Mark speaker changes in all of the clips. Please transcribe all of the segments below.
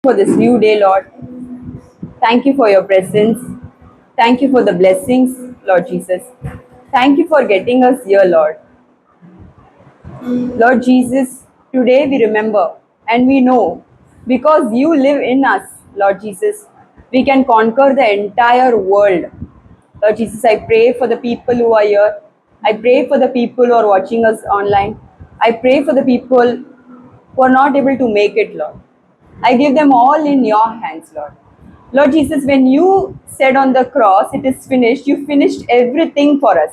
Speaker 1: For this new day, Lord. Thank you for your presence. Thank you for the blessings, Lord Jesus. Thank you for getting us here, Lord. Lord Jesus, today we remember and we know because you live in us, Lord Jesus, we can conquer the entire world. Lord Jesus, I pray for the people who are here. I pray for the people who are watching us online. I pray for the people who are not able to make it, Lord. I give them all in your hands, Lord. Lord Jesus, when you said on the cross, it is finished, you finished everything for us.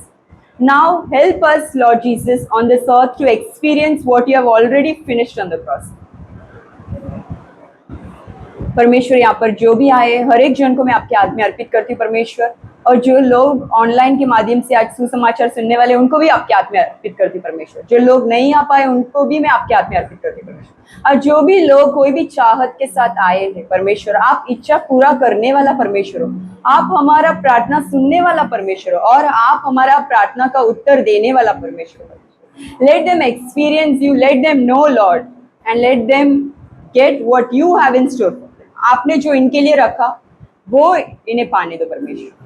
Speaker 1: Now help us, Lord Jesus, on this earth to experience what you have already finished on the cross. परमेश्वर, यहाँ पर जो भी आए हर एक जन को मैं आपके हाथ में अर्पित करती हूँ परमेश्वर, और जो लोग ऑनलाइन के माध्यम से आज सुसमाचार सुनने वाले उनको भी आपके हाथ में अर्पित करती हूँ परमेश्वर। जो लोग नहीं आ पाए उनको भी मैं आपके हाथ में अर्पित करती हूँ परमेश्वर। और जो भी लोग कोई भी चाहत के साथ आए हैं परमेश्वर, आप इच्छा पूरा करने वाला परमेश्वर हो, आप हमारा प्रार्थना सुनने वाला परमेश्वर हो, और आप हमारा प्रार्थना का उत्तर देने वाला परमेश्वर हो। Let them experience you, let them know Lord, and let them get what you have in store. आपने जो इनके लिए रखा वो इन्हें पाने दो परमेश्वर।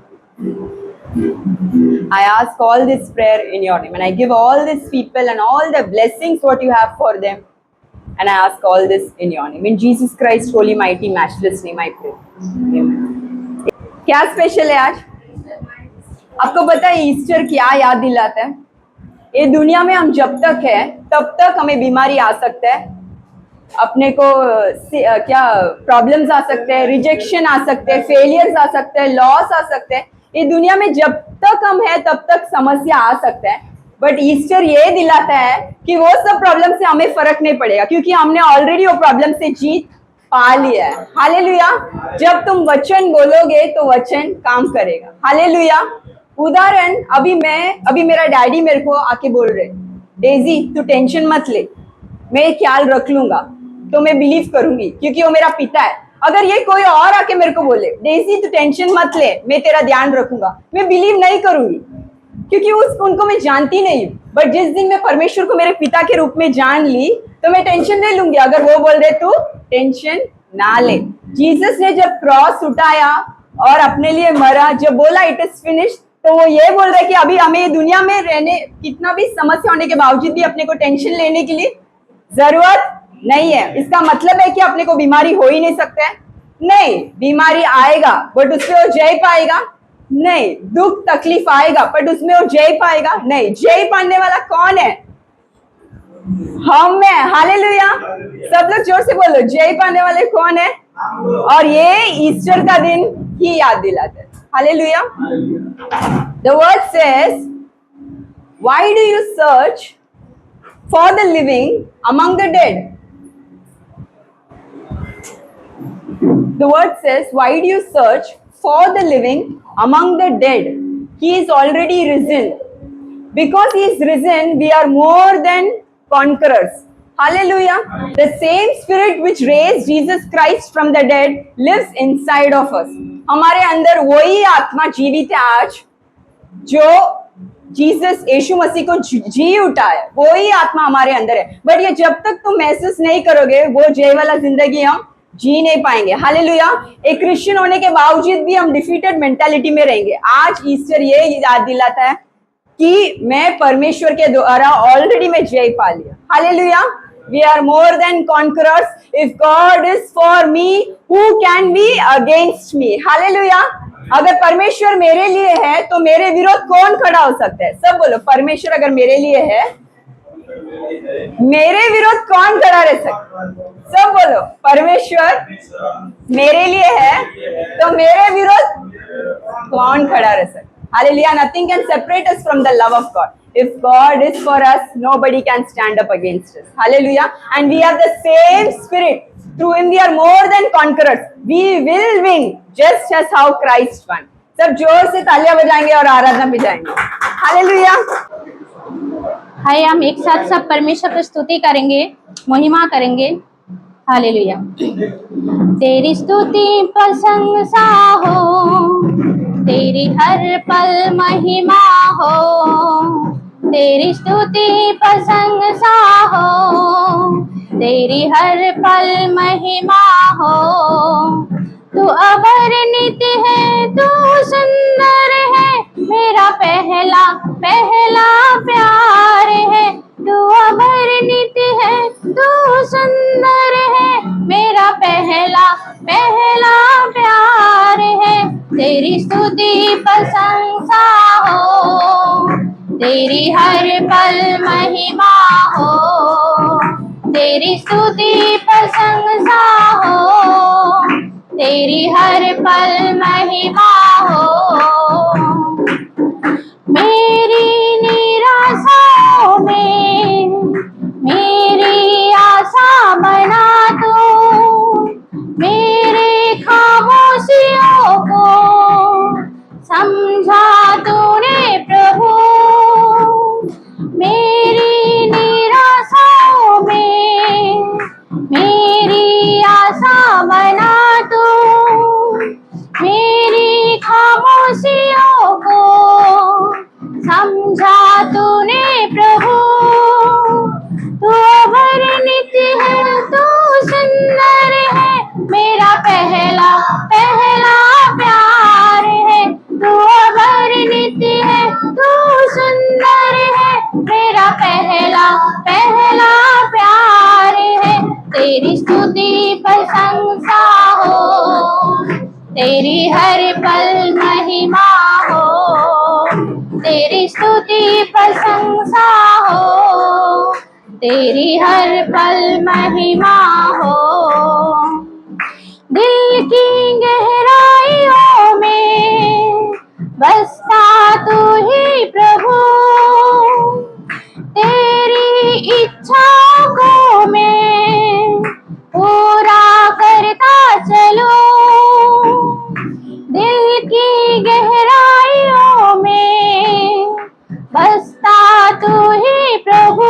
Speaker 1: I ask all this prayer in your name, and I give all these people and all the blessings what you have for them, and I ask all this in your name, in Jesus Christ holy mighty matchless name I pray. Amen. क्या special है आज? आपको पता है Easter क्या याद दिलाता है? ये दुनिया में हम जब तक है तब तक हमें बीमारी आ सकता है, अपने को क्या प्रॉब्लम्स आ सकते हैं, रिजेक्शन आ सकते हैं, फेलियर्स आ सकते हैं, लॉस आ सकते हैं। ये दुनिया में जब तक हम हैं तब तक समस्या आ सकता है, बट ईस्टर ये दिलाता है कि वो सब प्रॉब्लम से हमें फर्क नहीं पड़ेगा, क्योंकि हमने ऑलरेडी वो प्रॉब्लम से जीत पा लिया है। हालेलुया। जब तुम वचन बोलोगे तो वचन काम करेगा। हालेलुया। उदाहरण, अभी मेरा डैडी मेरे को आके बोल रहे, डेजी तू टेंशन मत ले, मैं ख्याल रख लूंगा, तो मैं बिलीव करूंगी क्योंकि वो मेरा पिता है। अगर ये कोई और आके मेरे को बोले डेजी तू टेंशन मत ले, मैं तेरा ध्यान रखूंगा, मैं बिलीव नहीं करूंगी क्योंकि उनको मैं जानती नहीं हूँ। बट जिस दिन मैं परमेश्वर को मेरे पिता के रूप में जान ली तो मैं टेंशन नहीं लूंगी। अगर वो बोल रहे तू टेंशन ना ले। जीसस ने जब क्रॉस उठाया और अपने लिए मरा, जब बोला इट इज फिनिश्ड, तो वो ये बोल रहे कि अभी हमें दुनिया में रहने, कितना भी समस्या होने के बावजूद भी अपने को टेंशन लेने के लिए जरूरत नहीं है। इसका मतलब है कि अपने को बीमारी हो ही नहीं सकता है? नहीं, बीमारी आएगा बट उसमें वो जय पाएगा नहीं। दुख तकलीफ आएगा बट उसमें वो जय पाएगा नहीं। जय पाने वाला कौन है? हम हैं। हालेलुया। सब लोग जोर से बोलो, जय पाने वाले कौन है? और ये ईस्टर का दिन ही याद दिलाता है। Hallelujah. The word says, why do you search for the living among the dead? The word says, why do you search for the living among the dead? He is already risen. Because he is risen, we are more than conquerors. Hallelujah. The same spirit which raised Jesus Christ from the dead lives inside of us. हमारे अंदर वही आत्मा जीवित है आज जो Jesus यीशु मसीह को जी उठा है, वही आत्मा हमारे अंदर है। बट ये जब तक तुम महसूस नहीं करोगे वो जय वाला जिंदगी हम जी नहीं पाएंगे। हालेलुया। एक क्रिश्चियन होने के बावजूद भी हम डिफीटेड मेंटालिटी में रहेंगे। आज ईस्टर ये याद दिलाता है कि मैं परमेश्वर के द्वारा ऑलरेडी मैं जय पा लिया। Hallelujah. We are more than conquerors. If God is for me, who can be against me? Hallelujah. अगर परमेश्वर मेरे लिए है तो मेरे विरोध कौन खड़ा हो सकता है? सब बोलो, परमेश्वर अगर मेरे लिए है, मेरे विरोध कौन खड़ा रह सकता है? सब बोलो, परमेश्वर मेरे लिए है तो मेरे विरोध कौन खड़ा रह सकता है? Hallelujah. Nothing can separate us from the love of God. If God is for us, nobody can stand up against us. Hallelujah. And we have the same spirit. Through him we are more than conquerors. We will win just as how Christ won. सब जोर से तालियां बजाएंगे और आराधना भी जाएंगे। Hallelujah.
Speaker 2: हाय, हम एक साथ सब परमेश्वर की स्तुति करेंगे, महिमा करेंगे। हालेलुया। तेरी स्तुति प्रशंसा हो, तेरी हर पल महिमा हो, तेरी स्तुति प्रशंसा हो, तेरी हर पल महिमा हो। तू अवर्णित है, तू सुंदर है, मेरा पहला पहला प्यार है। तू अवर्णित है, तू सुंदर है, मेरा पहला पहला प्यार है। तेरी स्तुति प्रशंसा हो, तेरी हर पल महिमा हो। तेरी स्तुति प्रशंसा हो, तेरी हर पल महिमा हो। मेरी निराशाओं में मेरी आशा बना तू, मेरे खामोशियों को समझा तूने प्रभु। मेरी निराशाओं में मेरी आशा बना तू, मेरी खामोशियों को समझा तूने प्रभु। तू अवर्णित है, तू सुंदर है, मेरा पहला पहला प्यार है। तू अवर्णित है, तू सुंदर है, मेरा पहला पहला प्यार है। तेरी स्तुति प्रशंसा हो, तेरी हर पल महिमा हो। तेरी स्तुति प्रशंसा हो, तेरी हर पल महिमा हो। दिल की गहराइयों में बसता तू ही प्रभु, तेरी इच्छाओं को मैं पूरा करता चलूं। दिल की गहराइयों में बसता तू ही प्रभु,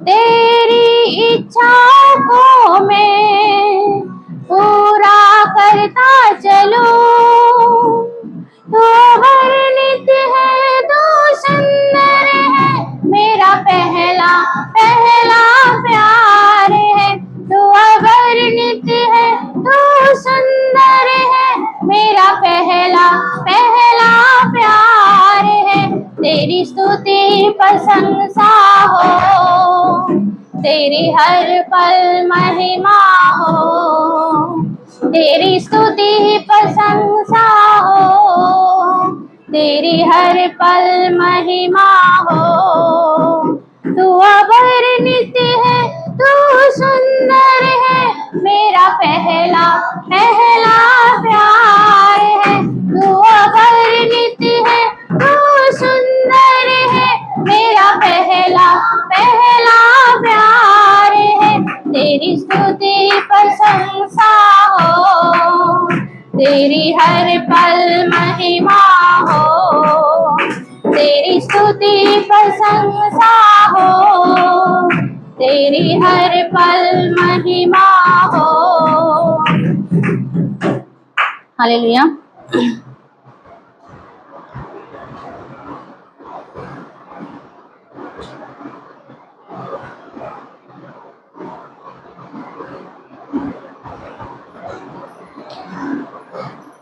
Speaker 2: तेरी इच्छाओं को मैं पूरा करता चलूं। तू वर्णित है, तू सुंदर है, मेरा पहला पहला प्यार है। तू अवर्णित है, तू सुंदर है, मेरा पहला पहला प्यार है। तेरी स्तुति प्रशंसा हो, तेरी हर पल महिमा हो। तेरी स्तुति प्रशंसा हो, तेरी हर पल महिमा हो। तू अवर्णित है, तू सुंदर है, मेरा पहला पहला प्यार है। तू अवर्णित है, तू सुंदर है, मेरा पहला पहला प्यार है। तेरी स्तुति प्रशंसा हो, तेरी हर पल महिमा हो। तेरी स्तुति प्रशंसा हो, तेरी हर पल महिमा हो। हालेलुया।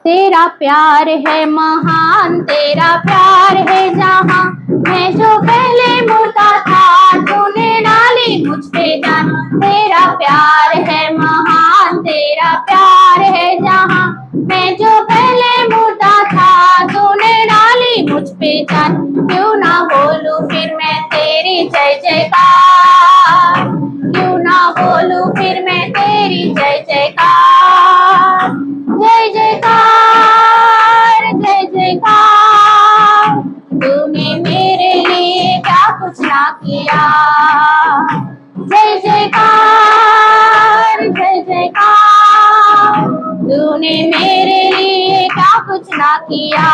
Speaker 2: तेरा प्यार है महान, तेरा प्यार है जहाँ, मैं जो पहले मुर्दा था तूने डाली मुझ पे जान। तेरा प्यार है महान, तेरा प्यार है जहाँ, मैं जो पहले मुर्दा था तूने डाली मुझ पे जान। क्यों ना बोलूं फिर मैं तेरी जय जयकार, क्यों ना बोलूं फिर मैं तेरी जय जयकार। जय जयकार, जय जयकार, तूने मेरे लिए क्या कुछ ना किया। जय जयकार, जय जयकार, तूने मेरे लिए क्या कुछ ना किया।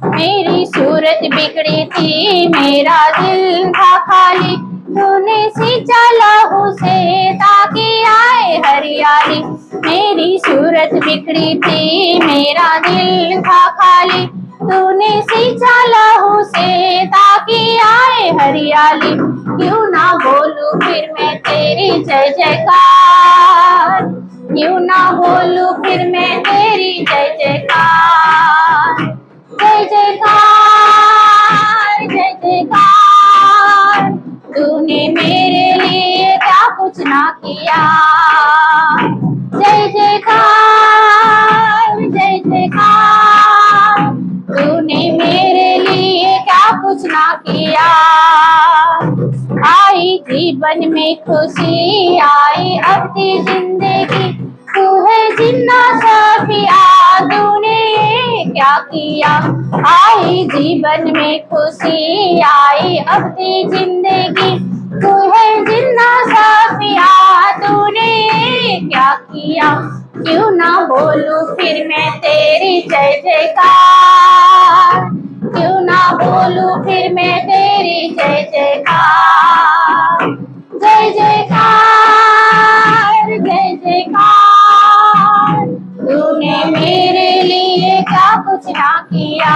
Speaker 2: मेरी सूरत बिगड़ी थी, मेरा दिल था खाली, तूने सींचा लहू से ताकि आए हरियाली। मेरी सूरत बिगड़ी थी, मेरा दिल था खाली, तूने सींचा लहू से ताकि आए हरियाली। क्यों ना बोलूं फिर मैं तेरी जय जयकार, क्यों ना बोलूं फिर मैं तेरी जय जयकार। जय जयकार जय जयकार, तूने मेरे लिए क्या कुछ ना किया। जय जयकार जय जयकार, तूने मेरे लिए क्या कुछ ना किया। आई जीवन में खुशी, आई अपनी जिंदगी, तू है जिन्ना सफिया, तूने ये क्या किया। आई जीवन में खुशी, आई अपनी जिंदगी, तू है जिन्ना सफिया, तूने ये क्या किया। क्यों ना बोलूं फिर मैं तेरी जय जयकार, क्यों ना बोलूं फिर मैं तेरी जय जयकार। जय जयकार जय जयकार, तूने मेरे लिए क्या कुछ ना किया।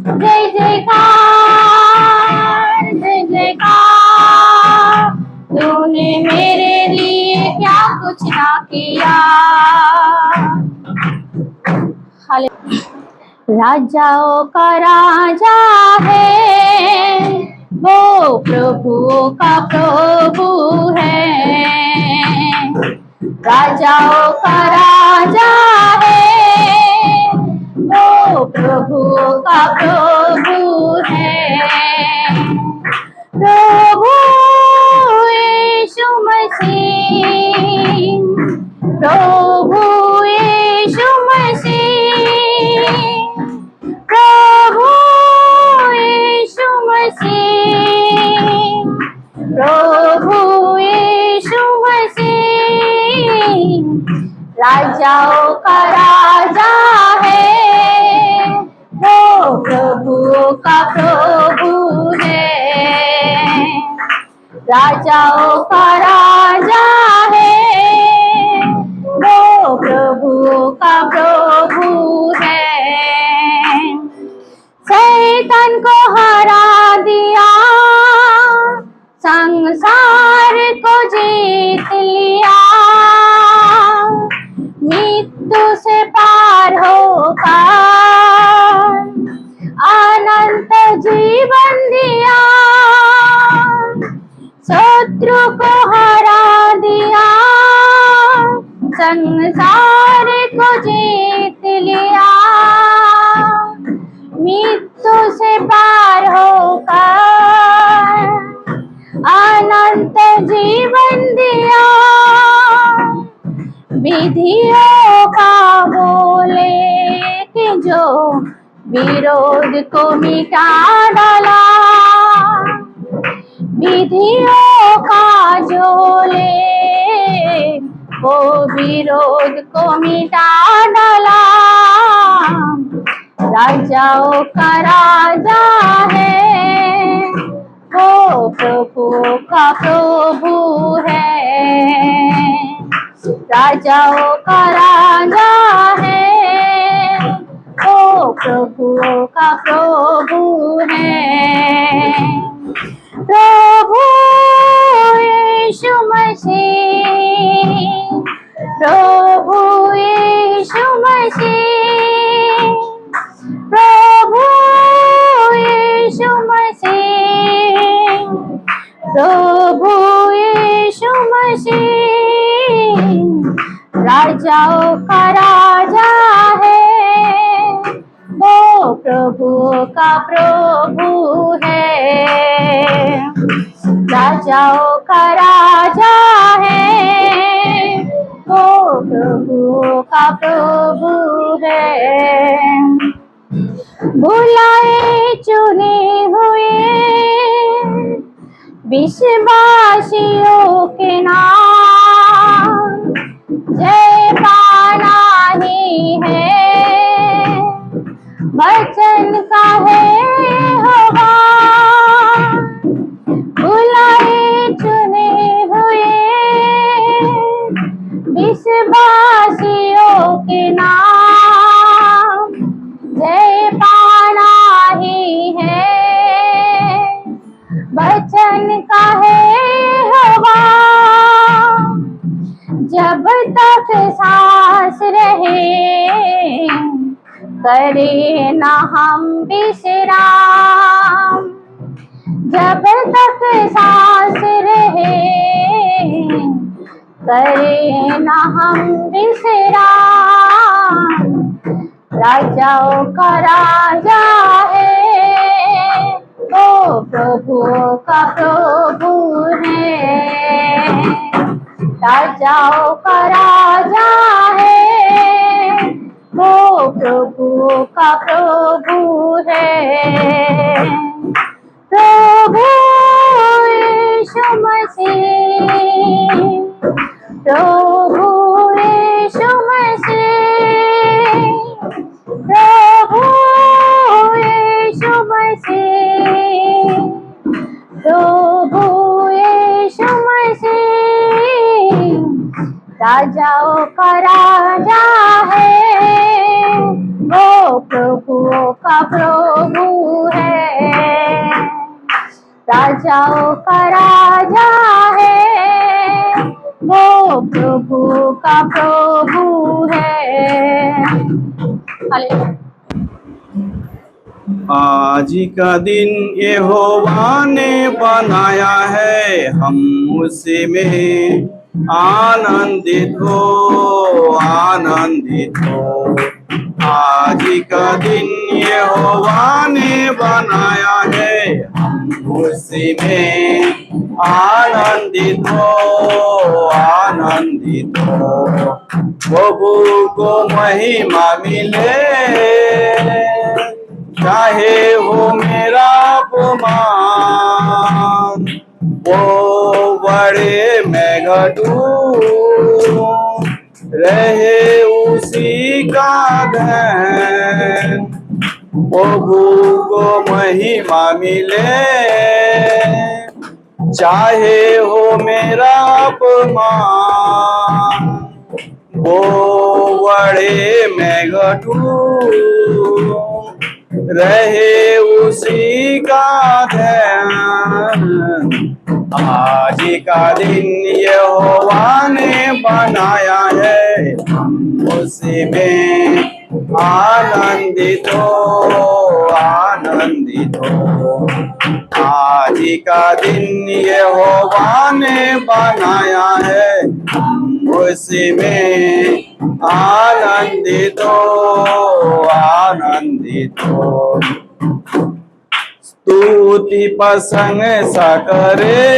Speaker 2: जय जयकार जय जयकार, तूने मेरे लिए क्या कुछ ना किया। राजाओं का राजा है वो, प्रभुओं का प्रभु है। राजाओं का राजा है वो, प्रभुओं का प्रभु है। प्रभु यीशु मसीह, प्रभु यीशु मसीह, प्रभु यीशु मसीह, प्रभु यीशु मसीह। राजाओं का राजा है वो, प्रभुओं का प्रभु है। राजाओं का राजा है वो, प्रभुओं का प्रभु है। शैतान को हरा दिया, संसार को जीत लिया, मृत्यु से पार होकर अनंत जीवन दिया। शत्रु को हरा दिया, संसार को जीत लिया, मृत्यु से पार होकर अनंत जीवन दिया। विधियों का बोले कि जो विरोध को मिटा डाला, विधियों का जोले वो विरोध को मिटा डाला। राजाओं का राजा है वो, प्रभु का प्रभु है। राजाओं का राजा है वो, प्रभु का प्रभु है। प्रभु यीशु मसीह, प्रभु यीशु मसीह, प्रभु यीशु मसीह, प्रभु यीशु मसीह। राजाओं का राजा है वो, प्रभु का प्रभु है। राजाओं का राजा है वो, प्रभु का प्रभु है। बुलाए चुने हुए विश्वासियों के नाम, जय पाना ही है वचन का है होगा। बुलाए चुने हुए विश्वासियों के नाम, जय करे न हम विश्राम। जब तक सांस रहे करे न हम विश्राम। राजाओं का राजा है वो प्रभुओं का प्रभु है। राजाओं का राजा है वो प्रभुओं का प्रभु है। प्रभु यीशु मसीह, प्रभु यीशु मसीह, प्रभु यीशु मसीह, प्रभु यीशु मसीह। राजाओं का राजा है वो प्रभुओं का प्रभु है। राजाओं का राजा है वो प्रभु का प्रभु है। हालेलुया।
Speaker 3: आज का दिन यहोवा ने बनाया है, हम उसी में आनंदित हो, आनंदित हो। आज का दिन यहोवा ने बनाया है, हम उसी में आनंदित हो, आनंदित हो। प्रभु को महिमा मिले, चाहे हो मेरा अपमान। वो बड़े मैं घटू रहे उसी का धन। प्रभु को महिमा मिले, चाहे हो मेरा अपमान। वो बड़े मैं घटू रहे उसी का ध्यान। आज का दिन यहोवा ने बनाया है, हम उसी में आनंदित हो, आनंदित हो। आज का दिन यहोवा ने बनाया है, हम उसी में आनंदित हो, आनंदित हो। स्तुति प्रशंसा करे,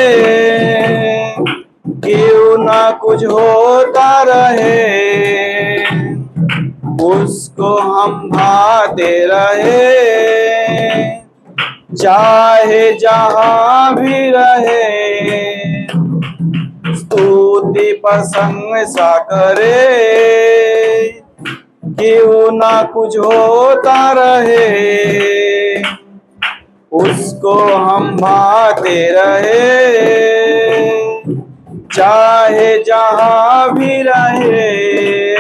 Speaker 3: क्यों ना कुछ होता रहे। उसको हम भाते रहे, चाहे जहां भी रहे। स्तुति प्रशंसा करे, क्यों ना कुछ होता रहे। उसको हम भाते रहे, चाहे जहां भी रहे।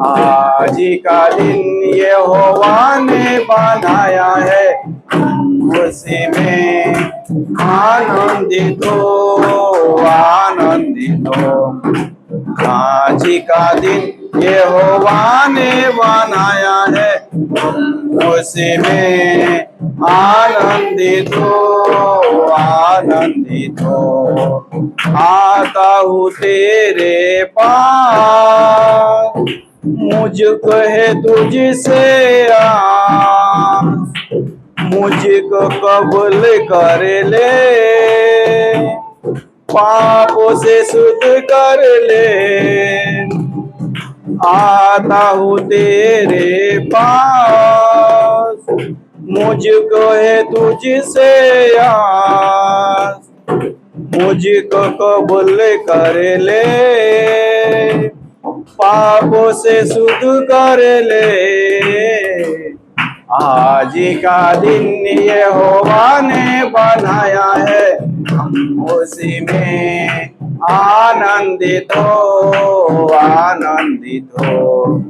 Speaker 3: आज का दिन यहोवा ने बनाया है, उसी में आनंदित हो, आनंदित हो। आज का दिन यहोवा ने बनाया है, उसी में आनंदित हो, आनंदित हो। आता हूँ तेरे पास, मुझको है तुझसे आस। मुझको कबूल कर ले, पापों से शुद्ध कर ले। आता हूँ तेरे पास, मुझको है तुझसे आस। मुझको कबूल कर ले, पापों से शुद्ध कर ले। आज का दिन यहोवा ने बनाया है, हम उसी में आनंदित हो, आनंदित हो।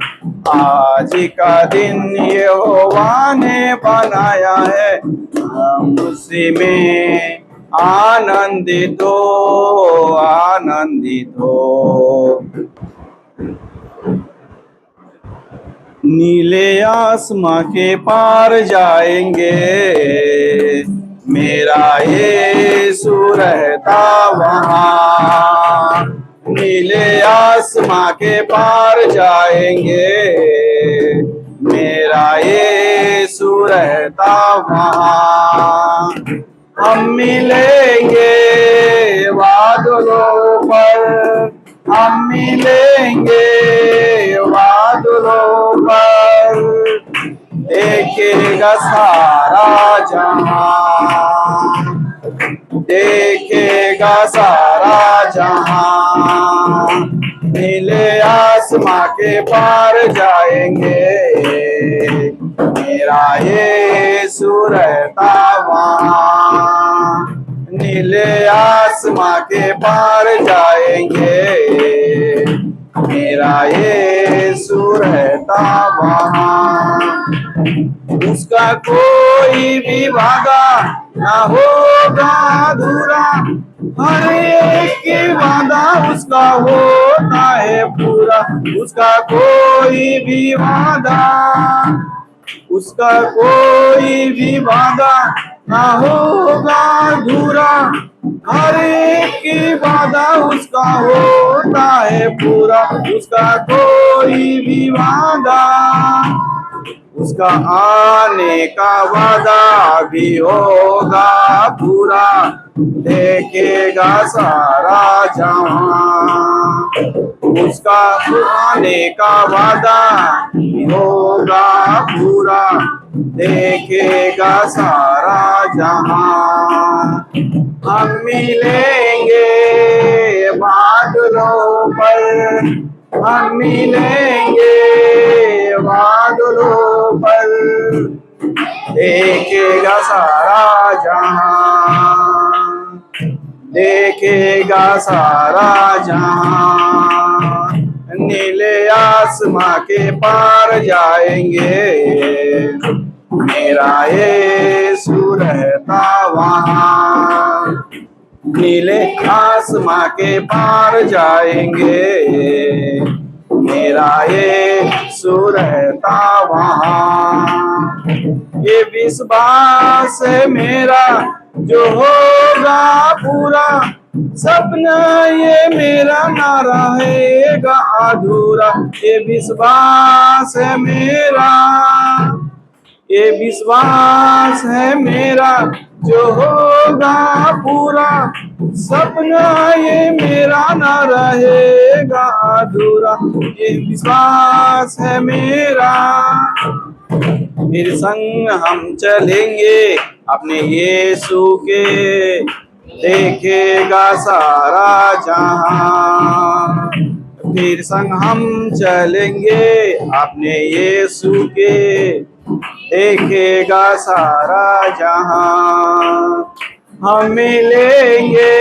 Speaker 3: आज का दिन यहोवा ने बनाया है, हम उसी में आनंदित हो, आनंदित हो। नीले आसमां के पार जाएंगे, मेरा यीशु रहता वहाँ। नीले आसमां के पार जाएंगे, मेरा यीशु रहता वहाँ। हम मिलेंगे बादलों पर, हम मिलेंगे बादलों पर, देखेगा सारा जहां, देखेगा सारा जहां। नीले आसमां के पार जाएंगे, मेरा यीशु रहता वहाँ। नीले आसमां के पार जाएंगे, मेरा यीशु रहता वहाँ। उसका कोई भी वादा ना होगा अधूरा, हर एक की वादा उसका होता है पूरा। उसका कोई भी वादा, उसका कोई भी वादा ना होगा अधूरा, हर एक की वादा उसका होता है पूरा। उसका कोई भी वादा, उसका आने का वादा भी होगा पूरा, देखेगा सारा जहां। उसका आने का वादा भी होगा पूरा, देखेगा सारा जहां। हम मिलेंगे बादलों पर, हम मिलेंगे बादलों पर, देखेगा सारा जहां, देखेगा सारा जहां। नीले आसमां के पार जाएंगे, मेरा यीशु रहता वहाँ। नीले आसमां के पार जाएंगे, मेरा यीशु रहता वहाँ। ये विश्वास है मेरा जो होगा पूरा, सपना ये मेरा ना रहेगा अधूरा। ये विश्वास है मेरा, ये विश्वास है मेरा जो होगा पूरा, सपना ये मेरा ना रहेगा अधूरा। ये विश्वास है मेरा, फिर संग हम चलेंगे अपने यीशु के, देखेगा सारा जहां। फिर संग हम चलेंगे अपने यीशु के, देखेगा सारा जहां। हम मिलेंगे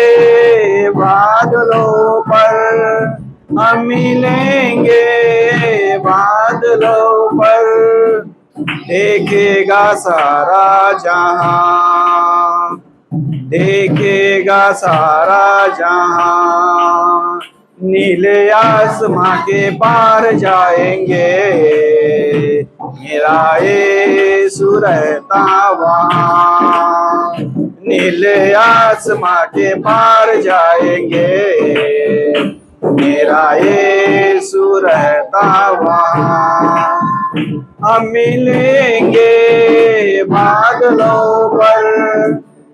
Speaker 3: बादलों पर, हम मिलेंगे बादलों पर, देखेगा सारा जहां, देखेगा सारा जहां। नीले आसमां के पार जाएंगे, मेरा यीशु रहता वहाँ। नीले आसमां के पार जाएंगे, मेरा यीशु रहता वहाँ। हम मिलेंगे बादलों पर,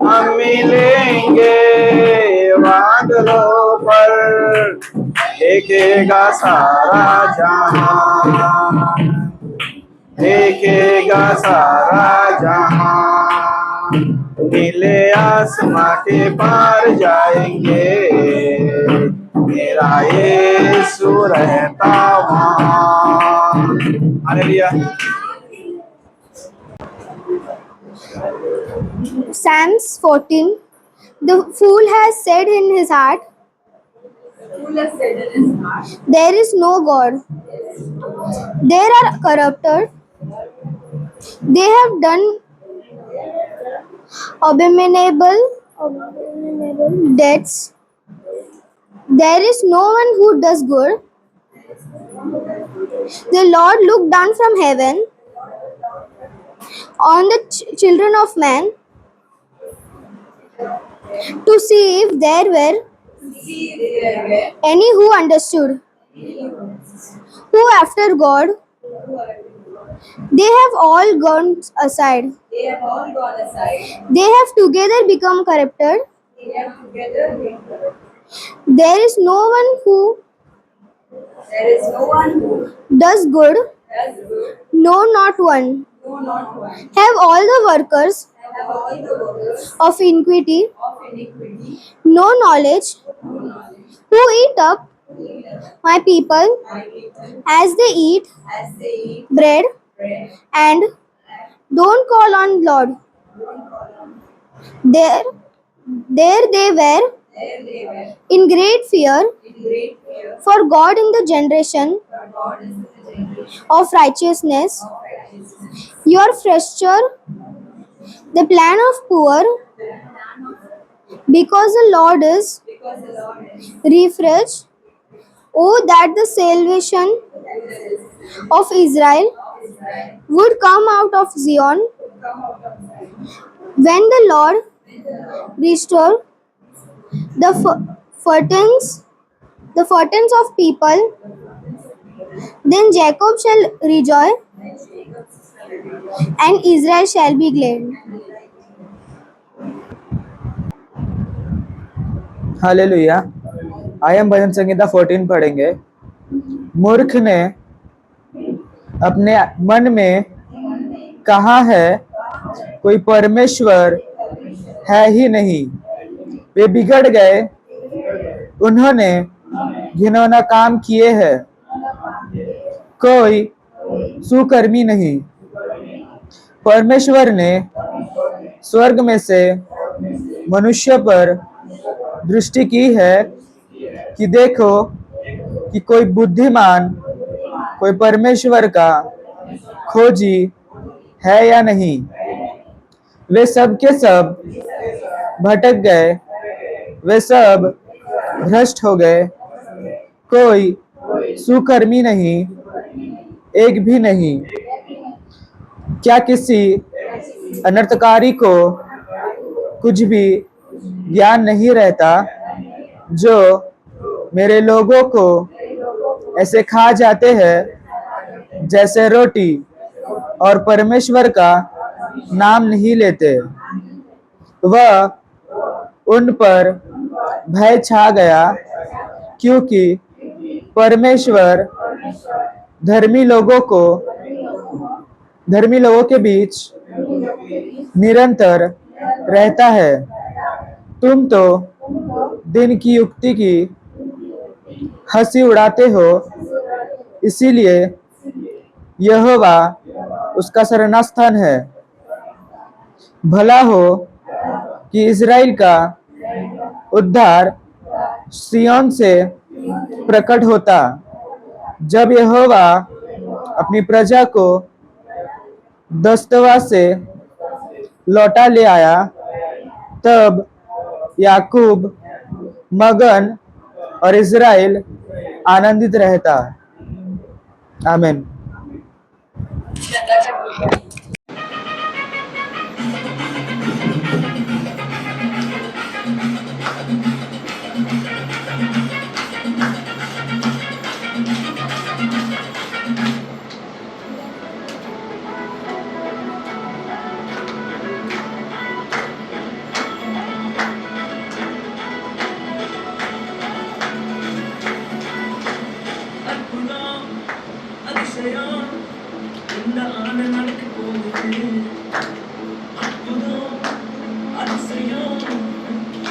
Speaker 3: हम मिलेंगे बादलों पर, देखेगा सारा जहां, देखेगा सारा जहां। नीले आसमां के पार जाएंगे, मेरा यीशु रहता वहाँ। Hallelujah.
Speaker 2: Psalms 14. The fool has said in his heart, there is no God. They are corrupted. They have done abominable deeds. There is no one who does good. The Lord looked down from heaven on the children of man to see if there were any who understood, who after God. They have all gone aside.
Speaker 1: They have all gone aside.
Speaker 2: They have together become corrupted.
Speaker 1: They have together been corrupted.
Speaker 2: There is no one who
Speaker 1: There is no one who
Speaker 2: does good,
Speaker 1: does good,
Speaker 2: no, not one.
Speaker 1: no, not one.
Speaker 2: Have all the workers
Speaker 1: Have all the workers
Speaker 2: of iniquity
Speaker 1: of iniquity
Speaker 2: no knowledge, who eat up my people
Speaker 1: my people
Speaker 2: as they eat
Speaker 1: as they eat
Speaker 2: bread
Speaker 1: bread
Speaker 2: and don't call on Lord. There they were
Speaker 1: there they were
Speaker 2: in great fear,
Speaker 1: in great fear
Speaker 2: for God in the generation
Speaker 1: for God is the generation
Speaker 2: of righteousness.
Speaker 1: of righteousness.
Speaker 2: Your fresher, the plan of poor, because the Lord is
Speaker 1: Because the Lord is
Speaker 2: refresh. Oh, that the salvation of Israel would come out of Zion when the Lord restore the fountains of people. Then Jacob shall rejoice and Israel shall be glad.
Speaker 4: Hallelujah. आइए हम भजन संहिता 14 पढ़ेंगे। मूर्ख ने अपने मन में कहा है कोई परमेश्वर है ही नहीं। वे बिगड़ गए, उन्होंने घिनौना काम किए हैं, कोई सुकर्मी नहीं। परमेश्वर ने स्वर्ग में से मनुष्य पर दृष्टि की है कि देखो कि कोई बुद्धिमान, कोई परमेश्वर का खोजी है या नहीं। वे सब के सब भटक गए, वे सब भ्रष्ट हो गए, कोई सुकर्मी नहीं, एक भी नहीं। क्या किसी अनर्थकारी को कुछ भी ज्ञान नहीं रहता? जो मेरे लोगों को ऐसे खा जाते हैं जैसे रोटी, और परमेश्वर का नाम नहीं लेते। वह उन पर भय छा गया, क्योंकि परमेश्वर धर्मी लोगों के बीच निरंतर रहता है। तुम तो दिन की युक्ति की हंसी उड़ाते हो, इसीलिए यहोवा उसका शरणस्थान है। भला हो कि इज़राइल का उद्धार सिय्योन से प्रकट होता। जब यहोवा अपनी प्रजा को दस्तवा से लौटा ले आया, तब याकूब मगन और इज़राइल आनंदित रहता। आमीन।
Speaker 5: அற்புதம் அதிசயம் இந்த ஆண்டு நடக்க போகுது. அற்புதம் அதிசயம்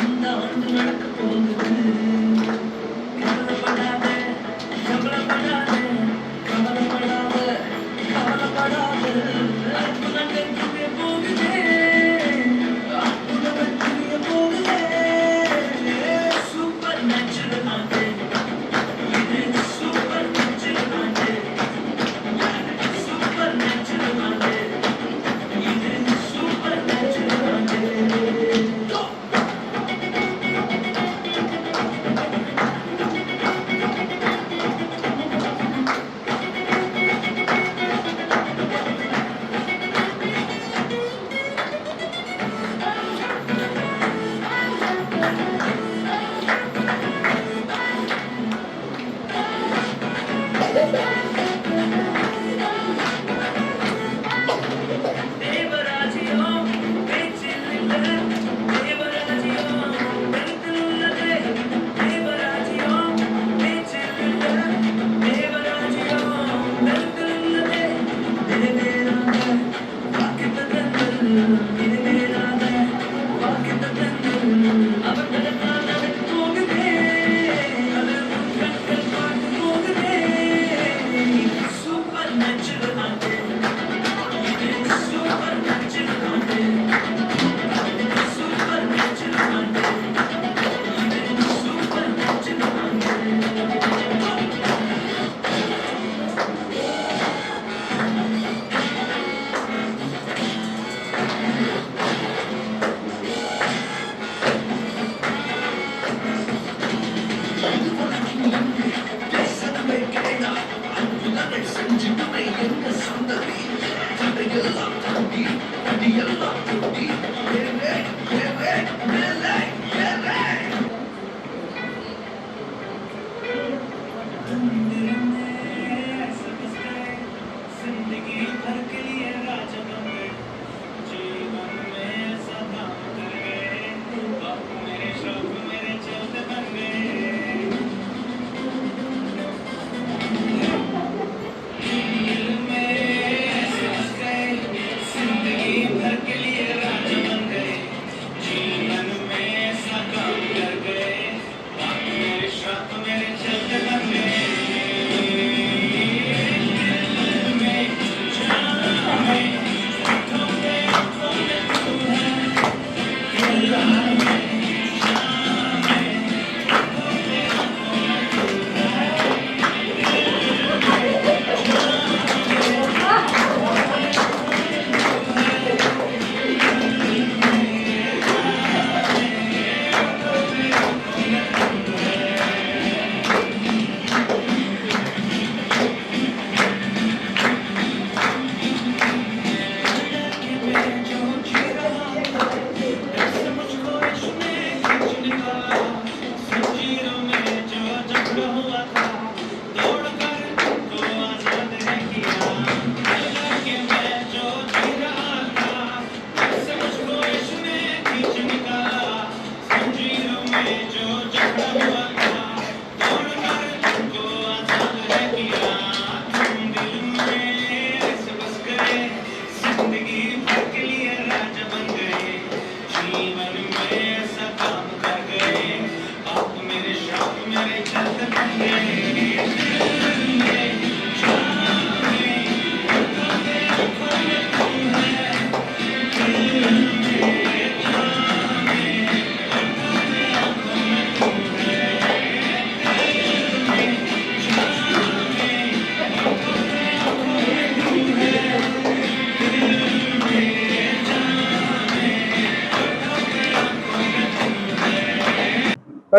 Speaker 5: இந்த ஆண்டு நடக்க போகுது.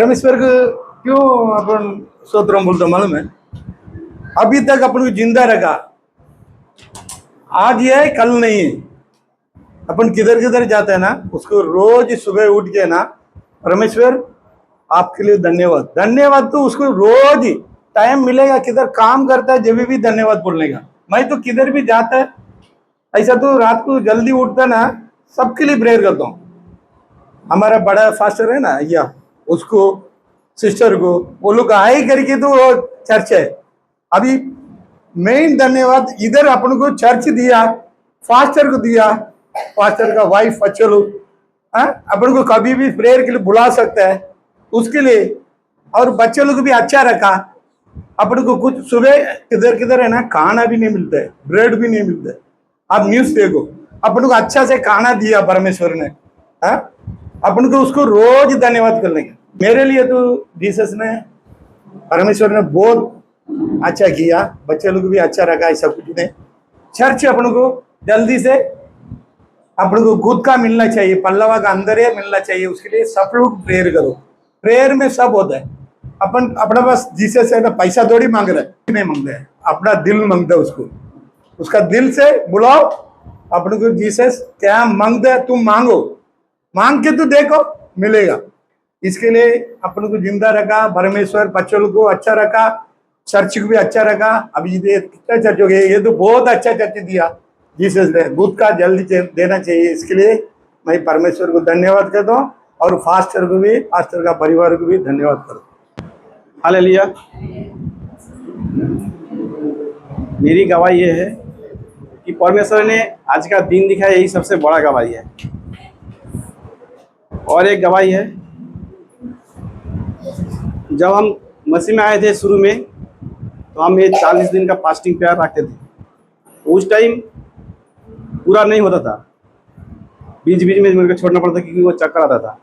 Speaker 6: परमेश्वर को क्यों अपन स्तोत्रम बोलते मालूम है? अभी तक अपन को जिंदा रखा, आज है कल नहीं है। अपन किधर किधर जाते हैं ना, उसको रोज सुबह उठ के ना, परमेश्वर आपके लिए धन्यवाद, धन्यवाद। तो उसको रोज टाइम मिलेगा, किधर काम करता है जब भी धन्यवाद बोलने का। मैं तो किधर भी जाता है ऐसा, तो रात को जल्दी उठता ना, सबके लिए प्रेयर करता हूँ। हमारा बड़ा फास्टर है ना या उसको, सिस्टर को, वो लोग आए करके तो वो चर्च है। अभी मेन धन्यवाद इधर अपन को चर्च दिया, फास्टर को दिया, फास्टर का वाइफ अच्छे लोग, अपन को कभी भी प्रेयर के लिए बुला सकता है उसके लिए। और बच्चे लोग भी अच्छा रखा। अपन को कुछ सुबह किधर किधर है ना, खाना भी नहीं मिलता है, ब्रेड भी नहीं मिलता है। आप न्यूज देखो, अपन को अच्छा से खाना दिया परमेश्वर ने, अपन को उसको रोज धन्यवाद करने का। मेरे लिए तो जीसस ने, परमेश्वर ने बहुत अच्छा किया, बच्चे लोग भी अच्छा रखा, ऐसा कुछ नहीं। चर्च अपन को जल्दी से अपन को खुद का मिलना चाहिए, पल्लवा का अंदर ही मिलना चाहिए। उसके लिए सब लोग प्रेयर करो, प्रेयर में सब होता है। अपन अपना पास जीसस है ना, पैसा थोड़ी मांग रहा है, नहीं मांगता है, अपना दिल मांगता है उसको। उसका दिल से बुलाओ, अपन को जीसस क्या मांगता है तुम मांगो, मांग के तो देखो मिलेगा। इसके लिए अपन को जिंदा रखा परमेश्वर, बच्चों को अच्छा रखा, चर्च को भी अच्छा रखा। अभी ये कितना चर्च हो गया, ये तो बहुत अच्छा चर्च दिया जीसस ने, दूध का जल्दी देना चाहिए। इसके लिए मैं परमेश्वर को धन्यवाद करता हूँ, और फास्टर को भी, फास्टर का परिवार को भी धन्यवाद करता हूँ।
Speaker 3: हालेलुया। मेरी गवाही ये है कि परमेश्वर ने आज का दिन दिखाया, यही सबसे बड़ा गवाही है। और एक गवाही है, जब हम मसीह में आए थे शुरू में, तो हम ये 40 दिन का फास्टिंग प्रेयर रखते थे। उस टाइम पूरा नहीं होता था, बीच बीच में मेरे को छोड़ना पड़ता क्योंकि वो चक्कर आता था।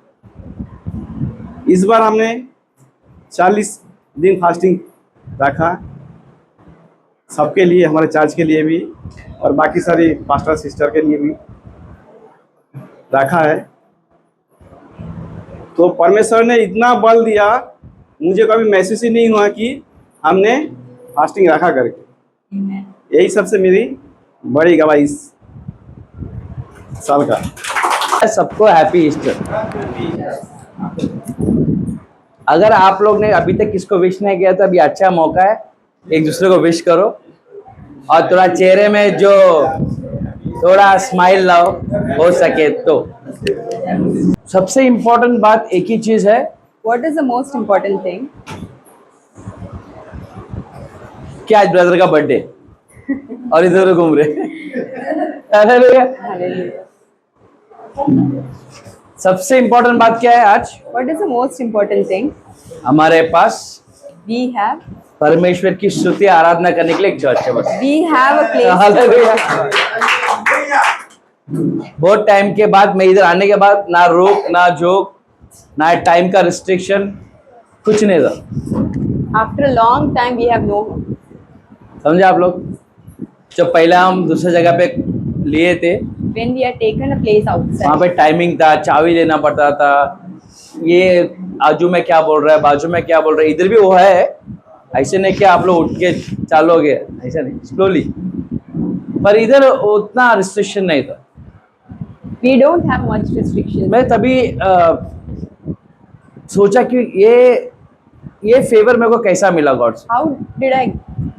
Speaker 3: इस बार हमने 40 दिन फास्टिंग रखा, सबके लिए, हमारे चर्च के लिए भी और बाकी सारी पास्टर सिस्टर के लिए भी रखा है। तो परमेश्वर ने इतना बल दिया, मुझे कभी महसूस ही नहीं हुआ कि हमने फास्टिंग रखा करके। यही सबसे मेरी बड़ी गवाही इस साल का।
Speaker 7: सबको हैप्पी ईस्टर। अगर आप लोग ने अभी तक किसको विश नहीं किया तो अभी अच्छा मौका है, एक दूसरे को विश करो और थोड़ा चेहरे में जो थोड़ा स्माइल लाओ हो सके तो। सबसे इम्पोर्टेंट बात एक ही चीज है,
Speaker 1: What is the most important thing?
Speaker 7: कि आज ब्रदर का बर्थडे और इधर घूम रहे। हालेलुया।
Speaker 1: Hallelujah.
Speaker 7: सबसे इम्पोर्टेंट बात क्या है आज?
Speaker 1: What is the most important thing?
Speaker 7: हमारे पास
Speaker 1: We have
Speaker 7: परमेश्वर की स्तुति आराधना करने के लिए एक चर्च है बस।
Speaker 1: we have a place.
Speaker 7: Hallelujah. बहुत टाइम के बाद मैं इधर आने के बाद ना रोक ना जोक ना टाइम का रिस्ट्रिक्शन, कुछ नहीं था।
Speaker 1: After a long time, we have no.
Speaker 7: समझे आप लोग? जब पहला हम दूसरे जगह पे लिए थे,
Speaker 1: When we had taken a place
Speaker 7: वहाँ
Speaker 1: outside,
Speaker 7: पे टाइमिंग था, चाबी लेना पड़ता था, ये आजू में क्या बोल रहा है, बाजू में क्या बोल रहा है। इधर भी वो है, ऐसे नहीं कि आप लोग उठ के चालू हो गए, ऐसा नहीं, स्लोली। पर इधर उतना रिस्ट्रिक्शन नहीं था।
Speaker 1: we don't have much restrictions.
Speaker 7: मैं तभी सोचा कि ये फेवर मेरे को कैसा मिला गॉड से।
Speaker 1: How did I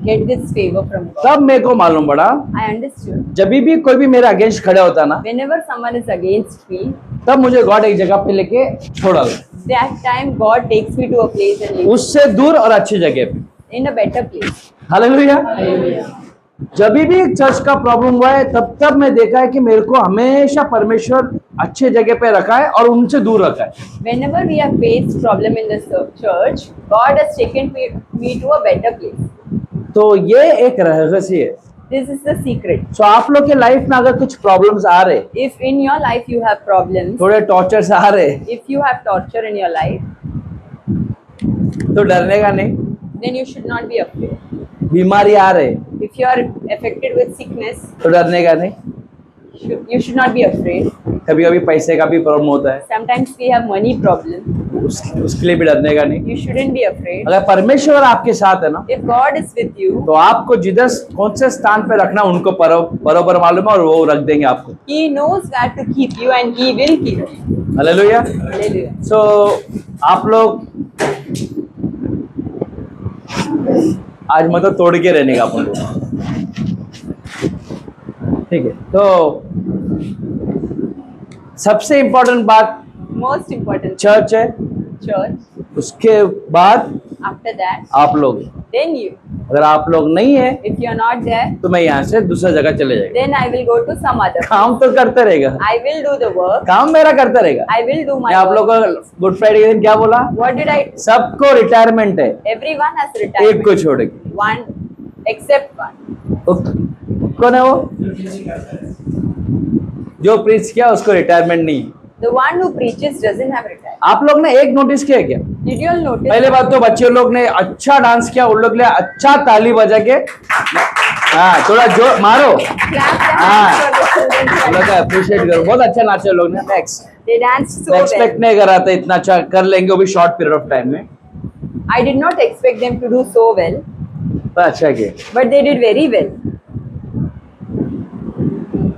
Speaker 1: get this favor from God?
Speaker 7: तब मेरे को मालूम पड़ा,
Speaker 1: I understood.
Speaker 7: जब भी कोई भी मेरे अगेंस्ट खड़ा होता ना,
Speaker 1: Whenever someone is against me,
Speaker 7: तब मुझे गॉड एक जगह पे लेके छोड़ा,
Speaker 1: that time God takes me to a place and leaves
Speaker 7: उससे दूर और अच्छी जगह पे।
Speaker 1: in a better place.
Speaker 7: Hallelujah.
Speaker 1: Hallelujah.
Speaker 7: जब भी चर्च का प्रॉब्लम हुआ है, तब मैं देखा है कि मेरे को हमेशा परमेश्वर अच्छे जगह पे रखा है और उनसे दूर रखा है।
Speaker 1: Whenever we have faced problem in the church, God has taken me to a better place.
Speaker 7: तो ये एक रहस्य है।
Speaker 1: This is the secret.
Speaker 7: तो आप लोग के लाइफ में अगर कुछ प्रॉब्लम्स आ रहे,
Speaker 1: If in your life you have problems,
Speaker 7: थोड़े टॉर्चर्स आ रहे,
Speaker 1: if you have torture in your life,
Speaker 7: तो डरने का नहीं।
Speaker 1: then you should not be afraid.
Speaker 7: बीमारी आ रहे,
Speaker 1: If you are affected with sickness,
Speaker 7: तो डरने का नहीं।
Speaker 1: you should not be afraid.
Speaker 7: कभी कभी पैसे का भी प्रॉब्लम होता है,
Speaker 1: Sometimes we have money problem.
Speaker 7: उसके लिए भी डरने का नहीं।
Speaker 1: You shouldn't be afraid.
Speaker 7: अगर परमेश्वर आपके साथ है ना,
Speaker 1: If God is with you,
Speaker 7: तो आपको जिधर कौन से स्थान पे रखना उनको बरोबर मालूम है और वो रख देंगे आपको।
Speaker 1: He knows where to keep you and He will keep you.
Speaker 7: Hallelujah.
Speaker 1: Hallelujah.
Speaker 7: सो आप लोग आज मतलब तोड़ के रहने का अपन लोग, ठीक है। तो सबसे इम्पोर्टेंट बात
Speaker 1: Most important,
Speaker 7: चर्च है,
Speaker 1: church.
Speaker 7: उसके बाद
Speaker 1: After that,
Speaker 7: आप लोग।
Speaker 1: then you.
Speaker 7: अगर आप लोग नहीं है
Speaker 1: If you're not there,
Speaker 7: तो मैं यहाँ से दूसरा जगह चले जाएगा।
Speaker 1: then I will go to some other.
Speaker 7: काम तो करते रहेगा,
Speaker 1: I will do the work.
Speaker 7: काम मेरा करता रहेगा।
Speaker 1: I will do my
Speaker 7: मैं आप लोग
Speaker 1: work.
Speaker 7: को गुड फ्राइडे के दिन क्या बोला?
Speaker 1: What did I?
Speaker 7: सबको रिटायरमेंट है,
Speaker 1: Everyone has
Speaker 7: एक
Speaker 1: retirement.
Speaker 7: को छोड़ के।
Speaker 1: One, except one.
Speaker 7: कौन है वो? जो प्रीच किया उसको रिटायरमेंट नहीं।
Speaker 1: The one who preaches doesn't have retirement.
Speaker 7: आप लोग ने एक नोटिस किया क्या?
Speaker 1: Did you all notice?
Speaker 7: पहले बात तो बच्चे लोग ने अच्छा डांस किया, उन लोग ने अच्छा ताली बजा के, हाँ थोड़ा जोर मारो,
Speaker 1: Clap the
Speaker 7: हाँ
Speaker 1: hands for the children.
Speaker 7: उन लोग का अप्रिशिएट करो, बहुत अच्छा नाचे लोग ने। नेक्स्ट
Speaker 1: They danced so
Speaker 7: मैं
Speaker 1: well.
Speaker 7: एक्सपेक्ट नहीं कर रहा था इतना अच्छा कर लेंगे, वो भी शॉर्ट पीरियड ऑफ टाइम में,
Speaker 1: I did not expect them to do so well,
Speaker 7: पर अच्छा किया।
Speaker 1: but they did very well.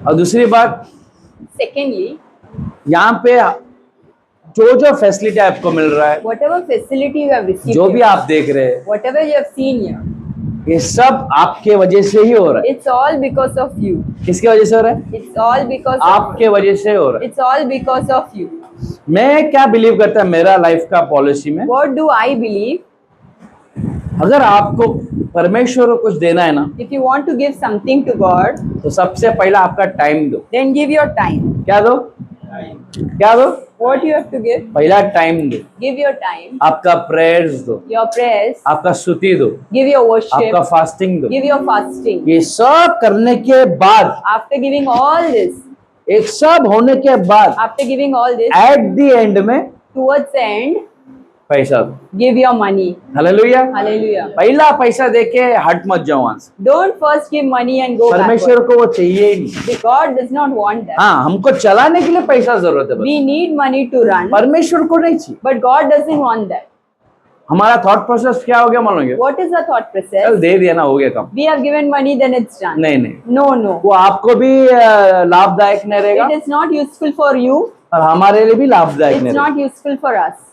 Speaker 7: और दूसरी बात,
Speaker 1: Secondly,
Speaker 7: यहाँ पे जो फैसिलिटी आपको मिल रहा है,
Speaker 1: whatever facility you have received,
Speaker 7: जो भी
Speaker 1: here,
Speaker 7: आप देख रहे हैं,
Speaker 1: whatever you have seen here,
Speaker 7: ये सब आपके वजह से ही हो रहा है।
Speaker 1: it's all because of you.
Speaker 7: किसके वजह से हो रहा है?
Speaker 1: It's all because of
Speaker 7: आपके वजह से हो रहा है।
Speaker 1: It's all because of you.
Speaker 7: मैं क्या बिलीव करता है मेरा लाइफ का पॉलिसी में,
Speaker 1: What do I believe?
Speaker 7: अगर आपको परमेश्वर को कुछ देना है ना,
Speaker 1: If you want to give something to God,
Speaker 7: तो सबसे पहला आपका टाइम दो।
Speaker 1: then give your time.
Speaker 7: क्या दो? क्या दो?
Speaker 1: What you have to give?
Speaker 7: पहला टाइम दो,
Speaker 1: Give your time,
Speaker 7: आपका प्रेयर्स दो,
Speaker 1: your prayers,
Speaker 7: आपका स्तुति दो,
Speaker 1: give your worship,
Speaker 7: आपका फास्टिंग दो।
Speaker 1: give your fasting.
Speaker 7: ये सब करने के बाद,
Speaker 1: After giving all this,
Speaker 7: एक सब होने के बाद,
Speaker 1: after giving all this,
Speaker 7: at the end में
Speaker 1: towards the end,
Speaker 7: पैसा दो।
Speaker 1: give your money.
Speaker 7: Hallelujah.
Speaker 1: Hallelujah.
Speaker 7: पहला पैसा देके हट मत जाओ वहां से।
Speaker 1: Don't first give money and go
Speaker 7: परमेश्वर
Speaker 1: backward.
Speaker 7: को वो चाहिए ही नहीं।
Speaker 1: God does not want that.
Speaker 7: हाँ, हमको चलाने के लिए पैसा जरूरत है बस।
Speaker 1: We need money to run,
Speaker 7: परमेश्वर को नहीं चाहिए।
Speaker 1: but God doesn't want that.
Speaker 7: हमारा थॉट प्रोसेस क्या हो गया मालूम है?
Speaker 1: What is the thought
Speaker 7: चल
Speaker 1: process?
Speaker 7: दे दिया ना, हो गया काम।
Speaker 1: We have given money, then it's done.
Speaker 7: नहीं नहीं,
Speaker 1: No, no.
Speaker 7: वो आपको भी लाभदायक नहीं रहेगा
Speaker 1: It is not useful for you.
Speaker 7: और हमारे लिए भी लाभदायक
Speaker 1: It's
Speaker 7: नहीं
Speaker 1: not
Speaker 7: रहेगा।
Speaker 1: useful for us.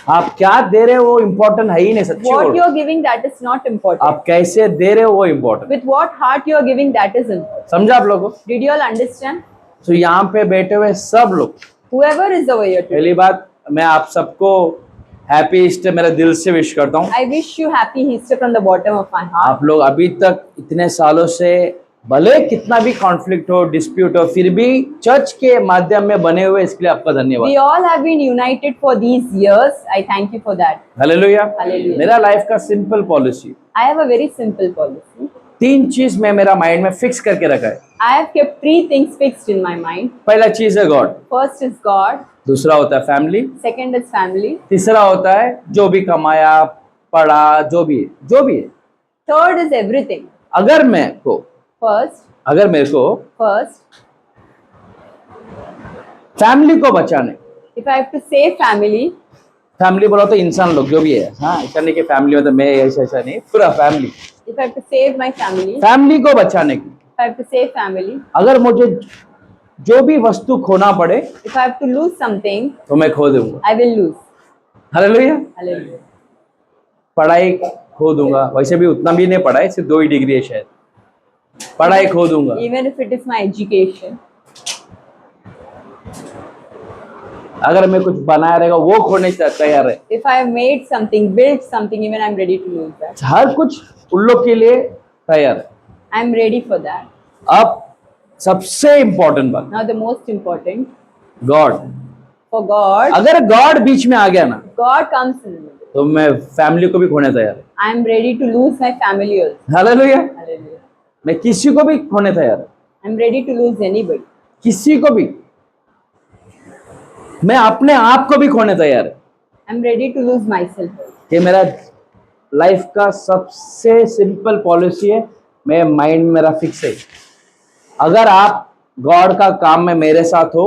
Speaker 7: आप क्या दे रहे हो वो इम्पोर्टेंट है ही नहीं, सच्ची
Speaker 1: What
Speaker 7: बोलो।
Speaker 1: you are giving, that is not important.
Speaker 7: आप कैसे दे रहे हो वो important.
Speaker 1: With what heart you are giving, that is important.
Speaker 7: समझा आप लोगों को?
Speaker 1: Did you all understand?
Speaker 7: तो यहाँ पे बैठे हुए सब लोग,
Speaker 1: Whoever is over here today,
Speaker 7: पहली बात मैं आप सबको हैप्पी ईस्टर मेरे दिल से विश करता हूँ।
Speaker 1: I wish you happy Easter from the bottom of my heart.
Speaker 7: आप लोग अभी तक इतने सालों से भले कितना भी कॉन्फ्लिक्ट हो, डिस्प्यूट हो, फिर भी चर्च के माध्यम में बने हुए, इसके लिए आपका धन्यवाद।
Speaker 1: We all have been united for these years. I thank you for that.
Speaker 7: Hallelujah.
Speaker 1: Hallelujah.
Speaker 7: मेरा लाइफ का simple policy,
Speaker 1: I have a very simple policy.
Speaker 7: 3 चीज मैं मेरा माइंड में फिक्स करके रखा है।
Speaker 1: I have kept 3 things fixed in my mind.
Speaker 7: पहला चीज है गॉड,
Speaker 1: First is God.
Speaker 7: दूसरा होता है फैमिली,
Speaker 1: Second is family.
Speaker 7: तीसरा होता है जो भी कमाया पढ़ा जो भी है।
Speaker 1: Third is everything.
Speaker 7: अगर मेरे को
Speaker 1: First,
Speaker 7: फैमिली को बचाने,
Speaker 1: if I have to save family,
Speaker 7: family बोला तो इंसान लोग जो भी है, हाँ ऐसा नहीं कि फैमिली मतलब मैं ऐसा नहीं, पूरा family,
Speaker 1: if I have to save my family,
Speaker 7: family को बचाने की
Speaker 1: if I have to save family,
Speaker 7: अगर मुझे जो भी वस्तु खोना पड़े
Speaker 1: if I have to lose something,
Speaker 7: तो मैं खो दूंगा।
Speaker 1: I will lose.
Speaker 7: Hallelujah.
Speaker 1: Hallelujah.
Speaker 7: पढ़ाई खो दूंगा, वैसे भी उतना भी नहीं पढ़ाई, सिर्फ 2 ही डिग्री है शायद, पढ़ाई खो दूंगा।
Speaker 1: Even if it is my education,
Speaker 7: अगर मैं कुछ बनाया रहेगा वो खोने से तैयार है।
Speaker 1: if I have made something, built something, even I'm ready to lose that.
Speaker 7: हर कुछ उन लोग के लिए तैयार है।
Speaker 1: I'm ready for that.
Speaker 7: अब सबसे इम्पोर्टेंट बात,
Speaker 1: Now the most important,
Speaker 7: God.
Speaker 1: for God,
Speaker 7: अगर गॉड बीच में आ गया ना,
Speaker 1: God comes in the middle.
Speaker 7: तो मैं फैमिली को भी खोने तैयार है।
Speaker 1: I'm ready to lose my family also.
Speaker 7: Hallelujah.
Speaker 1: Hallelujah.
Speaker 7: मैं किसी को भी खोने तैयार है,
Speaker 1: I'm ready to lose anybody.
Speaker 7: किसी को भी, मैं अपने आप को भी खोने तैयार है।
Speaker 1: I'm ready to lose myself.
Speaker 7: कि मेरा लाइफ का सबसे सिंपल पॉलिसी है, मैं माइंड मेरा फिक्स है, अगर आप गॉड का काम में मेरे साथ हो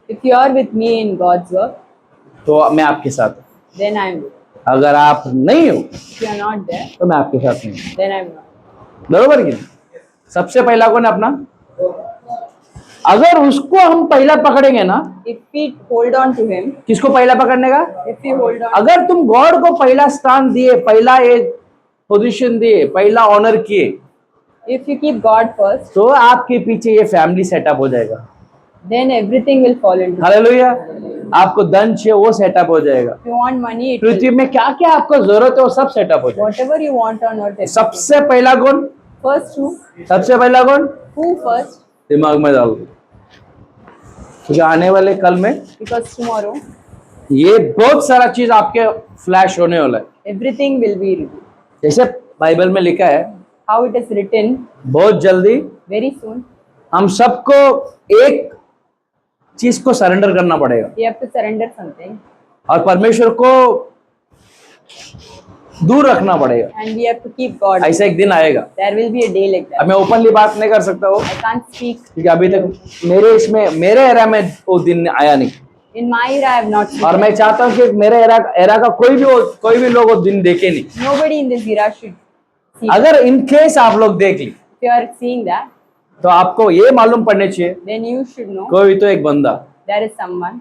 Speaker 1: If you are with me in God's work,
Speaker 7: तो मैं आपके साथ हूँ।
Speaker 1: then I'm there.
Speaker 7: अगर आप नहीं हो
Speaker 1: If you are not there,
Speaker 7: तो मैं आपके साथ नहीं हूँ।
Speaker 1: then I'm not.
Speaker 7: बरोबर कि नहीं? सबसे पहला कौन है अपना? अगर उसको हम पहला पकड़ेंगे ना,
Speaker 1: If we hold on to Him,
Speaker 7: किसको पहला पकड़ने का?
Speaker 1: if we hold on,
Speaker 7: अगर तुम गॉड को पहला स्थान दिए, पहला एक पोजीशन दिए, पहला ऑनर किए,
Speaker 1: if you keep God first,
Speaker 7: तो आपके पीछे ये फैमिली सेटअप हो जाएगा।
Speaker 1: then everything will fall into place.
Speaker 7: Hallelujah. आपको धन चाहिए वो सेटअप हो जाएगा।
Speaker 1: If you want money, it will.
Speaker 7: पृथ्वी में क्या क्या आपको जरूरत है वो सब सेटअप हो जाएगा।
Speaker 1: Whatever you want on earth, everything.
Speaker 7: सबसे पहला कौन?
Speaker 1: First who?
Speaker 7: सबसे पहला कौन?
Speaker 1: Who first?
Speaker 7: दिमाग में डाल दो, क्योंकि आने वाले कल में
Speaker 1: Because tomorrow,
Speaker 7: ये बहुत सारा चीज आपके फ्लैश होने वाला है।
Speaker 1: everything will be revealed.
Speaker 7: जैसे बाइबल में लिखा है,
Speaker 1: How it is written,
Speaker 7: बहुत जल्दी
Speaker 1: very soon,
Speaker 7: हम सबको एक चीज को सरेंडर करना पड़ेगा
Speaker 1: we have to surrender something
Speaker 7: और परमेश्वर को दूर रखना पड़ेगा।
Speaker 1: and we have to keep God.
Speaker 7: ऐसा एक दिन आएगा।
Speaker 1: There will be a day like
Speaker 7: अब
Speaker 1: that.
Speaker 7: मैं ओपनली बात नहीं कर सकता हूँ,
Speaker 1: I can't speak.
Speaker 7: क्योंकि अभी तक मेरे एरा में वो दिन आया नहीं,
Speaker 1: In my era, I have not seen.
Speaker 7: और मैं चाहता हूँ कि मेरे एरा का कोई भी लोग वो दिन देखे नहीं।
Speaker 1: Nobody in this era should see.
Speaker 7: अगर इन केस आप लोग देख ली
Speaker 1: If you are seeing that,
Speaker 7: तो आपको ये मालूम पड़ने चाहिए,
Speaker 1: then you should know
Speaker 7: कोई तो एक बंदा
Speaker 1: there is someone.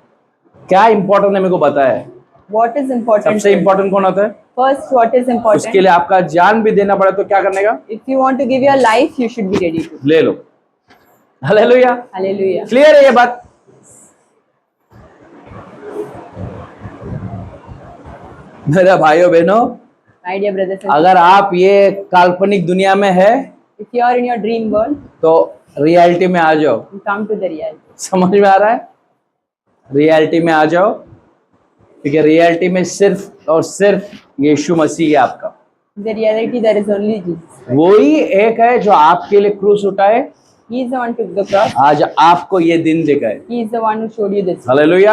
Speaker 7: क्या इंपॉर्टेंट है मेरे को बताया है।
Speaker 1: What is important?
Speaker 7: सबसे इंपॉर्टेंट कौन होता है?
Speaker 1: First, what is
Speaker 7: उसके
Speaker 1: important?
Speaker 7: लिए आपका जान भी देना पड़े तो क्या करने का?
Speaker 1: If you want to give your life, you should be ready to.
Speaker 7: ले लो। हालेलुया।
Speaker 1: Hallelujah.
Speaker 7: क्लियर है ये बात? मेरे भाइयों बहनों,
Speaker 1: My dear brothers and sisters,
Speaker 7: अगर आप ये काल्पनिक दुनिया में है
Speaker 1: if you are in your dream world,
Speaker 7: तो रियलिटी में आ जाओ।
Speaker 1: you come to the reality.
Speaker 7: समझ में आ रहा है? रियलिटी में आ जाओ, क्योंकि रियलिटी में सिर्फ और सिर्फ यीशु मसीह है आपका।
Speaker 1: The reality, there is only Jesus.
Speaker 7: वही एक है जो आपके लिए क्रूस उठाए,
Speaker 1: He is the one who took the cross.
Speaker 7: आज आपको ये दिन दिखाए।
Speaker 1: He is the one who showed you this.
Speaker 7: Hallelujah.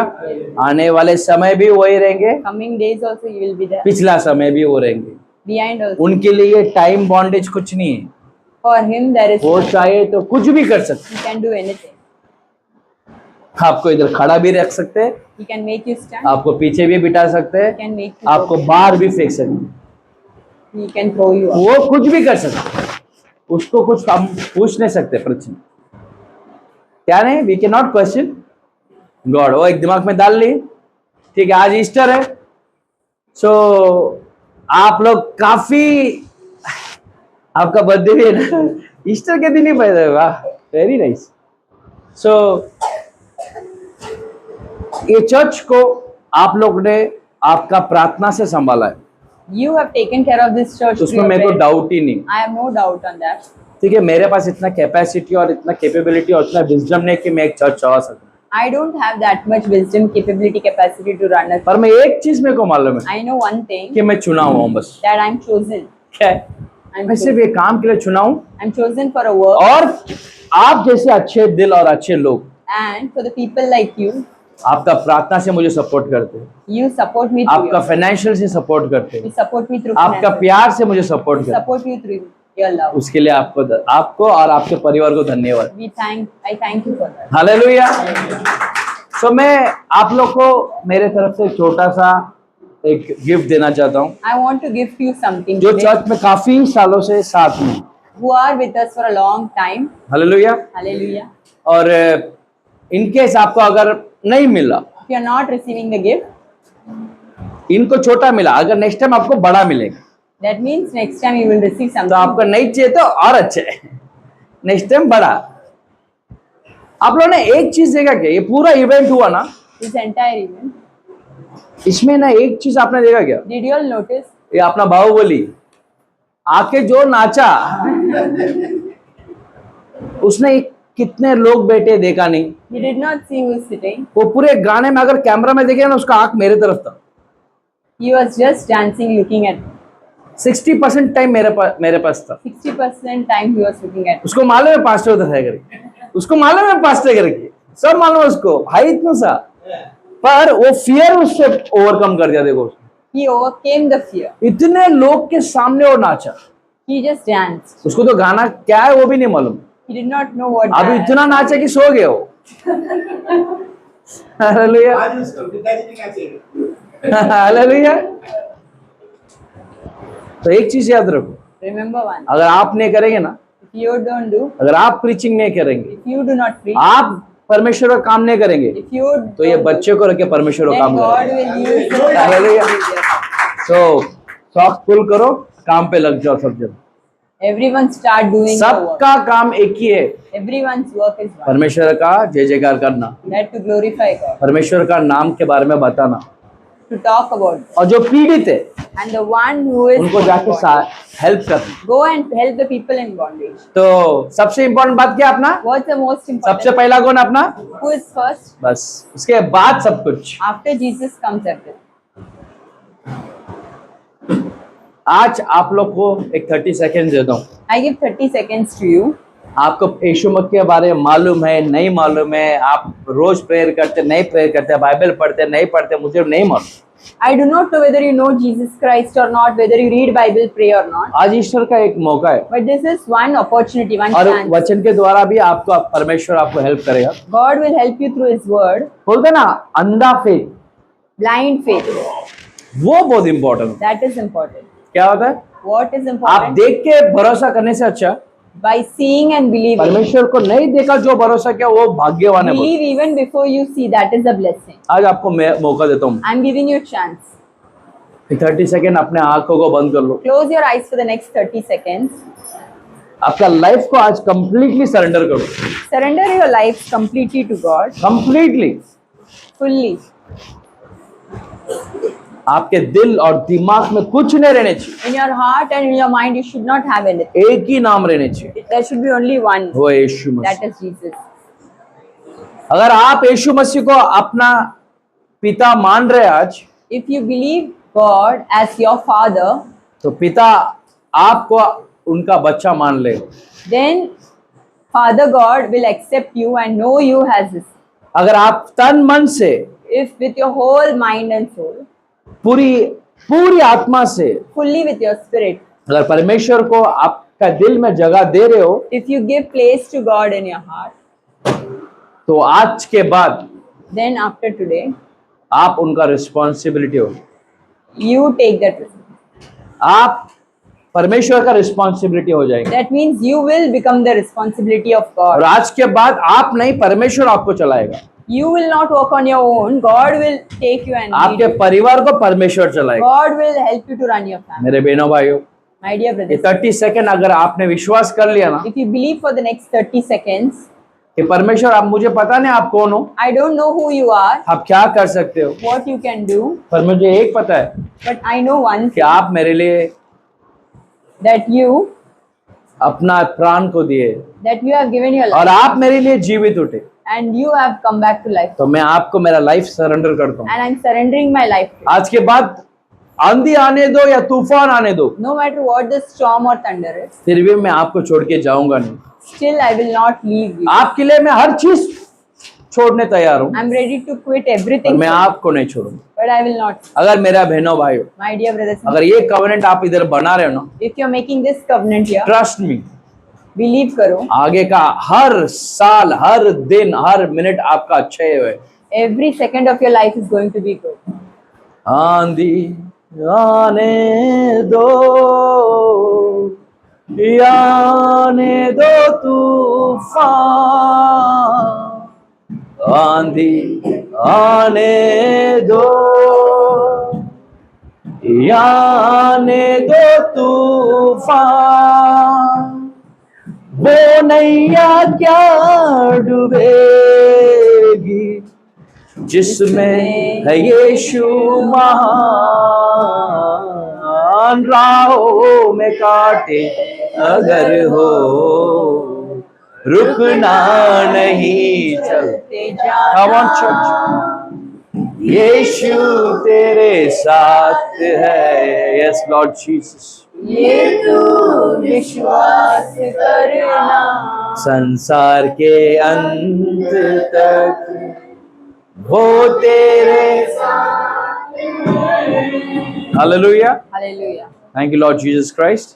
Speaker 7: आने वाले समय भी वही रहेंगे,
Speaker 1: Coming days also, you will be there.
Speaker 7: पिछला समय भी वो रहेंगे।
Speaker 1: Behind also.
Speaker 7: उनके लिए टाइम बॉन्डेज कुछ नहीं है,
Speaker 1: For him, there is.
Speaker 7: वो चाहे तो कुछ भी कर सकते।
Speaker 1: He can do anything.
Speaker 7: आपको इधर खड़ा भी रख सकते हैं,
Speaker 1: He can make you stand.
Speaker 7: आपको पीछे भी बिठा सकते
Speaker 1: He
Speaker 7: हैं,
Speaker 1: can make you.
Speaker 7: आपको
Speaker 1: go.
Speaker 7: बाहर भी फेंक सकते हैं,
Speaker 1: He can throw you up.
Speaker 7: वो कुछ भी कर सकते हैं। उसको कुछ हम पूछ नहीं सकते प्रश्न, क्या नहीं? We can not question God. वो एक दिमाग में डाल ली, ठीक है, आज ईस्टर है, सो आप लोग काफी, आपका बर्थडे भी है ना, ईस्टर के दिन ही पैदा हुआ। Very nice. सो ये चर्च को आप लोग ने आपका प्रार्थना से संभाला है,
Speaker 1: You have taken care of this church. through
Speaker 7: उसमें
Speaker 1: your
Speaker 7: मेरे को
Speaker 1: prayers.
Speaker 7: डाउट ही नहीं।
Speaker 1: I have no doubt on that.
Speaker 7: ठीक है, मेरे पास इतना कैपेसिटी और इतना कैपेबिलिटी और इतना विजडम नहीं कि मैं एक चर्च चला सकूं,
Speaker 1: I don't have that much wisdom, capability, capacity to run a.
Speaker 7: पर मैं एक चीज मेरे को मालूम है
Speaker 1: I know one thing,
Speaker 7: कि मैं चुना हुआ हूँ बस।
Speaker 1: that I'm chosen.
Speaker 7: क्या है?
Speaker 1: I'm
Speaker 7: मैं सिर्फ
Speaker 1: chosen.
Speaker 7: एक काम के लिए चुना हूँ,
Speaker 1: I'm chosen for a work,
Speaker 7: और आप जैसे अच्छे दिल और अच्छे लोग
Speaker 1: and for the people like you,
Speaker 7: आपका प्रार्थना से मुझे सपोर्ट करते हैं,
Speaker 1: you support me through.
Speaker 7: आपका फाइनेंशियल से सपोर्ट करते
Speaker 1: You
Speaker 7: हैं,
Speaker 1: support me through.
Speaker 7: आपका
Speaker 1: finances.
Speaker 7: प्यार से मुझे सपोर्ट करते हैं।
Speaker 1: Support you through your love.
Speaker 7: उसके लिए आपको और आपके परिवार को धन्यवाद।
Speaker 1: I thank you for that.
Speaker 7: Hallelujah. So मैं आप लोग को मेरे तरफ से छोटा सा एक गिफ्ट देना चाहता हूँ,
Speaker 1: I want to give you something
Speaker 7: जो
Speaker 1: today,
Speaker 7: चर्च में काफी सालों से साथ में।
Speaker 1: who are with us for a long time.
Speaker 7: Hallelujah.
Speaker 1: Hallelujah.
Speaker 7: और इनकेस आपको अगर नहीं मिला,
Speaker 1: If you are not receiving the gift,
Speaker 7: इनको छोटा मिला, अगर नेक्स्ट टाइम आपको बड़ा मिलेगा,
Speaker 1: that means next time you will receive
Speaker 7: तो
Speaker 1: something.
Speaker 7: आपको नहीं चाहिए तो और अच्छे, नेक्स्ट टाइम बड़ा। आप लोगों ने एक चीज देखा क्या, ये पूरा इवेंट हुआ ना,
Speaker 1: This entire event.
Speaker 7: इसमें ना एक चीज आपने देखा क्या,
Speaker 1: Did you all notice?
Speaker 7: ये अपना बाहुबली आके जो नाचा, उसने कितने लोग बैठे देखा नहीं।
Speaker 1: He did not see who is sitting.
Speaker 7: वो पूरे गाने में अगर कैमरा में देखे ना, उसका आंख मेरे तरफ था।
Speaker 1: He was just dancing, looking at.
Speaker 7: 60% time मेरे पास था।
Speaker 1: 60% time he was looking at.
Speaker 7: उसको मालूम है पास्टर उधर है करके, उसको मालूम है पास्टर करके, सब मालूम है उसको, भाई इतना सा, पर वो फियर उससे ओवरकम कर दिया। देखो
Speaker 1: He overcame the fear.
Speaker 7: इतने लोग के सामने वो नाचा,
Speaker 1: He just danced.
Speaker 7: उसको तो गाना क्या है वो भी नहीं मालूम।
Speaker 1: He did not know what.
Speaker 7: अभी
Speaker 1: dance.
Speaker 7: इतना नाचा कि सो गए हो। हालेलुया,
Speaker 6: आज उसको पिताजी ने क्या चाहिए?
Speaker 7: हालेलुया। तो एक चीज याद रखो,
Speaker 1: Remember one.
Speaker 7: अगर आप नहीं करेंगे ना,
Speaker 1: If you don't do,
Speaker 7: अगर आप प्रीचिंग नहीं करेंगे,
Speaker 1: if you do not preach,
Speaker 7: आप परमेश्वर का काम नहीं करेंगे,
Speaker 1: if you
Speaker 7: तो ये
Speaker 1: don't do,
Speaker 7: बच्चे को रख के परमेश्वर का
Speaker 1: then
Speaker 7: काम
Speaker 1: God
Speaker 7: करेंगे।
Speaker 1: will use the
Speaker 7: Hallelujah.
Speaker 1: child.
Speaker 7: तो सॉक्स पुल करो, काम पे लग जाओ सब जन।
Speaker 1: Everyone start doing the work.
Speaker 7: सबका काम एक ही है,
Speaker 1: Everyone's work is one.
Speaker 7: परमेश्वर का जय जयकार करना,
Speaker 1: That to glorify God,
Speaker 7: परमेश्वर का नाम के बारे में बताना,
Speaker 1: to talk about God.
Speaker 7: और जो पीड़ित है
Speaker 1: And the one who is
Speaker 7: उनको जाके हेल्प करना।
Speaker 1: go and help the people in bondage.
Speaker 7: तो सबसे इम्पोर्टेंट बात क्या अपना,
Speaker 1: What's the most
Speaker 7: सबसे
Speaker 1: important?
Speaker 7: पहला गुण अपना,
Speaker 1: Who is first?
Speaker 7: बस उसके बाद सब कुछ।
Speaker 1: After Jesus comes everything.
Speaker 7: आज आप लोग को एक 30 सेकेंड देता हूँ।
Speaker 1: I give 30 seconds to you.
Speaker 7: आपको यीशु मसीह के बारे में मालूम है नहीं मालूम है, आप रोज प्रेयर करते नहीं प्रेयर करते, बाइबल पढ़ते नहीं पढ़ते, मुझे नहीं मालूम।
Speaker 1: I do not know whether you know Jesus Christ or not, whether you read Bible, pray or not.
Speaker 7: आज ईश्वर का एक मौका है,
Speaker 1: But this is one opportunity, one
Speaker 7: और
Speaker 1: chance.
Speaker 7: वचन के द्वारा भी आपको परमेश्वर आपको हेल्प करेगा।
Speaker 1: God will help you through His word.
Speaker 7: बोलते ना अंधा फेथ,
Speaker 1: Blind faith.
Speaker 7: वो बहुत इंपॉर्टेंट है।
Speaker 1: That is important.
Speaker 7: क्या होता है,
Speaker 1: What is
Speaker 7: आप
Speaker 1: important?
Speaker 7: देख के भरोसा करने से अच्छा
Speaker 1: By seeing and believing.
Speaker 7: परमेश्वर को नहीं देखा जो भरोसा किया वो भाग्यवान है।
Speaker 1: Believe even before you see. That is a blessing.
Speaker 7: आज आपको मैं मौका देता हूँ,
Speaker 1: I'm giving you a chance.
Speaker 7: 30 second अपने आंखों को बंद कर लो,
Speaker 1: Close your eyes for the next 30 seconds.
Speaker 7: आपका लाइफ को आज कंप्लीटली सरेंडर करो,
Speaker 1: Surrender your life completely to God.
Speaker 7: Completely.
Speaker 1: Fully.
Speaker 7: आपके दिल और दिमाग में कुछ नहीं रहने चाहिए,
Speaker 1: In your heart and in your mind, you should not have anything.
Speaker 7: एक ही नाम रहने चाहिए,
Speaker 1: There should be only one.
Speaker 7: वो यीशु
Speaker 1: That
Speaker 7: मसीह।
Speaker 1: is Jesus.
Speaker 7: अगर आप यीशु मसीह को अपना पिता मान रहे आज,
Speaker 1: If you believe God as your father,
Speaker 7: तो पिता आपको उनका बच्चा मान ले।
Speaker 1: then Father God will accept you and know you as His.
Speaker 7: अगर आप तन मन से,
Speaker 1: If with your whole mind and soul,
Speaker 7: पूरी आत्मा से,
Speaker 1: fully with your spirit,
Speaker 7: अगर परमेश्वर को आपका दिल में जगह दे रहे हो,
Speaker 1: if you give place to God in your heart,
Speaker 7: तो आज के बाद
Speaker 1: then after today,
Speaker 7: आप उनका रिस्पॉन्सिबिलिटी हो,
Speaker 1: you take that responsibility.
Speaker 7: आप परमेश्वर का रिस्पॉन्सिबिलिटी हो जाएंगे।
Speaker 1: That means you will become the responsibility of
Speaker 7: और
Speaker 1: God.
Speaker 7: आज के बाद आप नहीं, परमेश्वर आपको चलाएगा,
Speaker 1: You will not walk on your own. God will take you and lead
Speaker 7: आपके
Speaker 1: you.
Speaker 7: परिवार को परमेश्वर चलाएगा।
Speaker 1: God will help you to run your family.
Speaker 7: मेरे बहनों भाइयों,
Speaker 1: My dear
Speaker 7: ये
Speaker 1: brothers,
Speaker 7: 30 सेकेंड अगर आपने विश्वास कर लिया ना
Speaker 1: if you believe for the next 30 seconds,
Speaker 7: कि परमेश्वर, आप मुझे पता नहीं आप कौन हो,
Speaker 1: I don't know who you are,
Speaker 7: आप क्या कर सकते हो,
Speaker 1: what you can do,
Speaker 7: पर मुझे एक पता है
Speaker 1: but I know one
Speaker 7: कि
Speaker 1: thing,
Speaker 7: आप मेरे लिए
Speaker 1: that
Speaker 7: अपना प्राण को दिए
Speaker 1: you have given your
Speaker 7: और
Speaker 1: life
Speaker 7: आप मेरे लिए जीवित उठे,
Speaker 1: and you have come back to life.
Speaker 7: तो मैं आपको मेरा लाइफ सरेंडर करता हूँ।
Speaker 1: And I'm surrendering my life to you.
Speaker 7: आज के बाद आंधी आने दो या तूफान आने दो,
Speaker 1: No matter what the storm or thunder is,
Speaker 7: फिर भी मैं आपको छोड़ के जाऊंगा नहीं।
Speaker 1: still I will not leave you.
Speaker 7: आपके लिए मैं हर चीज छोड़ने तैयार हूँ,
Speaker 1: I'm ready to quit
Speaker 7: पर
Speaker 1: everything,
Speaker 7: मैं
Speaker 1: for you,
Speaker 7: आपको नहीं छोड़ूंगा।
Speaker 1: but I will not.
Speaker 7: अगर मेरा बहनों भाइयों,
Speaker 1: My dear brothers, and
Speaker 7: अगर ये कवेनेंट आप इधर बना रहे हो ना,
Speaker 1: if you're making this covenant here,
Speaker 7: trust me,
Speaker 1: believe करो,
Speaker 7: आगे का हर साल, हर दिन, हर मिनट आपका अच्छा ही है।
Speaker 1: every second of your life is going to be good.
Speaker 7: आंधी आने दो, आने दो तूफान, आंधी आने दो, आने दो तूफान, वो नैया क्या डूबेगी जिसमें है यीशु महान, राहों में कांटे अगर हो, रुकना नहीं, चलते Come on, church. यीशु तेरे साथ है। Yes, Lord Jesus.
Speaker 1: ये तू विश्वास करना,
Speaker 7: संसार के अंत तक वो तेरे साथ। Hallelujah.
Speaker 1: Hallelujah.
Speaker 7: Thank you, Lord Jesus Christ.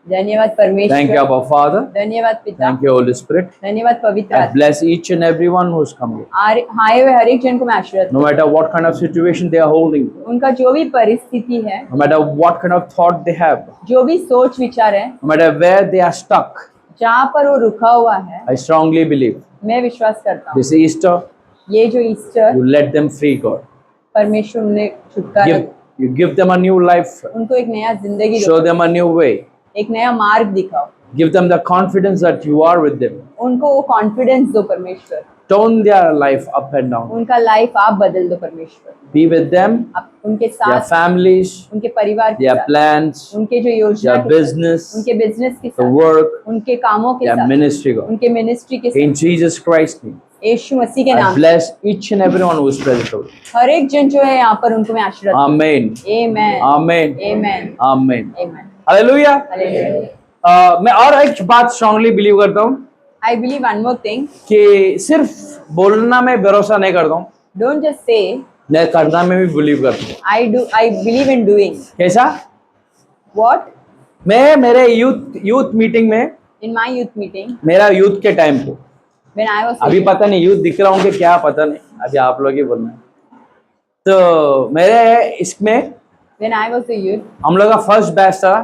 Speaker 1: धन्यवाद
Speaker 7: Thank you,
Speaker 1: परमेश्वर,
Speaker 7: Abba Father.
Speaker 1: धन्यवाद पिता,
Speaker 7: Thank you, Holy Spirit.
Speaker 1: धन्यवाद पवित्र
Speaker 7: I
Speaker 1: आत्मा।
Speaker 7: bless each and everyone who's come here.
Speaker 1: आए हुए हर एक जन को मैं आशीर्वाद
Speaker 7: No matter what kind of situation they are holding,
Speaker 1: दूं। उनका जो भी परिस्थिति है,
Speaker 7: no matter what kind of thought they have,
Speaker 1: जो भी सोच विचार है,
Speaker 7: no matter where they are stuck,
Speaker 1: जहाँ पर वो रुका हुआ है,
Speaker 7: I strongly believe
Speaker 1: मैं विश्वास करता हूँ
Speaker 7: this Easter,
Speaker 1: ये जो Easter
Speaker 7: you let them free, God.
Speaker 1: परमेश्वर उन्हें छुटकारा
Speaker 7: You give them a new life,
Speaker 1: उनको एक नया जिंदगी
Speaker 7: show
Speaker 1: दो,
Speaker 7: them a new way,
Speaker 1: एक नया मार्ग दिखाओ,
Speaker 7: give them the confidence that you are with them.
Speaker 1: उनको वो कॉन्फिडेंस दो परमेश्वर,
Speaker 7: Turn their life up and down.
Speaker 1: उनका लाइफ आप बदल दो परमेश्वर,
Speaker 7: Be with them,
Speaker 1: आप उनके
Speaker 7: their
Speaker 1: साथ,
Speaker 7: families,
Speaker 1: उनके परिवार के
Speaker 7: their
Speaker 1: साथ,
Speaker 7: plans,
Speaker 1: उनके जो योजना
Speaker 7: their
Speaker 1: के साथ,
Speaker 7: business,
Speaker 1: उनके बिजनेस के
Speaker 7: the
Speaker 1: साथ,
Speaker 7: work,
Speaker 1: उनके कामों के
Speaker 7: their
Speaker 1: साथ,
Speaker 7: ministry, God.
Speaker 1: उनके मिनिस्ट्री के
Speaker 7: In
Speaker 1: साथ,
Speaker 7: Jesus Christ's name,
Speaker 1: यीशु मसीह के
Speaker 7: I
Speaker 1: नाम
Speaker 7: bless each and everyone who is present, Lord.
Speaker 1: हर एक जन जो है यहाँ पर उनको मैं आशीर्वाद
Speaker 7: Amen.
Speaker 1: आमेन
Speaker 7: Amen.
Speaker 1: आमेन
Speaker 7: Amen.
Speaker 1: आमेन
Speaker 7: Hallelujah.
Speaker 1: हालेलुया।
Speaker 7: मैं और एक बात स्ट्रांगली बिलीव करता हूँ
Speaker 1: I believe one more thing,
Speaker 7: कि सिर्फ बोलना में भरोसा नहीं करता हूँ,
Speaker 1: डोंट जस्ट से,
Speaker 7: मैं करना में भी बिलीव करता हूँ।
Speaker 1: I believe in doing.
Speaker 7: कैसा?
Speaker 1: व्हाट?
Speaker 7: मैं मेरे यूथ मीटिंग में,
Speaker 1: इन माय यूथ मीटिंग
Speaker 7: मेरा यूथ के टाइम पे,
Speaker 1: व्हेन आई वाज,
Speaker 7: अभी पता नहीं यूथ दिख रहा हूँ कि क्या पता नहीं, अभी आप लोग ही बोलना है। तो मेरे इसमें
Speaker 1: when I was the youth,
Speaker 7: हम लोग का फर्स्ट बैच था।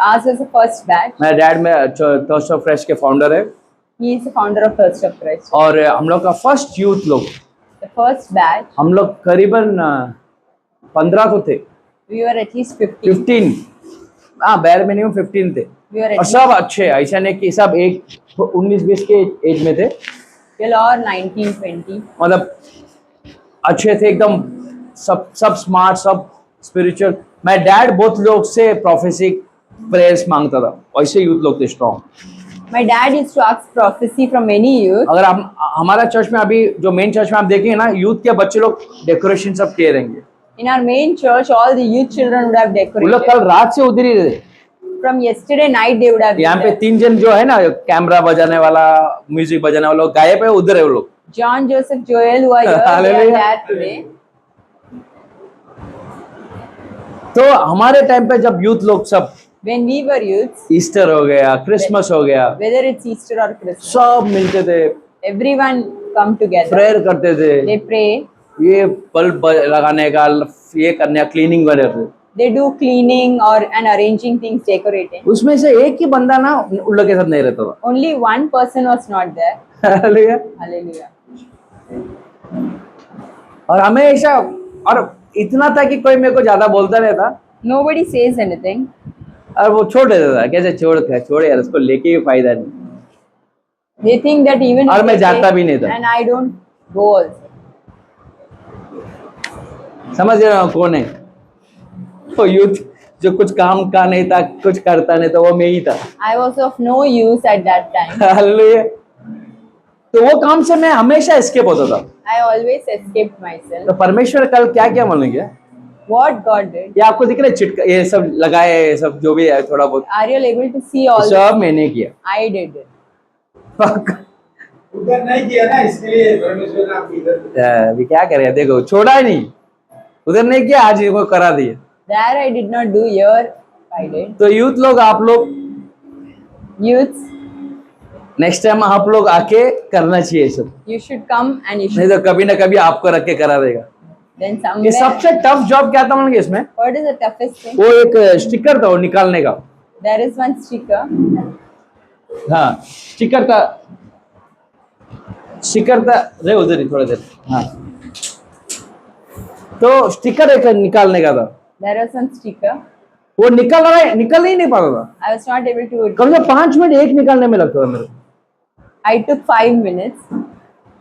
Speaker 1: Ours was the first batch.
Speaker 7: मेरा डैड में थर्स्ट ऑफ फ्रेश के फाउंडर है,
Speaker 1: he is the founder of thirst of Christ.
Speaker 7: और हम लोग का फर्स्ट यूथ लोग,
Speaker 1: द फर्स्ट बैच,
Speaker 7: हम लोग करीबन 15 तो थे,
Speaker 1: वी वर एटलीस्ट 50,
Speaker 7: 15, हाँ बैर मिनिमम 15 थे,
Speaker 1: वी वर
Speaker 7: और सब अच्छे, ऐसा नहीं कि सब एक 19-20 के एज में थे,
Speaker 1: टिल और 19 20।
Speaker 7: मतलब अच्छे थे एकदम, सब स्मार्ट, सब स्पिरिचुअल। मैं डैड बहुत लोग से प्रोफेसिक प्रेयर्स मांगता था, वैसे यूथ लोग थे strong.
Speaker 1: My dad used to ask prophecy from many youth.
Speaker 7: अगर हम हमारा चर्च में अभी जो मेन चर्च में आप देखेंगे ना, यूथ के बच्चे लोग डेकोरेशन सब किए रहेंगे।
Speaker 1: In our main church all the youth children would have
Speaker 7: वो लोग
Speaker 1: डेकोरेटेड।
Speaker 7: कल रात से उधर ही रहे।
Speaker 1: From yesterday night they would have.
Speaker 7: यहाँ पे 3 जन जो है ना, कैमरा बजाने वाला, म्यूजिक बजाने वाला, गायब है, उधर है वो लोग।
Speaker 1: John Joseph Joel who are here, they are
Speaker 7: Hallelujah.
Speaker 1: there today.
Speaker 7: तो हमारे टाइम पे जब यूथ लोग सब,
Speaker 1: When we were youths,
Speaker 7: Easter हो गया, क्रिसमस हो गया,
Speaker 1: whether it's Easter or Christmas,
Speaker 7: सब मिलते थे,
Speaker 1: everyone come together.
Speaker 7: प्रेयर करते थे,
Speaker 1: They pray.
Speaker 7: ये बल्ब लगाने का, ये करने का, क्लीनिंग वगैरह।
Speaker 1: They do cleaning or and arranging things, decorating.
Speaker 7: उसमें से एक ही बंदा ना उन लोग के साथ नहीं रहता था।
Speaker 1: Only one person was not there.
Speaker 7: Hallelujah.
Speaker 1: Hallelujah.
Speaker 7: और हमेशा, और इतना था कि कोई मेरे को ज्यादा बोलता नहीं था,
Speaker 1: Nobody says anything.
Speaker 7: और वो छोड़ देता था, कैसे छोड़ यार, उसको लेके भी फायदा नहीं।
Speaker 1: They think that even
Speaker 7: और
Speaker 1: if
Speaker 7: मैं
Speaker 1: they
Speaker 7: जाता
Speaker 1: say,
Speaker 7: भी नहीं था।
Speaker 1: and I don't go also.
Speaker 7: समझ रहे हो कौन है वो यूथ जो कुछ काम का नहीं था, कुछ करता नहीं था, वो मैं ही था।
Speaker 1: I was of no use at that time.
Speaker 7: Hallelujah. तो वो काम से मैं हमेशा एस्केप होता था।
Speaker 1: I always escaped myself.
Speaker 7: तो परमेश्वर कल क्या क्या बोलेंगे?
Speaker 1: What God did.
Speaker 7: ये आपको दिख रहा है चिटका, ये सब लगाए, ये सब जो भी है थोड़ा बहुत,
Speaker 1: Are you able to see all this?
Speaker 7: सब मैंने किया।
Speaker 1: I did it.
Speaker 6: उधर नहीं किया ना, इसलिए परमेश्वर ने आपको इधर
Speaker 7: अभी क्या करें, देखो छोड़ा ही नहीं, उधर नहीं किया, आज इनको करा दिया।
Speaker 1: There I did not do, here I did.
Speaker 7: तो यूथ लोग, आप लोग
Speaker 1: Youths,
Speaker 7: नेक्स्ट टाइम आप लोग आके करना चाहिए सब,
Speaker 1: you should come and you
Speaker 7: नहीं
Speaker 1: should.
Speaker 7: तो कभी ना कभी आपको रख के करा देगा।
Speaker 1: Then
Speaker 7: ये
Speaker 1: somewhere.
Speaker 7: सबसे टफ जॉब क्या था मालूम है इसमें?
Speaker 1: What is the toughest thing?
Speaker 7: वो एक स्टिकर था, वो निकालने का।
Speaker 1: There is one sticker.
Speaker 7: हाँ स्टिकर था, रे उधर ही थोड़ा देर। हाँ तो स्टिकर एक निकालने का था,
Speaker 1: There was one sticker.
Speaker 7: वो निकल ही नहीं पाता था।
Speaker 1: I was not able to.
Speaker 7: कम से कम 5 मिनट एक निकालने में लगता था मेरे को।
Speaker 1: I took 5 minutes.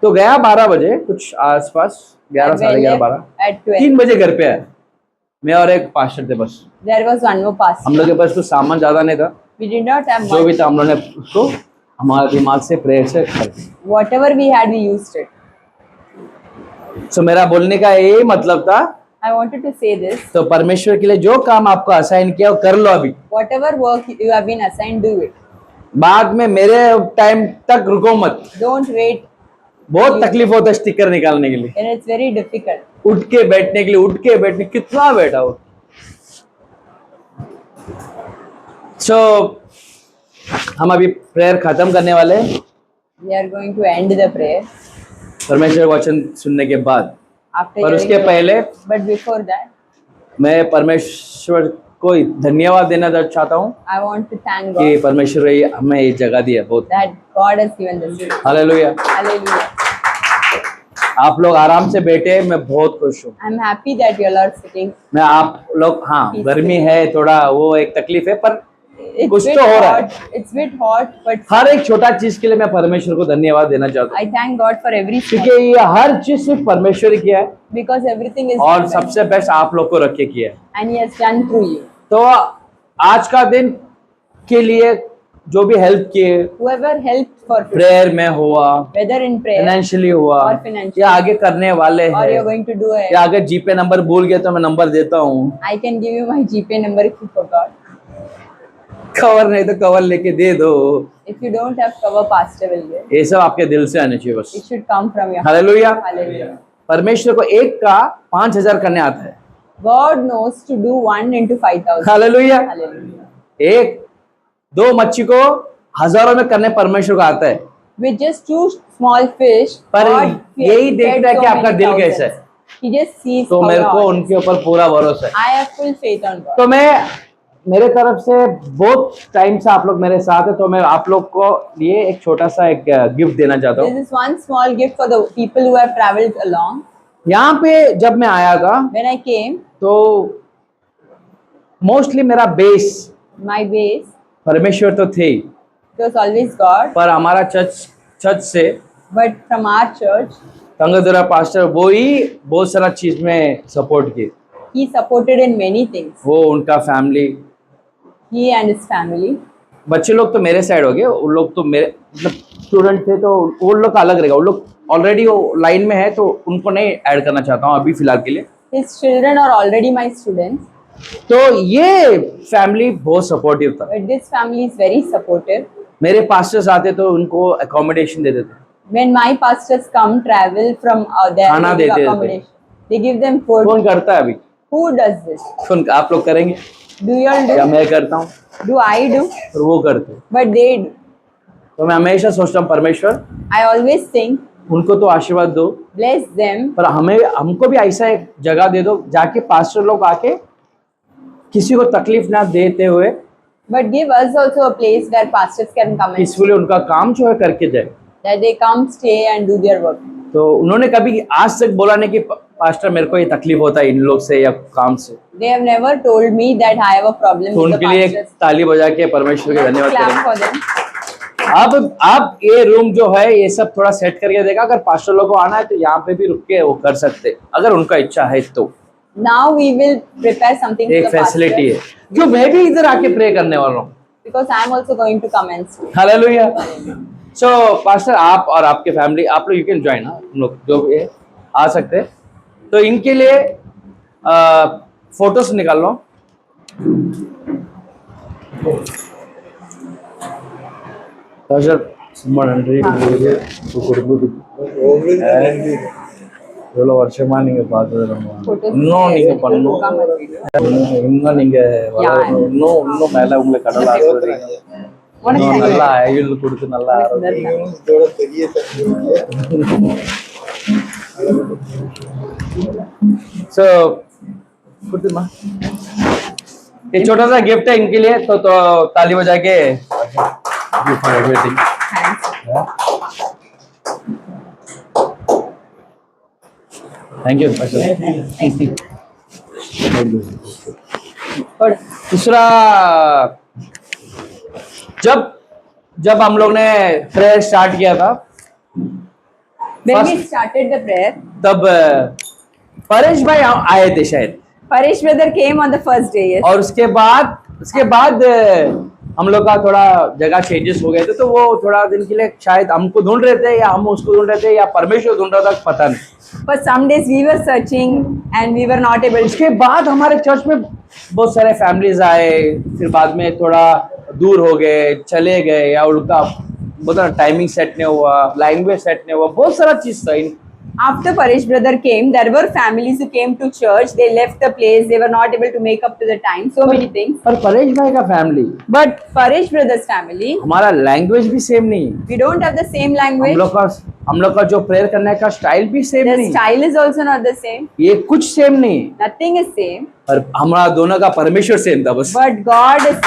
Speaker 7: तो गया 12 बजे कुछ आसपास, 11 साढ़े 11 12,
Speaker 1: At 12.
Speaker 7: 3 बजे घर पे आया, मैं और एक पास्टर थे बस।
Speaker 1: There was one more pastor.
Speaker 7: हम लोग के पास कुछ सामान ज्यादा नहीं था,
Speaker 1: We did not have
Speaker 7: जो भी
Speaker 1: much.
Speaker 7: था हम लोग ने उसको हमारे दिमाग से प्रेयर से कर दिया।
Speaker 1: Whatever we had, we used it.
Speaker 7: सो मेरा बोलने का यही मतलब था,
Speaker 1: I wanted to say this.
Speaker 7: तो परमेश्वर के लिए जो काम आपको असाइन किया वो कर लो अभी,
Speaker 1: Whatever work you have been assigned, do it.
Speaker 7: बाद में मेरे टाइम तक रुको मत।
Speaker 1: Don't wait.
Speaker 7: बहुत तकलीफ होता है स्टिकर निकालने के लिए,
Speaker 1: And it's very difficult.
Speaker 7: उठ के बैठने के लिए, कितना बैठा हो। सो हम अभी प्रेयर खत्म करने वाले हैं
Speaker 1: We are going to end the prayer
Speaker 7: परमेश्वर का वचन सुनने के बाद।
Speaker 1: after
Speaker 7: पर
Speaker 1: hearing
Speaker 7: उसके
Speaker 1: the-
Speaker 7: पहले
Speaker 1: But before that,
Speaker 7: मैं परमेश्वर को धन्यवाद देना चाहता हूँ
Speaker 1: I want to thank
Speaker 7: कि
Speaker 1: God
Speaker 7: परमेश्वर ने हमें ये जगह दी है बहुत।
Speaker 1: that God has given this.
Speaker 7: Hallelujah.
Speaker 1: Hallelujah.
Speaker 7: आप लोग आराम से बैठे, मैं बहुत खुश हूँ।
Speaker 1: I'm happy that you all are sitting.
Speaker 7: मैं आप लोग, हाँ गर्मी है थोड़ा, वो एक तकलीफ है, पर
Speaker 1: It's
Speaker 7: कुछ
Speaker 1: bit
Speaker 7: तो हो रहा
Speaker 1: hot.
Speaker 7: है।
Speaker 1: It's bit hot, but
Speaker 7: हर एक छोटा चीज के लिए मैं परमेश्वर को धन्यवाद देना चाहता हूँ,
Speaker 1: I thank God for every small,
Speaker 7: क्योंकि ये हर चीज सिर्फ परमेश्वर ही किया है
Speaker 1: because everything is
Speaker 7: और
Speaker 1: done by
Speaker 7: सबसे बेस्ट आप लोग को रख के किया है।
Speaker 1: Him, and He has done through you.
Speaker 7: तो आज का दिन के लिए जो भी हेल्प किए,
Speaker 1: Whoever helped for today,
Speaker 7: prayer में हुआ,
Speaker 1: whether in prayer
Speaker 7: फाइनेंशियली हुआ,
Speaker 1: और financially,
Speaker 7: या आगे करने वाले
Speaker 1: or you're
Speaker 7: हैं,
Speaker 1: going to do it,
Speaker 7: या अगर जीपे नंबर भूल गए तो मैं नंबर देता हूँ,
Speaker 1: I can give you my GPay number if you forgot.
Speaker 7: Cover नहीं तो कवर लेके दे दो।
Speaker 1: If you don't have cover, Pastor will give.
Speaker 7: ये सब आपके दिल से आने चाहिए बस।
Speaker 1: It should come from your heart.
Speaker 7: Hallelujah.
Speaker 1: Hallelujah.
Speaker 7: परमेश्वर को एक का 5,000 करने आता है।
Speaker 1: God knows to do 1 into 5,000.
Speaker 7: Hallelujah.
Speaker 1: Hallelujah.
Speaker 7: एक दो मच्छी को हजारों में करने परमेश्वर को आता है,
Speaker 1: With just 2 small fish,
Speaker 7: पर
Speaker 1: God
Speaker 7: यही
Speaker 1: fed
Speaker 7: देखता है
Speaker 1: so
Speaker 7: कि आपका
Speaker 1: many
Speaker 7: दिल
Speaker 1: thousands.
Speaker 7: कैसा है।
Speaker 1: He just sees
Speaker 7: तो
Speaker 1: how
Speaker 7: मेरे
Speaker 1: your
Speaker 7: को
Speaker 1: heart is.
Speaker 7: उनके ऊपर पूरा भरोसा है।
Speaker 1: I have full faith on God.
Speaker 7: तो मैं मेरे तरफ से बहुत टाइम से आप लोग मेरे साथ है, तो मैं आप लोग को लिए एक छोटा सा एक गिफ्ट देना चाहता
Speaker 1: This
Speaker 7: हूँ।
Speaker 1: is one small gift for the people who have traveled along.
Speaker 7: यहाँ पे जब मैं आया था
Speaker 1: When I came,
Speaker 7: तो मोस्टली मेरा बेस
Speaker 1: my base,
Speaker 7: परमेश्वर तो थे,
Speaker 1: it was always God.
Speaker 7: पर हमारा चर्च से
Speaker 1: But from our church,
Speaker 7: तंगदुरा पास्टर वो ही बहुत सारा चीज में सपोर्ट किए।
Speaker 1: he supported in many things.
Speaker 7: वो उनका family,
Speaker 1: He and his family.
Speaker 7: बच्चे लोग तो मेरे साइड हो गए, उन लोग तो मेरे मतलब स्टूडेंट थे, तो वो लोग का अलग रहेगा। उन लोग ऑलरेडी वो लाइन में है, तो उनको नहीं ऐड करना चाहता हूँ अभी फिलहाल के लिए।
Speaker 1: His children are already my students.
Speaker 7: तो ये फैमिली बहुत सपोर्टिव था।
Speaker 1: But this family is very supportive.
Speaker 7: मेरे पास्टर्स आते तो उनको अकोमोडेशन देते थे,
Speaker 1: When my pastors come travel from there,
Speaker 7: खाना
Speaker 1: they give
Speaker 7: देते थे।
Speaker 1: accommodation. They give them food.
Speaker 7: कौन करता है अभी?
Speaker 1: Who does this?
Speaker 7: कौन, आप लोग करेंगे
Speaker 1: Do you all
Speaker 7: या
Speaker 1: do?
Speaker 7: मैं करता हूँ?
Speaker 1: Do I do?
Speaker 7: और वो करते हैं।
Speaker 1: But they do.
Speaker 7: तो मैं हमेशा सोचता हूँ परमेश्वर
Speaker 1: I always think,
Speaker 7: उनको तो आशीर्वाद दो,
Speaker 1: bless them,
Speaker 7: पर हमको भी ऐसा एक जगह दे दो जाके पास्टर लोग आके किसी को तकलीफ ना देते हुए
Speaker 1: but give us also a place where pastors can come and
Speaker 7: peacefully उनका काम जो है करके जाए।
Speaker 1: that they come, stay and do their work.
Speaker 7: तो उन्होंने कभी आज तक बोला नहीं कि पास्टर मेरे को ये तकलीफ होता है इन लोग से या काम से।
Speaker 1: They have never told me that I have a problem
Speaker 7: तो
Speaker 1: with the
Speaker 7: उनके लिए एक
Speaker 1: pastors.
Speaker 7: ताली बजा के परमेश्वर के
Speaker 1: Let's
Speaker 7: धन्यवाद
Speaker 1: clap
Speaker 7: करें।
Speaker 1: for them.
Speaker 7: अब ये रूम जो है ये सब थोड़ा सेट करके देगा, अगर पास्टर लोगों को आना है तो यहाँ पे भी रुक के वो कर सकते, अगर उनका इच्छा है तो।
Speaker 1: Now we will prepare something
Speaker 7: एक
Speaker 1: for the
Speaker 7: फैसिलिटी है,
Speaker 1: pastors.
Speaker 7: क्यों मैं भी इधर आके प्रे करने वाला हूँ।
Speaker 1: Because I am also going to come and speak.
Speaker 7: Hallelujah. So pastor आप और आपके फैमिली, आप लोग यू कैन ज्वाइन, हम लोग जो भी है आ सकते हैं। तो इनके लिए फोटोज निकाल लो। पास्टर சும்மா நன்றி இவ்வளோ வருஷமா நீங்க பார்த்தது நம்ம
Speaker 1: Photos
Speaker 7: இன்னும் நீங்க
Speaker 1: to
Speaker 7: பண்ணணும்,
Speaker 1: come and speak.
Speaker 7: இன்னும் நீங்க வளரணும், இன்னும் மேல உங்களை கடவுள் ஆசீர்வதிக்கணும், இன்னும் நல்லா ஆயுள் கொடுத்து நல்லா ஆரோக்கியம்। सो कुछ ये छोटा सा गिफ्ट है इनके लिए, तो ताली बजा के gift for everything. Thank you. और दूसरा, जब हम लोग ने प्रेयर स्टार्ट किया था
Speaker 1: When we started the prayer,
Speaker 7: तब परेश भाई आए थे शायद,
Speaker 1: Paresh brother came on the first day. Yes.
Speaker 7: और उसके बाद हम लोग का थोड़ा जगह चेंजेस हो गए थे, तो वो थोड़ा दिन के लिए शायद हमको ढूंढ रहे थे या हम उसको ढूंढ रहे थे या परमेश्वर ढूंढ रहा था, पता नहीं।
Speaker 1: For some days we were searching and we were not able to.
Speaker 7: उसके बाद हमारे चर्च में बहुत सारे फैमिलीज आए, फिर बाद में थोड़ा दूर हो गए, चले गए, या उनका बहुत टाइमिंग सेट नहीं हुआ, लैंग्वेज सेट नहीं हुआ, बहुत सारा चीज था।
Speaker 1: After Paresh brother came, there were families who came to church. They left the place. They were not able to make up to the time. So many things.
Speaker 7: पर परेश भाई का family,
Speaker 1: But Paresh brother's family,
Speaker 7: हमारा language भी same नहीं है।
Speaker 1: we don't have the same language.
Speaker 7: हम लोग का जो प्रेयर करने का स्टाइल भी सेम
Speaker 1: The
Speaker 7: नहीं है।
Speaker 1: style is also not the same.
Speaker 7: ये कुछ सेम नहीं है,
Speaker 1: Nothing is same.
Speaker 7: पर हमारा दोनों का परमेश्वर सेम था बस।
Speaker 1: But God is.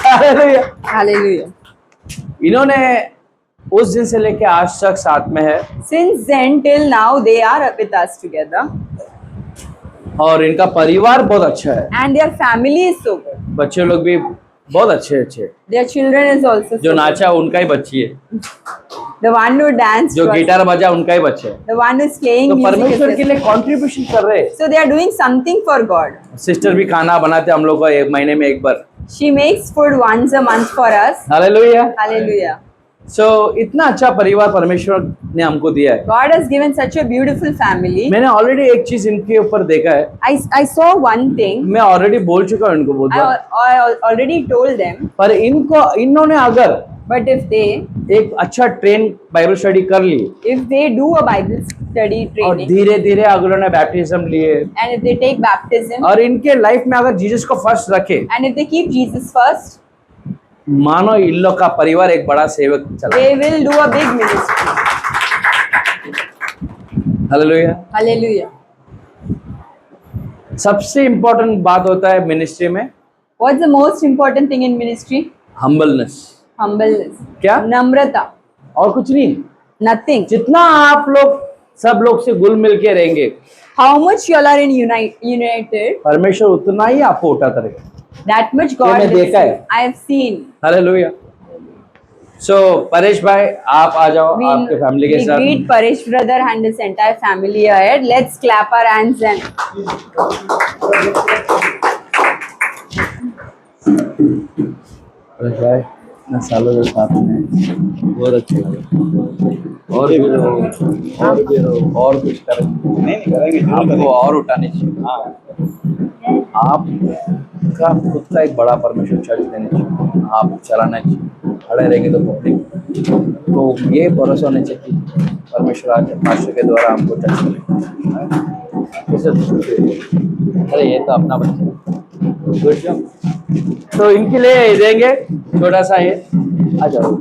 Speaker 7: Hallelujah.
Speaker 1: Hallelujah.
Speaker 7: इन्होंने उस दिन से लेके आज तक साथ में है,
Speaker 1: Since then till now, they are with us together.
Speaker 7: और इनका परिवार बहुत अच्छा है।
Speaker 1: And their family is so good.
Speaker 7: बच्चे लोग भी बहुत अच्छे अच्छे।
Speaker 1: Their children is also so
Speaker 7: जो
Speaker 1: good.
Speaker 7: नाचा उनका ही बच्ची है,
Speaker 1: The one who danced.
Speaker 7: जो
Speaker 1: was-
Speaker 7: गिटार बजा उनका ही बच्चे है।
Speaker 1: The one who is playing
Speaker 7: तो
Speaker 1: music.
Speaker 7: परमेश्वर
Speaker 1: is
Speaker 7: के लिए कंट्रीब्यूशन कर रहे हैं।
Speaker 1: So they are doing something for God.
Speaker 7: Sister भी खाना बनाते हम लोग को एक महीने में एक बार।
Speaker 1: She makes food once a month for us.
Speaker 7: Hallelujah.
Speaker 1: Hallelujah.
Speaker 7: सो इतना अच्छा परिवार परमेश्वर ने हमको दिया है।
Speaker 1: God has given such a beautiful family.
Speaker 7: मैंने ऑलरेडी एक चीज इनके ऊपर देखा है,
Speaker 1: I saw one thing.
Speaker 7: मैं ऑलरेडी बोल चुका हूँ इनको बहुत बार,
Speaker 1: I already told them.
Speaker 7: पर इन्होंने अगर
Speaker 1: But if they
Speaker 7: एक अच्छा ट्रेन बाइबल स्टडी कर ली
Speaker 1: do a Bible study
Speaker 7: और
Speaker 1: training
Speaker 7: धीरे धीरे अगर उन्होंने बैप्टिज्म लिए
Speaker 1: and if they take baptism
Speaker 7: और इनके लाइफ में अगर जीसस को फर्स्ट रखे,
Speaker 1: and if they keep Jesus first,
Speaker 7: मानो इन लोग का परिवार एक बड़ा सेवक चला।
Speaker 1: they will do a big ministry.
Speaker 7: Hallelujah.
Speaker 1: Hallelujah.
Speaker 7: सबसे इम्पोर्टेंट बात होता है मिनिस्ट्री में
Speaker 1: What's the most important thing in ministry?
Speaker 7: Humbleness.
Speaker 1: Humbleness.
Speaker 7: क्या?
Speaker 1: Namrata.
Speaker 7: और कुछ नहीं।
Speaker 1: Nothing.
Speaker 7: जितना आप लोग सब लोग से घुल मिल के रहेंगे,
Speaker 1: How much you all are in united,
Speaker 7: परमेश्वर उतना ही आपको उठाता रहेगा।
Speaker 1: that much God
Speaker 7: मैं
Speaker 1: lifts
Speaker 7: देखा
Speaker 1: you.
Speaker 7: है।
Speaker 1: I have seen.
Speaker 7: हालेलुया। सो परेश भाई आप आ जाओ आपके फैमिली के
Speaker 1: We
Speaker 7: साथ।
Speaker 1: greet Paresh brother and his entire family ahead. Let's clap our hands and
Speaker 7: Paresh भाई इतना सालों के साथ में बहुत अच्छा लगा। और भी रहो और कुछ करें,
Speaker 3: नहीं करेंगे, जरूर
Speaker 7: आपको
Speaker 3: करेंगे।
Speaker 7: और उठाने चाहिए। आपका खुद का एक बड़ा परमेश्वर चर्च देने चाहिए, आप चलाना चाहिए। खड़े रहेंगे तो पब्लिक तो ये भरोसा होना चाहिए कि परमेश्वर आज मास्टर के द्वारा हमको टच करेगा। अरे ये तो अपना बच्चा गुड जॉब। तो इनके लिए देंगे छोटा सा ये, आ जाओ।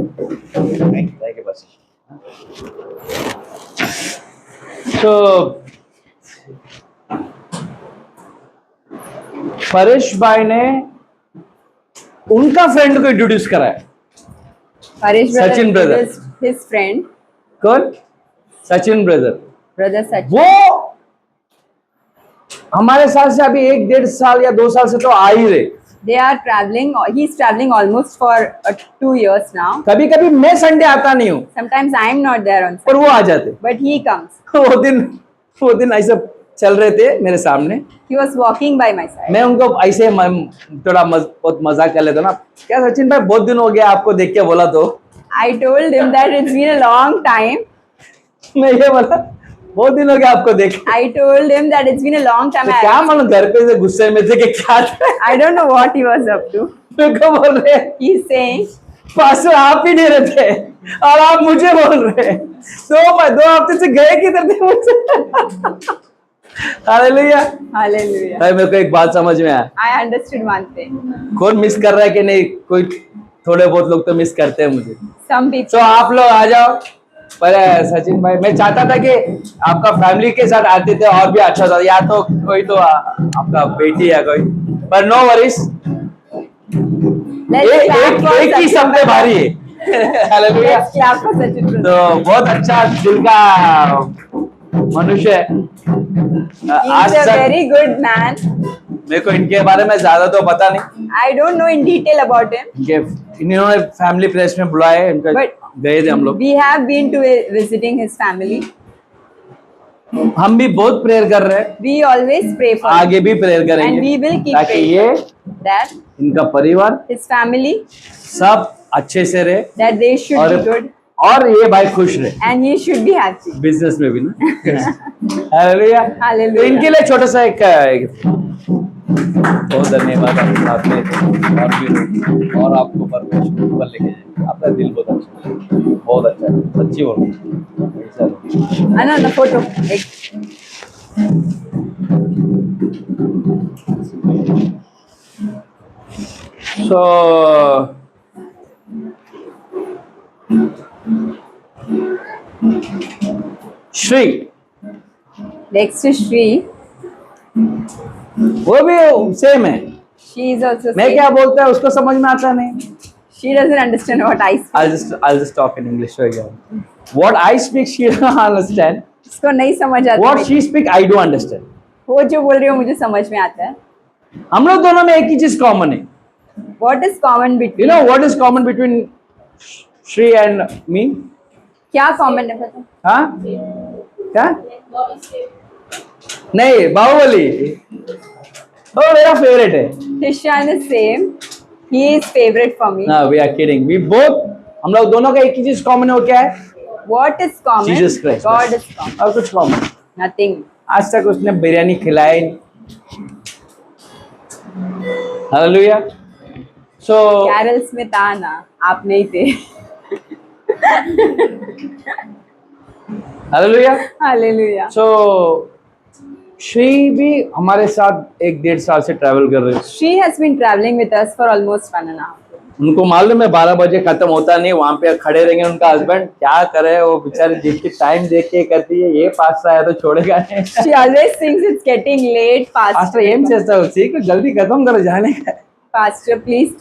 Speaker 7: जाएंगे बस। तो परेश भाई ने उनका फ्रेंड को इंट्रोड्यूस कराया।
Speaker 1: Paresh brother
Speaker 7: Sachin brother.
Speaker 1: introduced his friend,
Speaker 7: कौन? सचिन ब्रदर।
Speaker 1: brother Sachin.
Speaker 7: वो हमारे साथ से अभी 1-1.5 साल या 2 साल से तो आ ही रहे।
Speaker 1: They are traveling. He's traveling almost for 2 years now.
Speaker 7: कभी कभी मैं संडे आता नहीं हूँ,
Speaker 1: Sometimes I am not there on
Speaker 7: पर
Speaker 1: Sunday,
Speaker 7: वो आ जाते।
Speaker 1: but he comes.
Speaker 7: वो दिन ऐसे चल रहे थे मेरे सामने,
Speaker 1: He was walking by my side.
Speaker 7: मैं उनको ऐसे थोड़ा बहुत मजाक कर लेता ना, क्या सचिन भाई बहुत दिन हो गया आपको देख के बोला तो।
Speaker 1: I told him that it's been a long time.
Speaker 7: मैं ये बोला बहुत दिन हो गया आपको देख।
Speaker 1: I told him that it's been a long time.
Speaker 7: तो क्या मालूम घर पे से गुस्से में थे कि क्या था।
Speaker 1: I don't know what he was up to.
Speaker 7: मेरे को बोल रहे हैं,
Speaker 1: He's saying,
Speaker 7: पास्टर आप ही नहीं रहते और आप मुझे बोल रहे हैं। 2 हफ्ते से गए किधर थे मुझसे। हालेलुया।
Speaker 1: Hallelujah.
Speaker 7: भाई मेरे को एक बात समझ में आया,
Speaker 1: I understood one thing.
Speaker 7: कौन मिस कर रहा है कि नहीं, कोई थोड़े बहुत लोग तो मिस करते हैं मुझे।
Speaker 1: Some people.
Speaker 7: तो आप लोग आ जाओ। पर सचिन भाई मैं चाहता था कि आपका फैमिली के साथ आते थे और भी अच्छा था, या तो कोई तो आपका बेटी या कोई, पर no worries,
Speaker 1: Let's clap for
Speaker 7: एक ही
Speaker 1: Sachin
Speaker 7: सब पे
Speaker 1: brother.
Speaker 7: भारी है। Hallelujah.
Speaker 1: Let's clap for Sachin brother.
Speaker 7: तो बहुत अच्छा दिल का मनुष्य है। आज
Speaker 1: He's a
Speaker 7: तक
Speaker 1: very good man.
Speaker 7: मेरे को इनके बारे में ज्यादा तो पता नहीं,
Speaker 1: I don't know in detail about him,
Speaker 7: इन्होंने फैमिली प्रेस में बुलाए, इनका
Speaker 1: but
Speaker 7: गए थे हम लोग।
Speaker 1: we have been to visiting his family.
Speaker 7: हम भी बहुत प्रेयर कर रहे हैं,
Speaker 1: We always pray for him,
Speaker 7: आगे भी प्रेयर
Speaker 1: and we
Speaker 7: करेंगे
Speaker 1: will keep
Speaker 7: ताकि
Speaker 1: praying
Speaker 7: ये
Speaker 1: that
Speaker 7: इनका परिवार
Speaker 1: his family,
Speaker 7: सब अच्छे से रहे
Speaker 1: that they should be good,
Speaker 7: और ये भाई खुश रहे
Speaker 1: and he should be happy.
Speaker 7: Business में भी ना। हालेलुया।
Speaker 1: Hallelujah.
Speaker 7: तो इनके लिए छोटा सा एक बहुत धन्यवाद आपके साथ में थे और भी और आपको परमेश्वर ऊपर लेके जाए। आपका दिल बहुत अच्छा है, बहुत अच्छा है, सच्ची बोल रहा हूँ।
Speaker 1: आना ना फोटो एक
Speaker 7: So Shri
Speaker 1: next to Shri.
Speaker 7: वो भी सेम है।
Speaker 1: She is also
Speaker 7: मैं
Speaker 1: same.
Speaker 7: क्या बोलता है उसको समझ में आता नहीं।
Speaker 1: She doesn't understand what I speak.
Speaker 7: I'll just talk in English again. What I speak she don't understand.
Speaker 1: उसको नहीं समझ आता
Speaker 7: What
Speaker 1: मेरी-
Speaker 7: she speak I do understand.
Speaker 1: वो जो बोल रही हो मुझे समझ में आता है.
Speaker 7: हम लोग दोनों में एक ही चीज कॉमन है।
Speaker 1: What is common
Speaker 7: You
Speaker 1: between?
Speaker 7: know what is common between Shri and me?
Speaker 1: क्या common है पता?
Speaker 7: हाँ? क्या? नहीं बाहुबली। वो मेरा फेवरेट है।
Speaker 1: Tishan is same. He is favorite for me.
Speaker 7: ना we are kidding. We both हम लोग दोनों का एक ही चीज कॉमन है वो क्या है?
Speaker 1: What is common?
Speaker 7: Jesus Christ.
Speaker 1: God is common.
Speaker 7: और कुछ कॉमन
Speaker 1: Nothing.
Speaker 7: आज तक उसने बिरयानी खिलाई नहीं। हालेलुया। सो
Speaker 1: Carols में था ना, आप नहीं थे.
Speaker 7: हालेलुया।
Speaker 1: Hallelujah.
Speaker 7: सो श्री भी हमारे साथ 1-1.5 साल से ट्रैवल कर रहे हैं।
Speaker 1: She has been traveling with us for almost 1.5 years.
Speaker 7: उनको मालूम है 12 बजे खत्म होता नहीं, वहां पे खड़े रहेंगे। उनका हस्बैंड क्या करे, वो बेचारे जिसकी टाइम देख के करती है, ये पास आया तो छोड़ेगा नहीं।
Speaker 1: She always thinks it's getting late.
Speaker 7: Pastor ఏం చేస్తావు सीख जल्दी खत्म करो जाने का।
Speaker 1: Pastor, please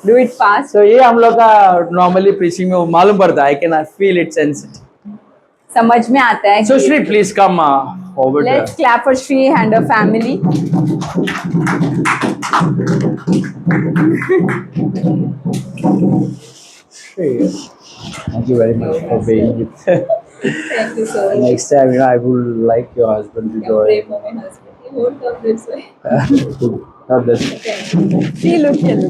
Speaker 1: do it fast.
Speaker 7: So ये हम लोग का नॉर्मली प्रीचिंग में मालूम पड़ता है। I can feel it sense it.
Speaker 1: समझ में आता है.
Speaker 7: So
Speaker 1: कि-
Speaker 7: Shri please come forward.
Speaker 1: Let's clap for Shri and her family.
Speaker 7: Shri, thank you very much for being it.
Speaker 1: Thank you so much.
Speaker 7: Next time, I would like your husband to join.
Speaker 1: for my husband. He won't come this way.
Speaker 7: God bless you.
Speaker 1: See, look here.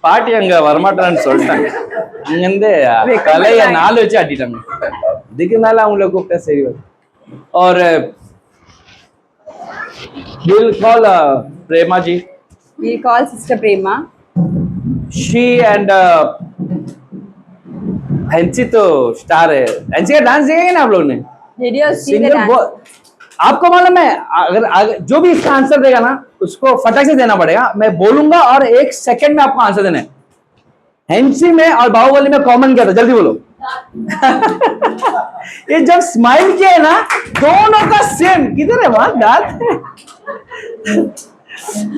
Speaker 7: பாட்டி அங்க வரமாட்டான்னு சொல்லிட்டாங்க. அங்கிருந்து கலைய 4 வச்சு அட்டிட்டாங்க. இதுக்குனால அவங்கள கூப்பிட்டா சரி வரும். और we'll call Prema ji.
Speaker 1: We'll call Sister Prema.
Speaker 7: She and हंसी तो स्टार है। हंसी का डांस देखेंगे ना आप लोग ने?
Speaker 1: Did you see the
Speaker 7: singer
Speaker 1: dance?
Speaker 7: आपको मालूम है अगर जो भी इसका आंसर देगा ना उसको फटाक से देना पड़ेगा। मैं बोलूंगा और 1 सेकंड में आपको आंसर देना है। हेंसी में और बाहुबली में कॉमन क्या था? जल्दी बोलो। ये जब स्माइल किया है ना दोनों का सेम। किधर है वहां दांत?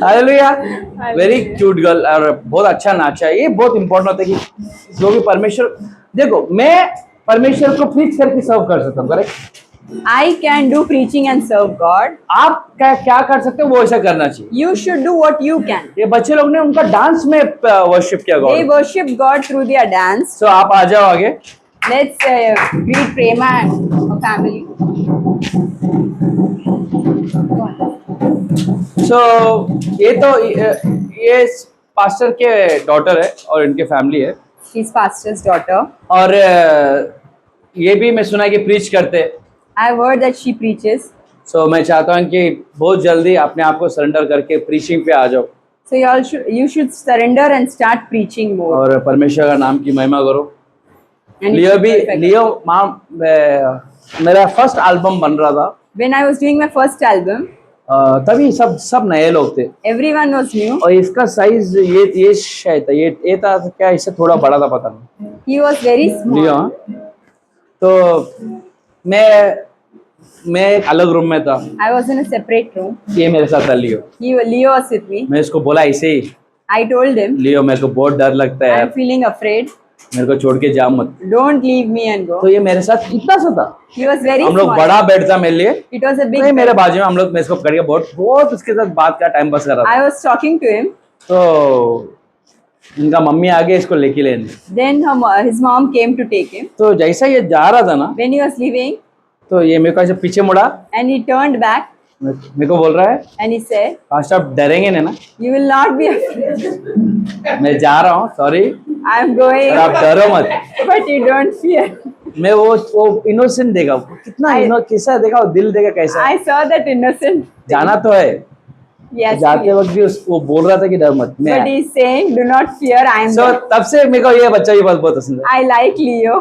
Speaker 7: हालेलुया। वेरी क्यूट गर्ल और बहुत अच्छा नाचा है। ये बहुत इंपॉर्टेंट होता है कि जो भी परमेश्वर देखो मैं परमेश्वर को प्रीच करके सर्व कर सकता हूँ। Correct.
Speaker 1: I can do preaching and serve God.
Speaker 7: आप क्या कर सकते हो वो ऐसा करना चाहिए।
Speaker 1: You should do what you can.
Speaker 7: ये बच्चे लोग ने उनका डांस में वर्शिप किया
Speaker 1: They
Speaker 7: God.
Speaker 1: worship God through their dance.
Speaker 7: सो आप आ जाओ आगे।
Speaker 1: Let's greet Prema and her family.
Speaker 7: सो ये पास्टर के डॉटर है और इनके फैमिली है।
Speaker 1: She's pastor's daughter.
Speaker 7: और ये भी मैं सुना कि प्रीच करते।
Speaker 1: I've heard that she preaches.
Speaker 7: सो मैं चाहता हूँ कि बहुत जल्दी अपने आप को सरेंडर करके प्रीचिंग पे आ जाओ
Speaker 1: So you should surrender and start preaching more.
Speaker 7: और परमेश्वर का नाम की महिमा करो।
Speaker 1: And it
Speaker 7: लियो
Speaker 1: should
Speaker 7: भी
Speaker 1: be perfect.
Speaker 7: लियो माँ मेरा फर्स्ट एल्बम बन रहा था
Speaker 1: When I was doing my first album,
Speaker 7: तभी सब नए लोग थे
Speaker 1: everyone was new.
Speaker 7: और इसका साइज ये शायद था ये था क्या इससे थोड़ा बड़ा था पता नहीं।
Speaker 1: He was very small.
Speaker 7: लियो हाँ। तो मैं एक अलग रूम में था।
Speaker 1: I was in a separate room.
Speaker 7: ये मेरे साथ था लियो।
Speaker 1: Leo was with me.
Speaker 7: मैं इसको बोला ऐसे ही
Speaker 1: I told him,
Speaker 7: लियो मेरे को बहुत डर लगता है
Speaker 1: I'm
Speaker 7: यार,
Speaker 1: feeling afraid.
Speaker 7: मेरे को छोड़ के जा मत।
Speaker 1: Don't leave me and go.
Speaker 7: तो ये मेरे साथ इतना सा था।
Speaker 1: He was very
Speaker 7: हम लोग
Speaker 1: small.
Speaker 7: बड़ा बेड था मेरे लिए।
Speaker 1: It was a big
Speaker 7: नहीं मेरे
Speaker 1: bed.
Speaker 7: बाजू में हम लोग मैं इसको पकड़ के बहुत उसके साथ बात का टाइम पास कर रहा था।
Speaker 1: I was talking to him.
Speaker 7: तो इनका मम्मी आगे इसको लेके लेने।
Speaker 1: Then his mom came to take him.
Speaker 7: तो जैसा ये जा रहा था ना
Speaker 1: When he was leaving,
Speaker 7: तो ये मेरे को ऐसे पीछे मुड़ा,
Speaker 1: and he turned back
Speaker 7: मेरे को बोल रहा है
Speaker 1: and he said,
Speaker 7: फास्ट आप डरेंगे नहीं ना?
Speaker 1: "You will not be afraid.
Speaker 7: मैं जा रहा हूँ सॉरी
Speaker 1: I am
Speaker 7: पर
Speaker 1: going,
Speaker 7: आप डरो मत।
Speaker 1: but you don't fear."
Speaker 7: मैं वो इनोसेंट देखा, कितना कैसा देखा, वो दिल देखा कैसा है।
Speaker 1: I saw that innocent.
Speaker 7: जाना तो है,
Speaker 1: Yes.
Speaker 7: जाते वक्त भी वो बोल रहा था कि डर मत, मैं
Speaker 1: But he's saying, "Do not fear. I am."
Speaker 7: सो तब से मेरे को ये बच्चा भी बहुत बहुत पसंद है।
Speaker 1: I like Leo.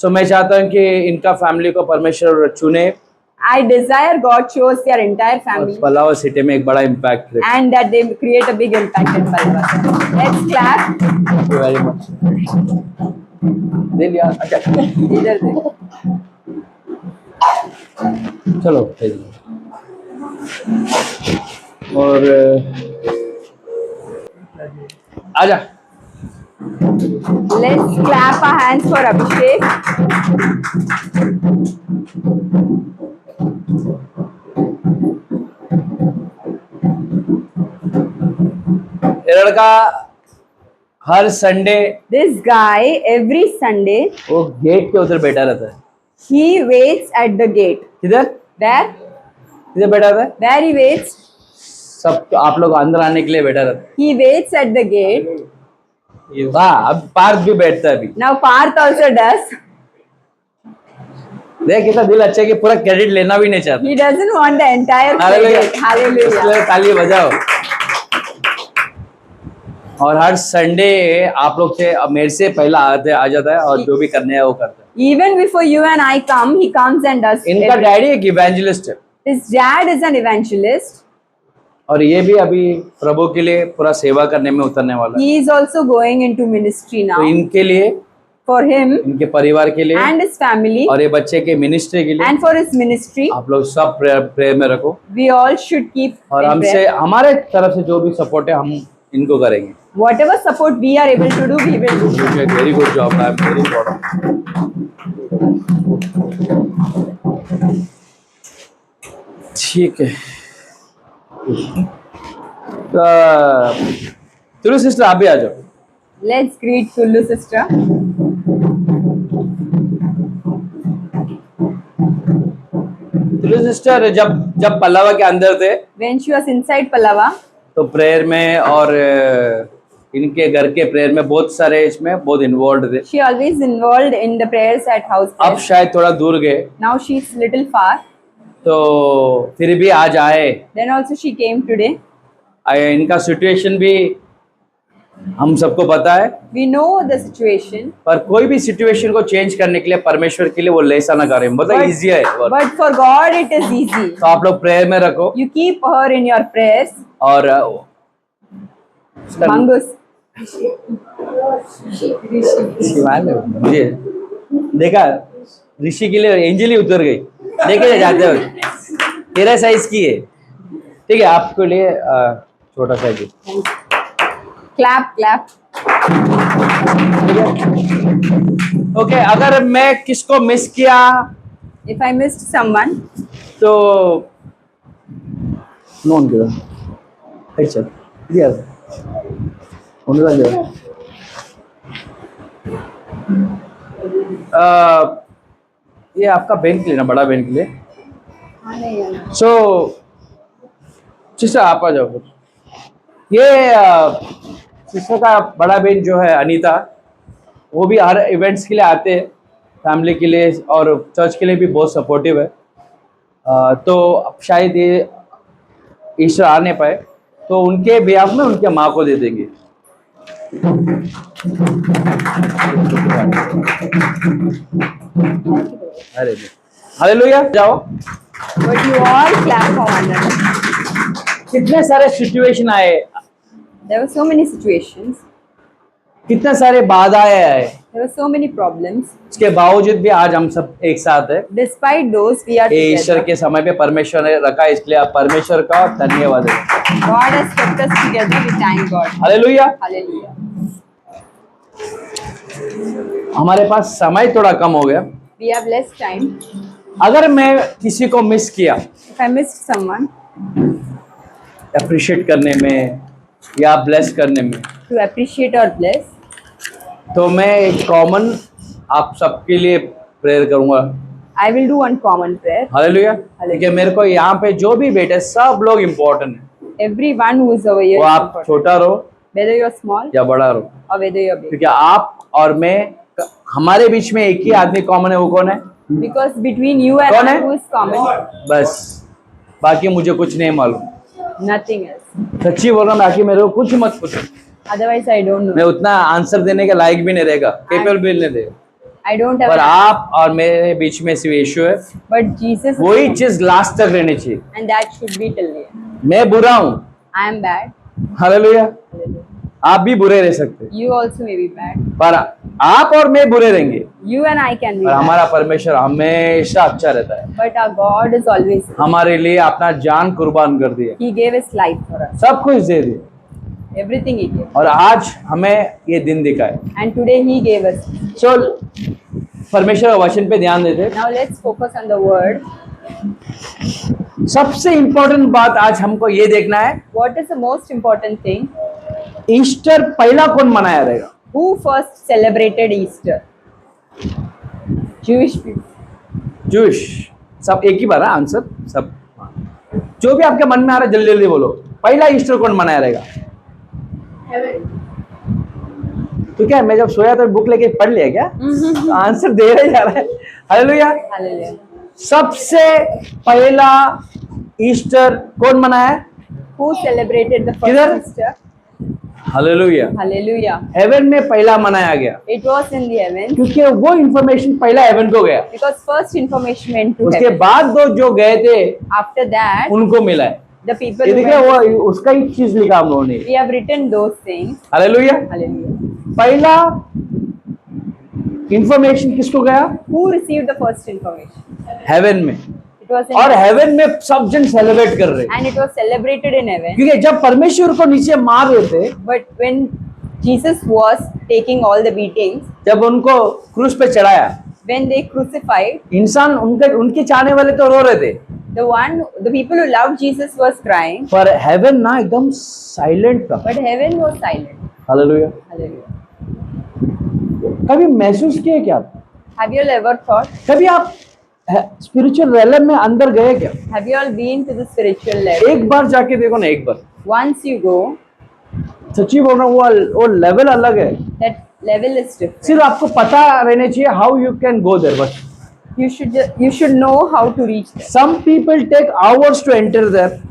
Speaker 7: सो मैं चाहता हूँ कि इनका फैमिली को परमेश्वर चुने
Speaker 1: I desire God chose their entire
Speaker 7: और
Speaker 1: family
Speaker 7: पलावा सिटी में एक बड़ा इम्पैक्ट करे।
Speaker 1: and that they create a big impact in Palava. Let's clap.
Speaker 7: Thank you very much. दे लिया, अच्छा
Speaker 1: इधर देखो।
Speaker 7: चलो भेज दो। और आजा।
Speaker 1: Let's clap our hands for Abhishek.
Speaker 7: ये लड़का हर Sunday
Speaker 1: This guy every Sunday
Speaker 7: वो गेट के उधर बैठा रहता है।
Speaker 1: he waits at the gate.
Speaker 7: किधर
Speaker 1: Where?
Speaker 7: किधर बैठा रहता है?
Speaker 1: Where he waits?
Speaker 7: सब आप लोग अंदर आने के लिए बैठा रहता
Speaker 1: He waits at the gate.
Speaker 7: है। वाह, अब पार्थ भी बैठता है अभी।
Speaker 1: Now Parth also does.
Speaker 7: देख कितना दिल अच्छा है कि पूरा क्रेडिट लेना भी नहीं चाहता।
Speaker 1: He doesn't want the entire
Speaker 7: hallelujah.
Speaker 1: credit. Hallelujah.
Speaker 7: इसलिए ताली बजाओ। और हर संडे आप लोग से मेरे से पहला आ जाता है और जो भी करने है वो करता है।
Speaker 1: Even before you and I come, he comes and does.
Speaker 7: इनका
Speaker 1: everything.
Speaker 7: डैडी एक इवेंजलिस्ट है
Speaker 1: His dad is an evangelist.
Speaker 7: और ये भी अभी प्रभु के लिए पूरा सेवा करने में उतरने वाला है।
Speaker 1: He is also going into ministry
Speaker 7: तो
Speaker 1: now.
Speaker 7: इनके लिए,
Speaker 1: For him
Speaker 7: इनके परिवार के लिए
Speaker 1: and his family
Speaker 7: और ये बच्चे के मिनिस्ट्री के लिए
Speaker 1: and for his ministry,
Speaker 7: आप लोग सब प्रेयर में रखो।
Speaker 1: we all should keep
Speaker 7: और
Speaker 1: in
Speaker 7: हमसे
Speaker 1: prayer.
Speaker 7: हमारे तरफ से जो भी सपोर्ट है हम इनको करेंगे।
Speaker 1: Whatever support we are able to do, we will do.
Speaker 7: Very good job, I am very proud. ठीक है, तुलू सिस्टर आप भी आ जाओ।
Speaker 1: Let's greet Tulu sister.
Speaker 7: Tulu sister जब पल्लवा के अंदर थे
Speaker 1: When she was inside Palava,
Speaker 7: तो प्रेयर में और इनके घर के प्रेयर में बहुत सारे इसमें बहुत इन्वॉल्व थे।
Speaker 1: she always involved in the prayers at house.
Speaker 7: अब
Speaker 1: prayer.
Speaker 7: शायद थोड़ा दूर गए
Speaker 1: Now she's little far.
Speaker 7: तो फिर भी आज आए।
Speaker 1: Then also she came today.
Speaker 7: इनका सिचुएशन भी हम सबको पता है,
Speaker 1: We know the situation.
Speaker 7: पर कोई भी सिचुएशन को चेंज करने के लिए परमेश्वर के लिए वो लेसा ना करें, मतलब
Speaker 1: But-
Speaker 7: इजी है work।
Speaker 1: But for God it is easy.
Speaker 7: तो आप लोग प्रेयर में रखो
Speaker 1: You keep her in your prayers.
Speaker 7: और
Speaker 1: Mangus.
Speaker 7: शिवाल है, मुझे देखा ऋषि के लिए एंजल ही उतर गई, देखे जाते हो तेरा साइज की है। ठीक है, आपके लिए छोटा साइज है।
Speaker 1: Clap, clap.
Speaker 7: ओके, अगर मैं किसको मिस किया
Speaker 1: If I missed someone,
Speaker 7: तो नोन करो अच्छा दिया उन्होंने दिया। ये आपका बैंक के लिए ना, बड़ा बैंक के लिए। सो सिस्टर आप आ जाओ फिर। ये सिस्टर का बड़ा बहन जो है अनीता, वो भी हर इवेंट्स के लिए आते हैं, फैमिली के लिए और चर्च के लिए भी बहुत सपोर्टिव है। तो अब शायद ये ईस्टर आ नहीं पाए तो उनके बिहाफ में उनके माँ को दे देंगे। अरे हालेलुया, जाओ।
Speaker 1: but you all clap for one another.
Speaker 7: कितने सारे सिचुएशन आए,
Speaker 1: There were so many situations.
Speaker 7: कितने सारे बाधाएं आए,
Speaker 1: There were so many problems.
Speaker 7: उसके बावजूद भी आज हम सब एक साथ है।
Speaker 1: Despite those, we are
Speaker 7: ये ईश्वर
Speaker 1: together.
Speaker 7: के समय पे परमेश्वर ने रखा, इसलिए आप परमेश्वर का धन्यवाद है।
Speaker 1: God has kept us together. We thank God.
Speaker 7: Hallelujah.
Speaker 1: Hallelujah.
Speaker 7: हमारे पास समय थोड़ा कम हो गया।
Speaker 1: We have less time.
Speaker 7: अगर मैं किसी को मिस किया
Speaker 1: If I missed someone,
Speaker 7: appreciate करने में या ब्लेस करने में,
Speaker 1: to appreciate or bless,
Speaker 7: तो मैं एक कॉमन आप सबके लिए प्रेयर करूंगा।
Speaker 1: I will do one common prayer.
Speaker 7: Hallelujah. क्योंकि मेरे को यहाँ पे जो भी बैठे सब लोग इम्पोर्टेंट है,
Speaker 1: Everyone who is over here,
Speaker 7: वो
Speaker 1: is
Speaker 7: आप
Speaker 1: important.
Speaker 7: छोटा रहो
Speaker 1: Whether you're small
Speaker 7: या बड़ा रहो,
Speaker 1: or whether you're big.
Speaker 7: क्योंकि आप और मैं हमारे बीच में एक ही आदमी कॉमन है, वो कौन है?
Speaker 1: Because between you and
Speaker 7: कौन
Speaker 1: I,
Speaker 7: है?
Speaker 1: who is common?
Speaker 7: बस, बाकी मुझे कुछ नहीं मालूम।
Speaker 1: Nothing else.
Speaker 7: सच्ची बोल रहा हूँ, बाकी मेरे को कुछ मत पूछो।
Speaker 1: Otherwise, I don't know.
Speaker 7: मैं उतना आंसर देने के लायक भी नहीं रहेगा, केपेबल भी नहीं रहेगा।
Speaker 1: I don't have.
Speaker 7: पर
Speaker 1: an
Speaker 7: आप और मेरे बीच में सिर्फ यीशु है,
Speaker 1: But Jesus.
Speaker 7: वही चीज लास्ट तक रहनी चाहिए।
Speaker 1: And that should be till the end.
Speaker 7: मैं बुरा हूँ,
Speaker 1: I am bad.
Speaker 7: हालेलुया, आप भी बुरे रह सकते,
Speaker 1: You also may be bad.
Speaker 7: पर आप और मैं बुरे रहेंगे,
Speaker 1: You and I can be
Speaker 7: और
Speaker 1: bad.
Speaker 7: हमारा परमेश्वर हमेशा अच्छा रहता है।
Speaker 1: But our God is always good.
Speaker 7: हमारे लिए अपना जान कुर्बान कर दिया,
Speaker 1: He gave His life for us.
Speaker 7: सब कुछ दे दिया,
Speaker 1: Everything He gave.
Speaker 7: और आज हमें ये दिन दिखाए।
Speaker 1: And today He gave us.
Speaker 7: सो परमेश्वर के वचन पे ध्यान देते।
Speaker 1: Now let's focus on the word.
Speaker 7: सबसे इंपॉर्टेंट बात आज हमको ये देखना है,
Speaker 1: What is the most important thing?
Speaker 7: Easter पहला कौन मनाया रहेगा?
Speaker 1: Who first celebrated Easter? Jewish people.
Speaker 7: Jewish. सब एक ही बार आंसर, सब जो भी आपके मन में आ रहा है जल्दी जल्दी बोलो। पहला ईस्टर कौन मनाया रहेगा? तो क्या मैं जब सोया तो बुक लेके पढ़ लिया क्या? तो आंसर दे रहे जा रहा है। हालेलुया।
Speaker 1: Hallelujah.
Speaker 7: सबसे पहला ईस्टर कौन मनाया?
Speaker 1: Who celebrated the
Speaker 7: किधर?
Speaker 1: first Easter?
Speaker 7: Hallelujah.
Speaker 1: Hallelujah.
Speaker 7: Haven में पहला मनाया गया,
Speaker 1: It was in the heavens
Speaker 7: क्योंकि वो इंफॉर्मेशन पहला हेवन को गया,
Speaker 1: because first information went to
Speaker 7: उसके
Speaker 1: heaven.
Speaker 7: बाद दो जो गए थे
Speaker 1: After that,
Speaker 7: उनको मिला है।
Speaker 1: the people
Speaker 7: ये
Speaker 1: who
Speaker 7: देखिए
Speaker 1: went,
Speaker 7: वो उसका ही चीज लिखा हम लोगों ने।
Speaker 1: we have written those things.
Speaker 7: Hallelujah.
Speaker 1: Hallelujah.
Speaker 7: पहला इंफॉर्मेशन किसको गया?
Speaker 1: Who received the first information?
Speaker 7: Haven में,
Speaker 1: It was in
Speaker 7: और
Speaker 1: heaven.
Speaker 7: हेवन में सब जन सेलिब्रेट कर रहे हैं,
Speaker 1: And it was celebrated in heaven.
Speaker 7: क्योंकि जब परमेश्वर को नीचे मार रहे थे,
Speaker 1: But when Jesus was taking all the beatings,
Speaker 7: जब उनको क्रूस पे चढ़ाया,
Speaker 1: when they crucified,
Speaker 7: इंसान उनके चाहने वाले तो रो रहे थे,
Speaker 1: the people who loved Jesus was crying,
Speaker 7: पर हेवन ना एकदम साइलेंट था।
Speaker 1: but heaven was silent.
Speaker 7: Hallelujah.
Speaker 1: Hallelujah.
Speaker 7: कभी महसूस किए क्या?
Speaker 1: Have you all ever thought?
Speaker 7: कभी आप स्पिरिचुअल रेलम में अंदर गए क्या?
Speaker 1: Have you all been to the spiritual level?
Speaker 7: एक बार जाके देखो ना, एक बार।
Speaker 1: Once you go,
Speaker 7: सच्ची बोल रहा हूँ, वो लेवल अलग है।
Speaker 1: that level is different.
Speaker 7: सिर्फ आपको पता रहना चाहिए how you can go there, बस।
Speaker 1: You should know how to reach there.
Speaker 7: Some people take hours to enter there,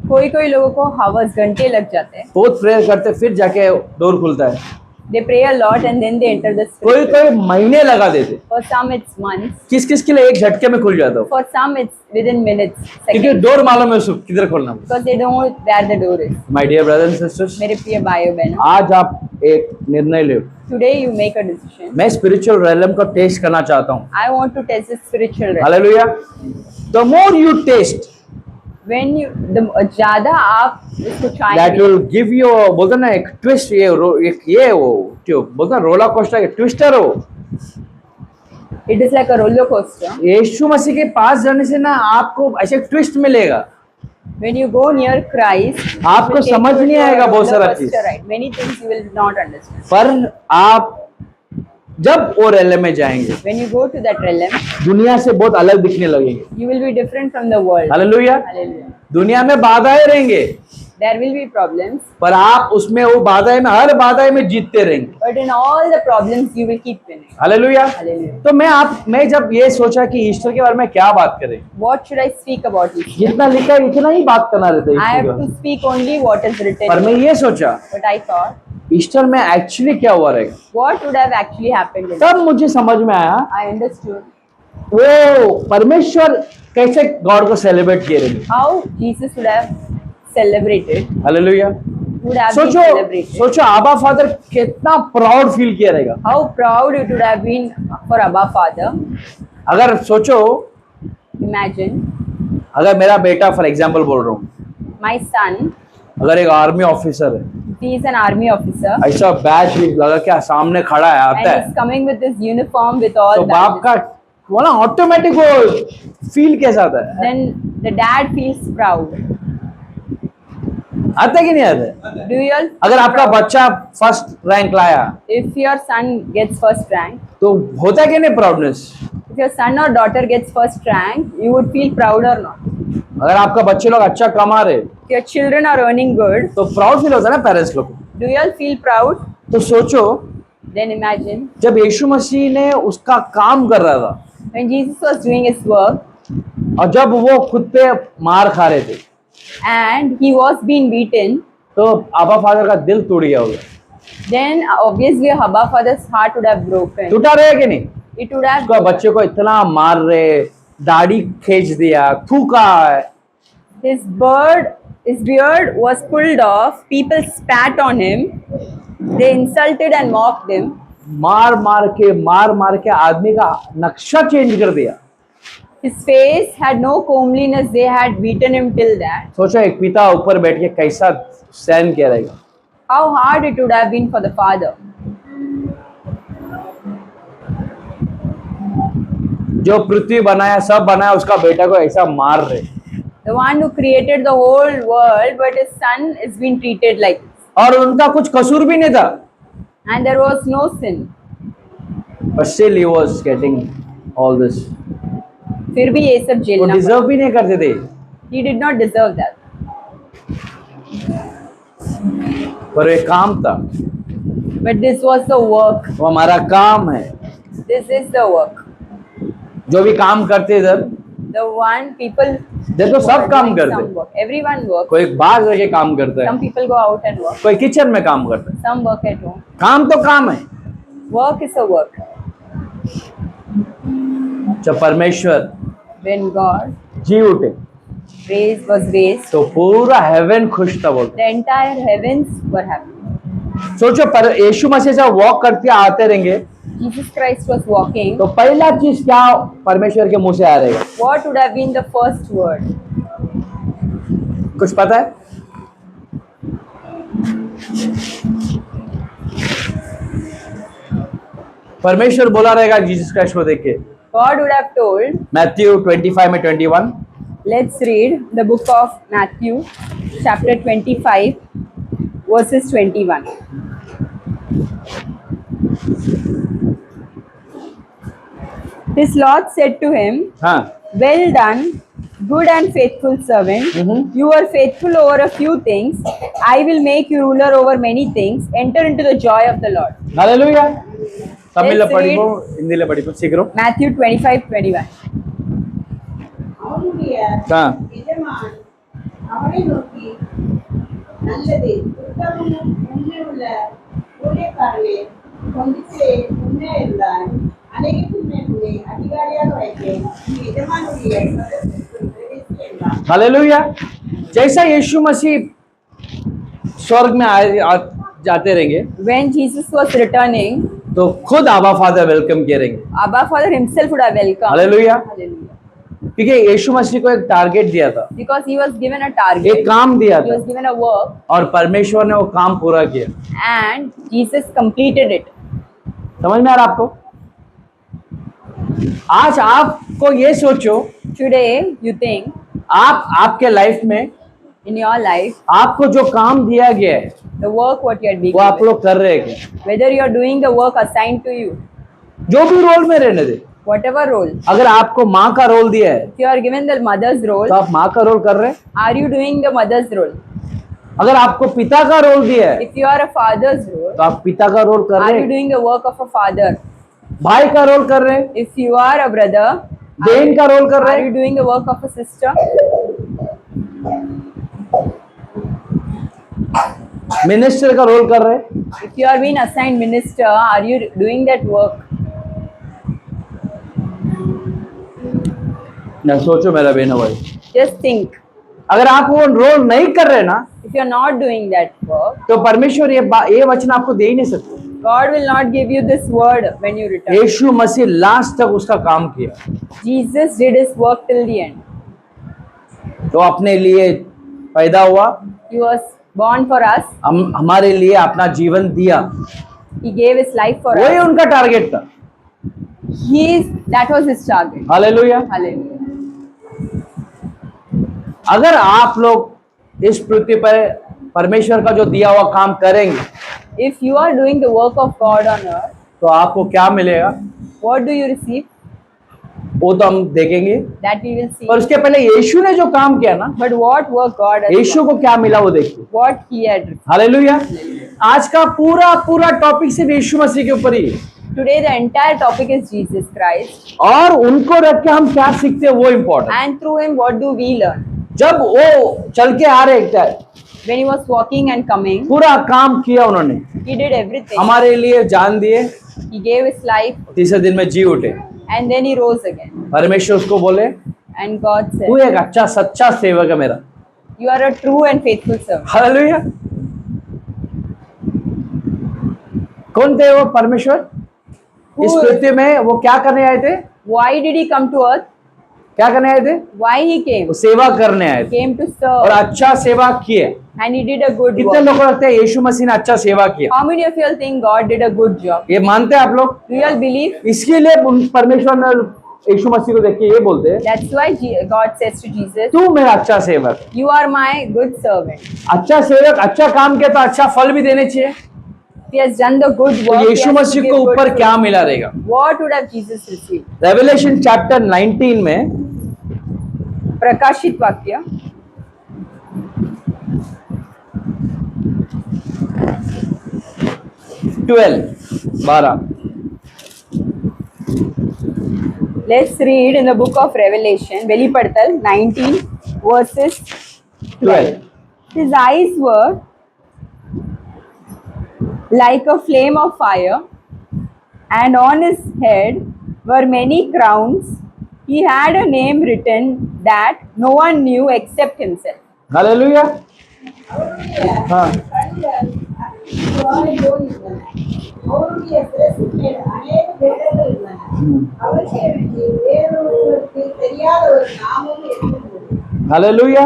Speaker 1: कोई लोगों को hours घंटे लग जाते हैं.
Speaker 7: बहुत प्रेयर करते फिर जाके डोर खुलता है।
Speaker 1: They pray a lot and then they enter the
Speaker 7: कोई
Speaker 1: spiritual.
Speaker 7: महीने लगा देते,
Speaker 1: For some it's months.
Speaker 7: किस किस के लिए एक झटके में खुल जाता हो,
Speaker 1: For some it's within minutes,
Speaker 7: क्योंकि
Speaker 1: seconds.
Speaker 7: डोर मालूम है उसको किधर खोलना है।
Speaker 1: Because they don't know where the door is.
Speaker 7: My dear brothers and sisters,
Speaker 1: मेरे प्रिय भाइयों बहनों,
Speaker 7: आज आप एक निर्णय लो।
Speaker 1: today you make a decision.
Speaker 7: मैं स्पिरिचुअल रेलम को टेस्ट करना चाहता हूँ।
Speaker 1: I want to test the spiritual realm.
Speaker 7: Hallelujah. The more you test,
Speaker 1: When you ज़्यादा आप उसको
Speaker 7: दैट
Speaker 1: चाहेंगे,
Speaker 7: विल गिव यू, बोलते ना एक ट्विस्ट, ये वो जो बोलते रोलर कोस्टर, एक ट्विस्टर हो।
Speaker 1: it is like a roller coaster.
Speaker 7: यीशु मसीह के पास जाने से ना आपको ऐसे ट्विस्ट मिलेगा,
Speaker 1: When you go near Christ,
Speaker 7: आपको
Speaker 1: it will take
Speaker 7: समझ
Speaker 1: you
Speaker 7: नहीं
Speaker 1: to a
Speaker 7: आएगा बहुत
Speaker 1: roller
Speaker 7: सारा
Speaker 1: coaster
Speaker 7: चीज।
Speaker 1: ride. Many things you will not understand.
Speaker 7: पर आप जब वो रेलम में जाएंगे,
Speaker 1: When you go to that realm,
Speaker 7: दुनिया से बहुत अलग दिखने लगेंगे।
Speaker 1: you will be different from the world.
Speaker 7: Hallelujah.
Speaker 1: Hallelujah.
Speaker 7: दुनिया में बाधाएं रहेंगे,
Speaker 1: There will be problems,
Speaker 7: पर आप उसमें वो बाधाएं में, हर बाधाएं में जीतते रहेंगे।
Speaker 1: but in all the problems you will keep winning.
Speaker 7: Hallelujah.
Speaker 1: Hallelujah.
Speaker 7: तो मैं जब ये सोचा कि ईस्टर के बारे में क्या बात करें,
Speaker 1: What should I speak about Easter?
Speaker 7: जितना लिखा है इतना ही बात करना रहता है
Speaker 1: I
Speaker 7: ईस्टर
Speaker 1: have
Speaker 7: के
Speaker 1: to
Speaker 7: बारे में।
Speaker 1: speak only what is written.
Speaker 7: पर मैं ये सोचा
Speaker 1: But I thought,
Speaker 7: ईस्टर में एक्चुअली क्या हुआ रहेगा,
Speaker 1: what would have actually happened? In
Speaker 7: तब मुझे समझ में आया
Speaker 1: I understood
Speaker 7: वो परमेश्वर कैसे गॉड को सेलिब्रेट किए रहेंगे।
Speaker 1: how Jesus would have celebrated,
Speaker 7: hallelujah.
Speaker 1: would have been celebrated.
Speaker 7: सोचो आबा फादर कितना प्राउड फील किया रहेगा।
Speaker 1: How proud it would have been for Abba Father.
Speaker 7: अगर सोचो,
Speaker 1: Imagine
Speaker 7: अगर मेरा बेटा फॉर एग्जांपल बोल रहा हूँ,
Speaker 1: my son,
Speaker 7: अगर एक आर्मी ऑफिसर है,
Speaker 1: he is an army officer
Speaker 7: ऐसा बैच लगा क्या सामने खड़ा है,
Speaker 1: and
Speaker 7: आता
Speaker 1: he's
Speaker 7: है,
Speaker 1: coming with his uniform with all
Speaker 7: तो बाप
Speaker 1: badges.
Speaker 7: का वो ना ऑटोमेटिक वो फील कैसा आता है,
Speaker 1: Then the dad feels proud.
Speaker 7: आता है कि नहीं आता है?
Speaker 1: Do you all
Speaker 7: अगर
Speaker 1: feel
Speaker 7: आपका
Speaker 1: proud?
Speaker 7: बच्चा फर्स्ट रैंक लाया
Speaker 1: If your son gets first rank,
Speaker 7: तो होता है कि नहीं proudness?
Speaker 1: if your son or daughter gets first rank, you would feel proud or not?
Speaker 7: अगर आपका बच्चे लोग अच्छा कमा रहे
Speaker 1: If your children are earning good,
Speaker 7: तो प्राउड फील होता है ना पेरेंट्स लोग को।
Speaker 1: do you all feel proud?
Speaker 7: तो सोचो
Speaker 1: Then imagine
Speaker 7: जब यीशु मसीह ने उसका काम कर रहा था
Speaker 1: when Jesus was doing his work
Speaker 7: और जब वो खुद पे मार खा रहे थे
Speaker 1: and he was being beaten,
Speaker 7: तो आबा फादर का दिल टूट गया होगा।
Speaker 1: then obviously Abba Father's heart would have broken.
Speaker 7: टूटा रहे कि नहीं?
Speaker 1: It would have
Speaker 7: उसका बच्चे को इतना मार रहे, दाढ़ी खींच दिया, थूका है,
Speaker 1: his beard was pulled off, people spat on him, they insulted and mocked him.
Speaker 7: मार मार के आदमी का नक्शा चेंज कर दिया।
Speaker 1: His face had no comeliness, they had beaten him till that.
Speaker 7: सोचो एक पिता ऊपर बैठ के कैसा सहन किया रहेगा।
Speaker 1: How hard it would have been for the father.
Speaker 7: जो पृथ्वी बनाया, सब बनाया, उसका बेटा को ऐसा मार रहे
Speaker 1: The one who created the whole world, but his son is being treated like this.
Speaker 7: और उनका कुछ कसूर भी नहीं था,
Speaker 1: And there was no sin.
Speaker 7: but still he was getting all this.
Speaker 1: फिर भी ये सब
Speaker 7: वो
Speaker 1: झेलना पड़ा.
Speaker 7: डिजर्व भी नहीं करते थे,
Speaker 1: He did not deserve that.
Speaker 7: पर एक काम था,
Speaker 1: But this was the work.
Speaker 7: वो हमारा काम है।
Speaker 1: This is the work.
Speaker 7: जो भी काम करते इधर,
Speaker 1: The one people
Speaker 7: देखो
Speaker 1: who
Speaker 7: सब
Speaker 1: are
Speaker 7: काम
Speaker 1: doing
Speaker 7: करते,
Speaker 1: some work. Everyone works.
Speaker 7: कोई बाहर जाके काम करता
Speaker 1: Some
Speaker 7: है,
Speaker 1: people go out and work.
Speaker 7: कोई किचन में काम करता है।
Speaker 1: Some work at home.
Speaker 7: काम तो काम है।
Speaker 1: Work is a work.
Speaker 7: जब परमेश्वर
Speaker 1: When God
Speaker 7: जी उठे
Speaker 1: was raised,
Speaker 7: तो पूरा हेवन खुश था बोलते।
Speaker 1: the entire heavens were happy.
Speaker 7: सोचो पर यीशु मसीह जब वॉक करते आते रहेंगे
Speaker 1: Jesus Christ was walking.
Speaker 7: तो पहला चीज क्या परमेश्वर के मुंह से आ रहेगा?
Speaker 1: What would have been the first word?
Speaker 7: कुछ पता है? परमेश्वर बोला रहेगा जीसस क्राइस्ट को देख के।
Speaker 1: God would have told,
Speaker 7: Matthew 25 में 21,
Speaker 1: let's read the book of Matthew, chapter 25, verses 21. His Lord said to him,
Speaker 7: हाँ,
Speaker 1: well done, good and faithful servant. You are faithful over a few things. I will make you ruler over many things. Enter into the joy of the Lord.
Speaker 7: Hallelujah. Tamil
Speaker 1: Let's
Speaker 7: पढ़ी
Speaker 1: read.
Speaker 7: को, हिंदी ले पढ़ी को, सीख रो।
Speaker 1: Matthew 25, 21.
Speaker 8: அவனுடைய
Speaker 7: हाँ,
Speaker 8: எஜமான் அவனை நோக்கி நல்லது உத்தமமும் உண்மையுள்ள ஊழியக்காரனே கொஞ்சத்திலே உண்மை இருந்தால் அநேகத்தின் மேல் உன்னை அதிகாரியாக வைத்தேன் நீ எஜமானுடைய சதத்திற்குள் பிரவேசி என்றான்.
Speaker 7: हालेलुया। जैसा यीशु मसीह स्वर्ग में जाते रहेंगे
Speaker 1: When Jesus was returning,
Speaker 7: तो खुद आबा फादर वेलकम करेंगे।
Speaker 1: Abba Father himself would have welcomed.
Speaker 7: Hallelujah.
Speaker 1: Hallelujah.
Speaker 7: क्योंकि यीशु मसीह को एक टारगेट दिया था,
Speaker 1: Because he was given a target.
Speaker 7: एक काम दिया
Speaker 1: He
Speaker 7: था,
Speaker 1: was given a work
Speaker 7: और परमेश्वर ने वो काम पूरा किया।
Speaker 1: and Jesus completed it.
Speaker 7: समझ में आ रहा आपको? आज आपको ये सोचो,
Speaker 1: Today, you think
Speaker 7: आप आपके लाइफ में
Speaker 1: in your life,
Speaker 7: आपको जो काम दिया गया है
Speaker 1: the work what you are being
Speaker 7: वो आप
Speaker 1: given,
Speaker 7: लोग कर रहे हैं क्या?
Speaker 1: whether you are doing the work assigned to you,
Speaker 7: जो भी रोल में रहने दे।
Speaker 1: whatever role,
Speaker 7: अगर आपको माँ का रोल दिया है
Speaker 1: if you are given the mother's role,
Speaker 7: तो आप माँ का रोल कर रहे हैं।
Speaker 1: are you doing the mother's role?
Speaker 7: अगर आपको पिता का रोल दिया है
Speaker 1: If you are a father's role,
Speaker 7: तो आप पिता का रोल कर
Speaker 1: are
Speaker 7: रहे
Speaker 1: you
Speaker 7: हैं।
Speaker 1: doing the work of a father?
Speaker 7: भाई का रोल कर रहे हैं,
Speaker 1: If you are a brother,
Speaker 7: बहन का रोल कर रहे
Speaker 1: are you
Speaker 7: हैं,
Speaker 1: doing the work of a sister?
Speaker 7: Minister का रोल कर रहे हैं।
Speaker 1: If you are being assigned minister, are you doing that work?
Speaker 7: ना सोचो मेरा बहन भाई,
Speaker 1: Just think.
Speaker 7: अगर आप वो रोल नहीं कर रहे ना
Speaker 1: If you are not doing that work,
Speaker 7: तो परमेश्वर ये वचन आपको दे ही नहीं सकते।
Speaker 1: God will not give you this word when you return.
Speaker 7: Yeshu Masih last तक उसका काम किया,
Speaker 1: Jesus did his work till the end.
Speaker 7: तो अपने लिए पैदा हुआ,
Speaker 1: He was born for us.
Speaker 7: हमारे लिए अपना जीवन दिया,
Speaker 1: He gave his life for
Speaker 7: वही
Speaker 1: us.
Speaker 7: उनका टारगेट था।
Speaker 1: That was his target.
Speaker 7: Hallelujah.
Speaker 1: Hallelujah.
Speaker 7: अगर आप लोग इस पृथ्वी पर परमेश्वर का जो दिया हुआ काम करेंगे
Speaker 1: If you are doing the work of God on earth,
Speaker 7: तो आपको क्या मिलेगा?
Speaker 1: what do you receive?
Speaker 7: वो तो हम देखेंगे।
Speaker 1: That we will see.
Speaker 7: पर उसके पहले यीशु ने जो काम किया ना,
Speaker 1: But what work God has
Speaker 7: Yeshu
Speaker 1: done,
Speaker 7: को क्या मिला वो देखिए।
Speaker 1: what He had done.
Speaker 7: Hallelujah. आज का पूरा टॉपिक सिर्फ यीशु मसीह के ऊपर ही है।
Speaker 1: Today the entire topic is Jesus Christ,
Speaker 7: और उनको रख के हम क्या सीखते हैं वो important.
Speaker 1: and through Him what do we learn?
Speaker 7: जब वो चल के आ रहे थे,
Speaker 1: When He was walking and coming,
Speaker 7: पूरा काम किया उन्होंने,
Speaker 1: He did everything.
Speaker 7: हमारे लिए जान दिए,
Speaker 1: He gave His life
Speaker 7: तीसरे दिन में जी उठे।
Speaker 1: and then He rose again.
Speaker 7: परमेश्वर उसको बोले,
Speaker 1: And God
Speaker 7: तू
Speaker 1: said,
Speaker 7: एक अच्छा सच्चा सेवक है मेरा।
Speaker 1: You are a true and faithful servant.
Speaker 7: Hallelujah. कौन थे वो परमेश्वर? इस पृथ्वी में वो क्या करने आए थे?
Speaker 1: Why did He come to earth?
Speaker 7: क्या करने आए थे?
Speaker 1: Why He came?
Speaker 7: वो सेवा करने आए थे
Speaker 1: Came to
Speaker 7: और
Speaker 1: serve,
Speaker 7: अच्छा सेवा किए।
Speaker 1: and He did a good
Speaker 7: कितने
Speaker 1: work.
Speaker 7: लोग लगते हैं यीशु मसीह ने अच्छा सेवा किया?
Speaker 1: How many of you all think God did a good job?
Speaker 7: ये मानते हैं आप लोग?
Speaker 1: Do you all believe?
Speaker 7: इसके लिए परमेश्वर ने यीशु मसीह को देख के ये बोलते हैं,
Speaker 1: That's why God says to Jesus,
Speaker 7: तू मेरा अच्छा सेवक।
Speaker 1: You are my good servant.
Speaker 7: अच्छा सेवक अच्छा काम किया तो अच्छा फल भी देने चाहिए।
Speaker 1: He has done the good
Speaker 7: तो
Speaker 1: work. he
Speaker 7: Yeshu
Speaker 1: has to
Speaker 7: Masih
Speaker 1: give
Speaker 7: को
Speaker 1: good
Speaker 7: ऊपर
Speaker 1: fruit.
Speaker 7: क्या मिला रहेगा?
Speaker 1: What would have Jesus received?
Speaker 7: Revelation chapter 19 में
Speaker 1: प्रकाशित वाक्य
Speaker 7: 12
Speaker 1: Let's read in the book of Revelation, வெளிப்படுத்தல் 19 verses 12. His eyes were like a flame of fire, and on his head were many crowns. He had a name written that no one knew except himself.
Speaker 7: Hallelujah. हाँ,
Speaker 8: அவருடைய பிரசித்தியில் அநேக பேர்கள் உள்ளன. அவற்றை வேறொருவருக்கு தெரியாத ஒரு நாமமும் இருந்தது.
Speaker 7: हालेलुया।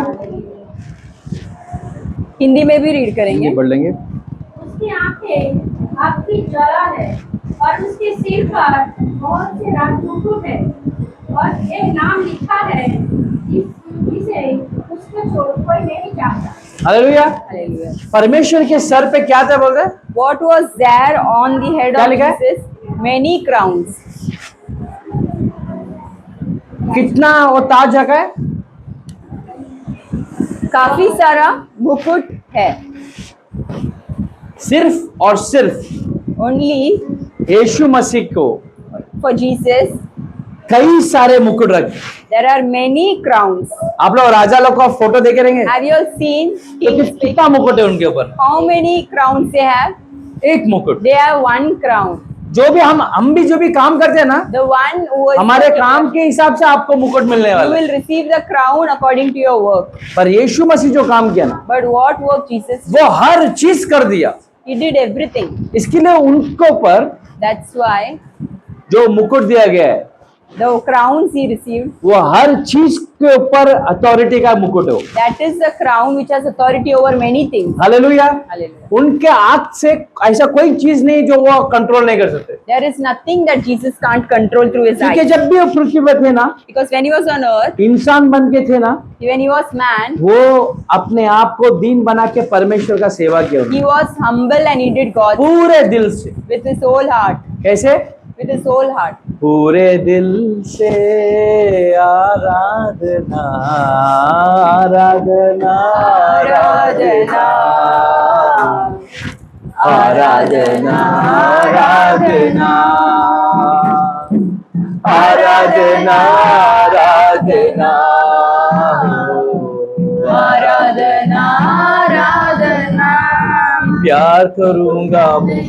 Speaker 1: हिंदी में भी रीड करेंगे.
Speaker 7: ये पढ़ लेंगे।
Speaker 2: उसकी आंखें आग की ज्वाला है और उसके सिर पर बहुत से राजमुकुट है और एक नाम लिखा है जिसे उसको छोड़ कोई नहीं जानता।
Speaker 7: हालेलुया।
Speaker 1: Hallelujah.
Speaker 7: परमेश्वर के सर पे क्या था बोलते हैं?
Speaker 1: What was there on the head
Speaker 7: क्या
Speaker 1: of
Speaker 7: लिखा है?
Speaker 1: Jesus? Many crowns.
Speaker 7: कितना वो ताज रखा है?
Speaker 1: काफी सारा मुकुट है.
Speaker 7: सिर्फ और सिर्फ
Speaker 1: Only
Speaker 7: यीशु मसीह को
Speaker 1: for Jesus
Speaker 7: कई सारे मुकुट रखे।
Speaker 1: there are many crowns.
Speaker 7: आप लोग राजा लोग का फोटो देखे रहेंगे,
Speaker 1: Have you all seen
Speaker 7: तो
Speaker 1: kings?
Speaker 7: कितना मुकुट है उनके ऊपर?
Speaker 1: How many crowns they have?
Speaker 7: एक मुकुट।
Speaker 1: They have one crown.
Speaker 7: जो भी हम भी जो भी काम करते हैं ना,
Speaker 1: The one who is
Speaker 7: हमारे काम के हिसाब से आपको मुकुट मिलने
Speaker 1: you
Speaker 7: वाला है।
Speaker 1: will receive the crown according to your work.
Speaker 7: पर यीशु मसीह जो काम किया ना,
Speaker 1: But what work Jesus did?
Speaker 7: वो हर चीज कर दिया।
Speaker 1: He did everything.
Speaker 7: इसके लिए उनके ऊपर
Speaker 1: That's why
Speaker 7: जो मुकुट दिया गया है,
Speaker 1: the crowns he received,
Speaker 7: वो हर चीज के ऊपर अथॉरिटी का मुकुट है।
Speaker 1: that is the crown which has authority over many things.
Speaker 7: Hallelujah.
Speaker 1: Hallelujah.
Speaker 7: उनके आंख से ऐसा कोई चीज नहीं जो वो कंट्रोल नहीं कर सकते,
Speaker 1: There is nothing that Jesus can't control through his
Speaker 7: क्योंकि
Speaker 1: eyes.
Speaker 7: जब भी वो पृथ्वी पर थे ना,
Speaker 1: Because when he was on earth,
Speaker 7: इंसान बन के थे ना,
Speaker 1: when he was man,
Speaker 7: वो अपने आप को दीन बना के परमेश्वर का सेवा किया उन्होंने।
Speaker 1: he was humble and he did God
Speaker 7: पूरे दिल से।
Speaker 1: with his whole heart.
Speaker 7: कैसे?
Speaker 1: With his whole heart.
Speaker 7: पूरे दिल से आराधना आराधना आराधना आराधना आराधना आराधना आराधना
Speaker 1: आराधना आराधना
Speaker 7: प्यार करूंगा मैं